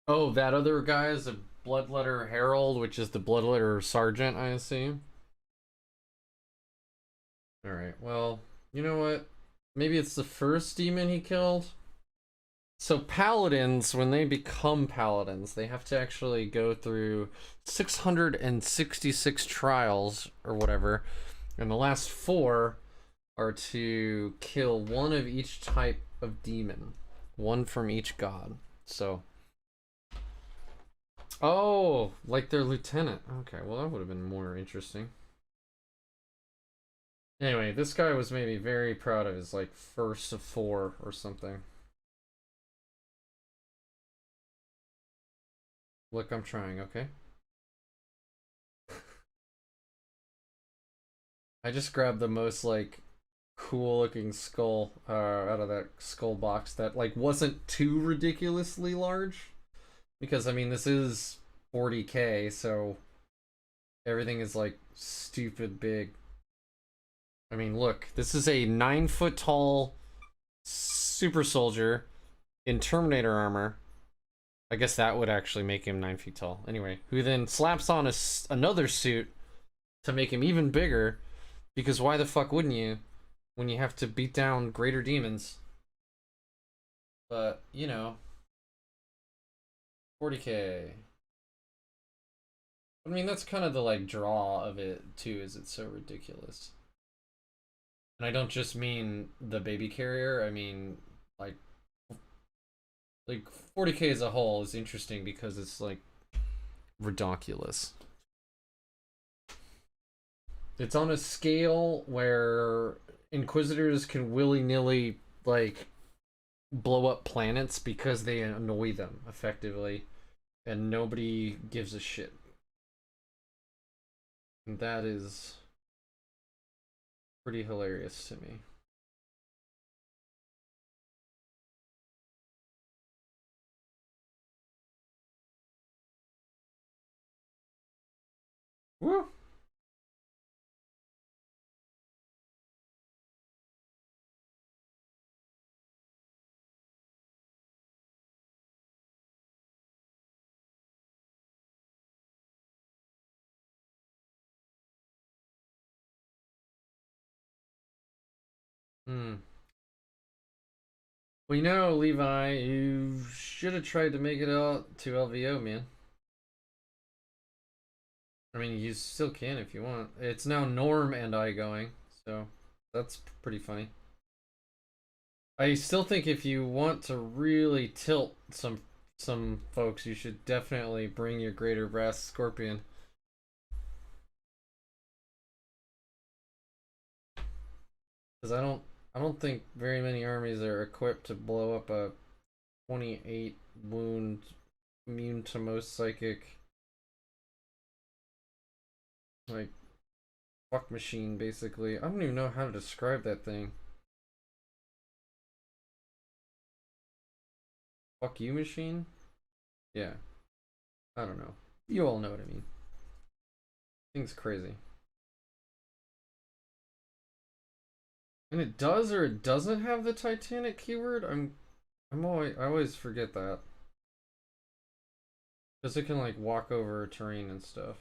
oh, that other guy is a Bloodletter Herald, which is the Bloodletter Sergeant, I assume. Alright, well, you know what? Maybe it's the first demon he killed? So paladins, when they become paladins, they have to actually go through 666 trials or whatever, and the last 4 are to kill one of each type of demon, one from each god. So, oh, like their lieutenant. Okay, well that would have been more interesting. Anyway, this guy was maybe very proud of his like first of 4 or something. Look, I'm trying, okay? I just grabbed the most like cool looking skull out of that skull box that like wasn't too ridiculously large, because I mean this is 40k, so Everything is like stupid big. I mean, look, this is a 9-foot tall super soldier in Terminator armor. I guess that would actually make him 9 feet tall. Anyway, who then slaps on another suit to make him even bigger, because why the fuck wouldn't you when you have to beat down greater demons? But, you know, 40k. I mean, that's kind of the like draw of it too, is it's so ridiculous. And I don't just mean the baby carrier, I mean like 40k as a whole is interesting because it's like ridiculous. It's on a scale where Inquisitors can willy-nilly like blow up planets because they annoy them effectively, and nobody gives a shit. And that is pretty hilarious to me. Woo! Hmm. Well, you know, Levi, you should have tried to make it out to LVO, man. I mean, you still can if you want. It's now Norm and I going, so that's pretty funny. I still think if you want to really tilt some folks, you should definitely bring your Greater Brass Scorpion. Because I don't think very many armies are equipped to blow up a 28 wound, immune to most psychic, like fuck machine basically. I don't even know how to describe that thing. Fuck you machine? Yeah. I don't know. You all know what I mean. Thing's crazy. And it does or it doesn't have the Titanic keyword? I always forget that. Because it can like walk over terrain and stuff.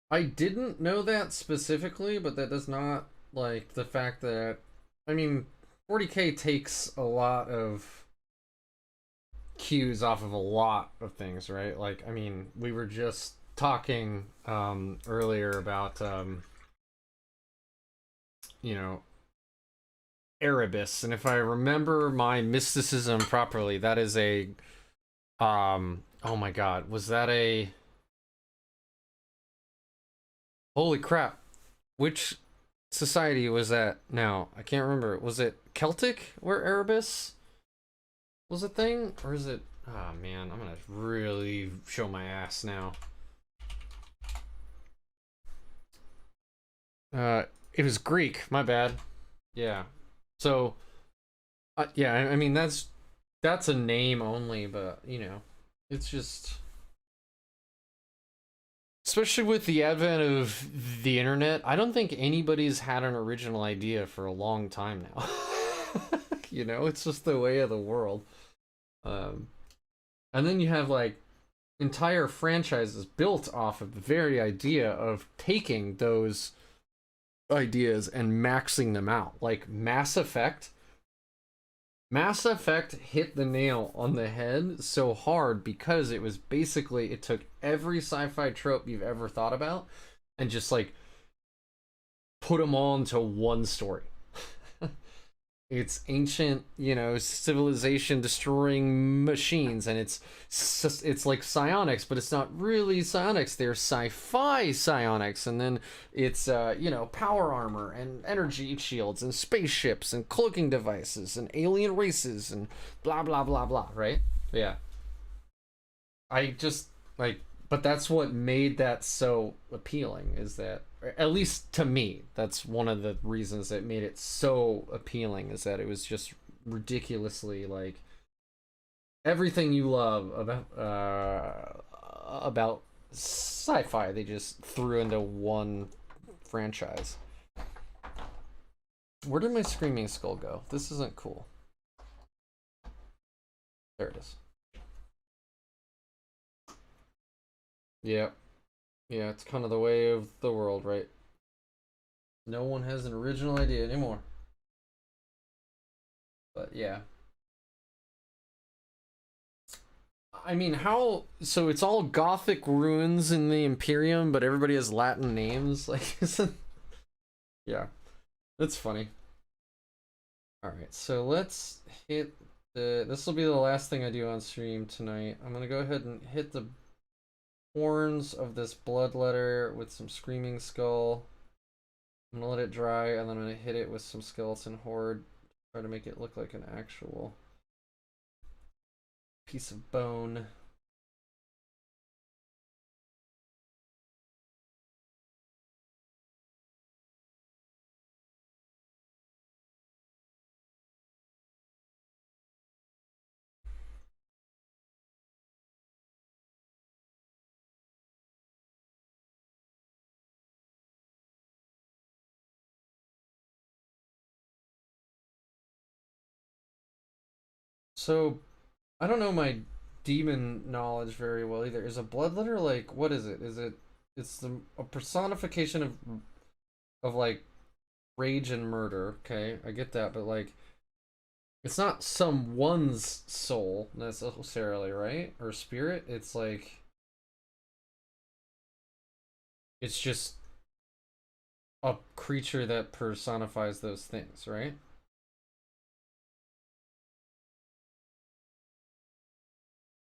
I didn't know that specifically, but that does not like the fact that I mean 40k takes a lot of cues off of a lot of things, right? Like I mean, we were just talking earlier about you know, Erebus, and if I remember my mysticism properly, that is a oh my god, was that a holy crap, which society was that now? I can't remember. Was it Celtic where Erebus was a thing? Or is it... Oh man, I'm gonna really show my ass now. It was Greek, my bad. Yeah. So, yeah, I mean, that's a name only, but, you know, it's just... Especially with the advent of the internet, I don't think anybody's had an original idea for a long time now. You know, it's just the way of the world. And then you have like entire franchises built off of the very idea of taking those ideas and maxing them out. Like Mass Effect. Mass Effect hit the nail on the head so hard because it was basically, it took every sci-fi trope you've ever thought about and just like put them all into one story. It's ancient, you know, civilization destroying machines, and it's like psionics, but it's not really psionics. They're sci-fi psionics, and then it's you know, power armor and energy shields and spaceships and cloaking devices and alien races and blah blah blah blah. Right? Yeah. I just like, but that's what made that so appealing, is that at least to me, that's one of the reasons that made it so appealing, is that it was just ridiculously like everything you love about sci-fi they just threw into one franchise. Where did my screaming skull go? This isn't cool. There it is. Yeah. Yeah, it's kind of the way of the world, right? No one has an original idea anymore. But yeah. I mean, how... So it's all Gothic ruins in the Imperium, but everybody has Latin names? Like, isn't... Yeah. That's funny. Alright, so let's hit the... This will be the last thing I do on stream tonight. I'm gonna go ahead and hit the horns of this bloodletter with some screaming skull. I'm gonna let it dry, and then I'm gonna hit it with some skeleton horde. Try to make it look like an actual piece of bone. So, I don't know my demon knowledge very well either. Is a bloodletter like, what is it? Is it, it's a personification of like rage and murder, okay? I get that, but like it's not someone's soul necessarily, right? Or spirit. It's like it's just a creature that personifies those things, right?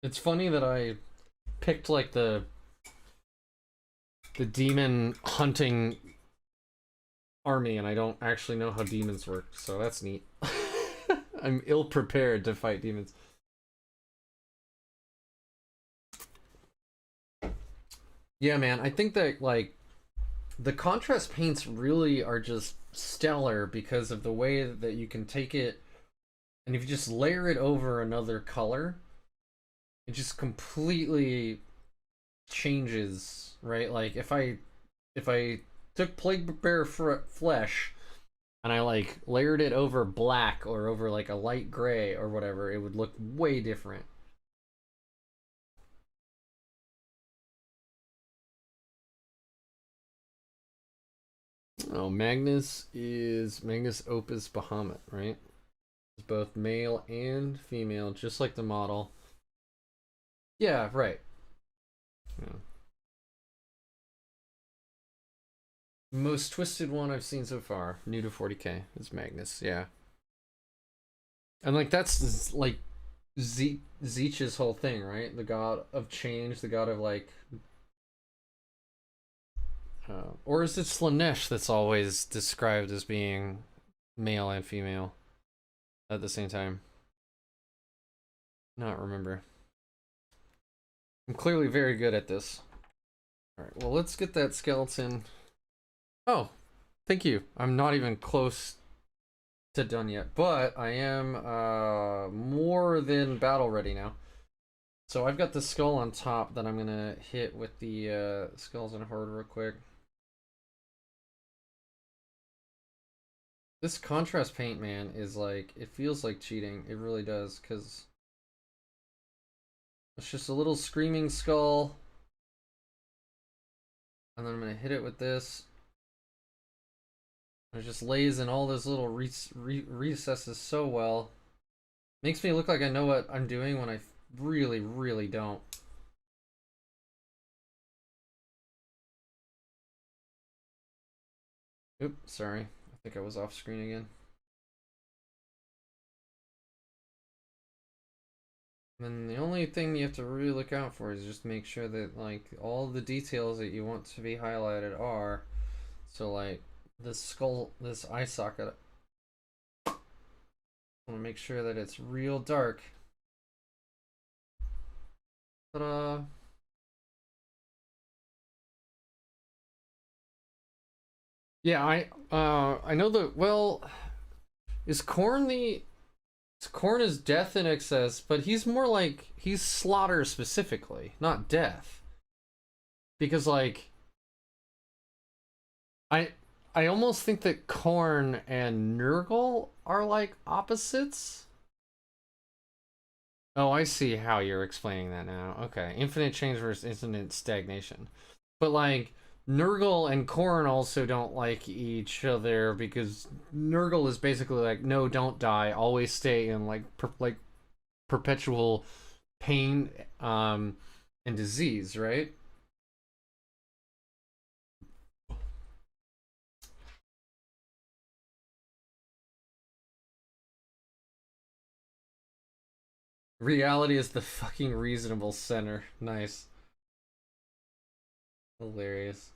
It's funny that I picked like the demon hunting army and I don't actually know how demons work, so that's neat. I'm ill prepared to fight demons. Yeah, man, I think that like the contrast paints really are just stellar because of the way that you can take it and if you just layer it over another color, it just completely changes, right? Like if I took Plague Bear flesh and I like layered it over black or over like a light gray or whatever, it would look way different. Oh, Magnus is Magnus Opus Bahamut, right? It's both male and female, just like the model. Yeah, right. Yeah. Most twisted one I've seen so far, new to 40k, is Magnus. Yeah, and like that's like Zeech's whole thing, right? The god of change, the god of like, or is it Slanesh that's always described as being male and female at the same time? Not remember. I'm clearly very good at this. All right, well let's get that skeleton. Oh, thank you. I'm not even close to done yet, but I am more than battle ready now. So I've got the skull on top that I'm gonna hit with the skulls and horde real quick. This contrast paint, man, is like, it feels like cheating. It really does, because it's just a little screaming skull. And then I'm gonna hit it with this. It just lays in all those little recesses so well. Makes me look like I know what I'm doing when I really, really don't. Oops, sorry. I think I was off screen again. And the only thing you have to really look out for is just make sure that like all the details that you want to be highlighted are. So like this skull, this eye socket, I want to make sure that it's real dark. Ta-da! Yeah, I know that. Well, is Corn the? Corn is death in excess, but he's more like he's slaughter specifically, not death. Because like I I almost think that Corn and Nurgle are like opposites. Oh, I see how you're explaining that now. Okay, infinite change versus infinite stagnation. But like Nurgle and Korn also don't like each other because Nurgle is basically like, no, don't die, always stay in like perpetual pain and disease, right? Reality is the fucking reasonable center. Nice. Hilarious.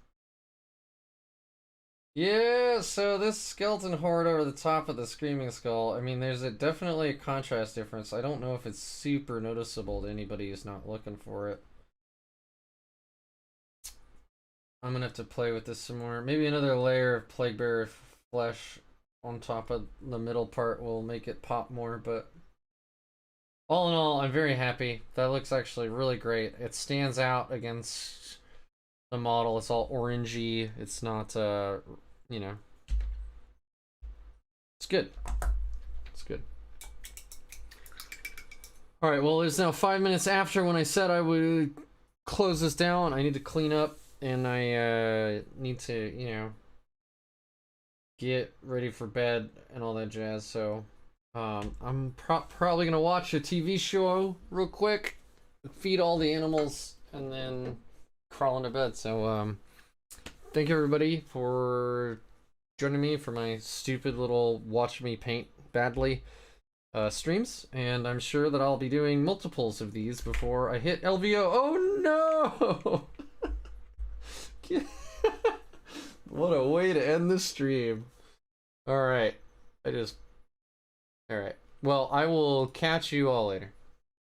Yeah, so this skeleton horde over the top of the screaming skull, I mean, there's definitely a contrast difference. I don't know if it's super noticeable to anybody who's not looking for it. I'm gonna have to play with this some more. Maybe another layer of Plaguebearer flesh on top of the middle part will make it pop more, but all in all, I'm very happy. That looks actually really great. It stands out against the model. It's all orangey. It's not, you know, it's good. It's good. All right, well, it's now 5 minutes after when I said I would close this down. I need to clean up, and I need to, you know, get ready for bed and all that jazz. So I'm probably gonna watch a TV show real quick, feed all the animals, and then crawl into bed. So thank you everybody for joining me for my stupid little watch me paint badly streams, and I'm sure that I'll be doing multiples of these before I hit LVO. Oh no! What a way to end the stream. All right, all right. Well, I will catch you all later.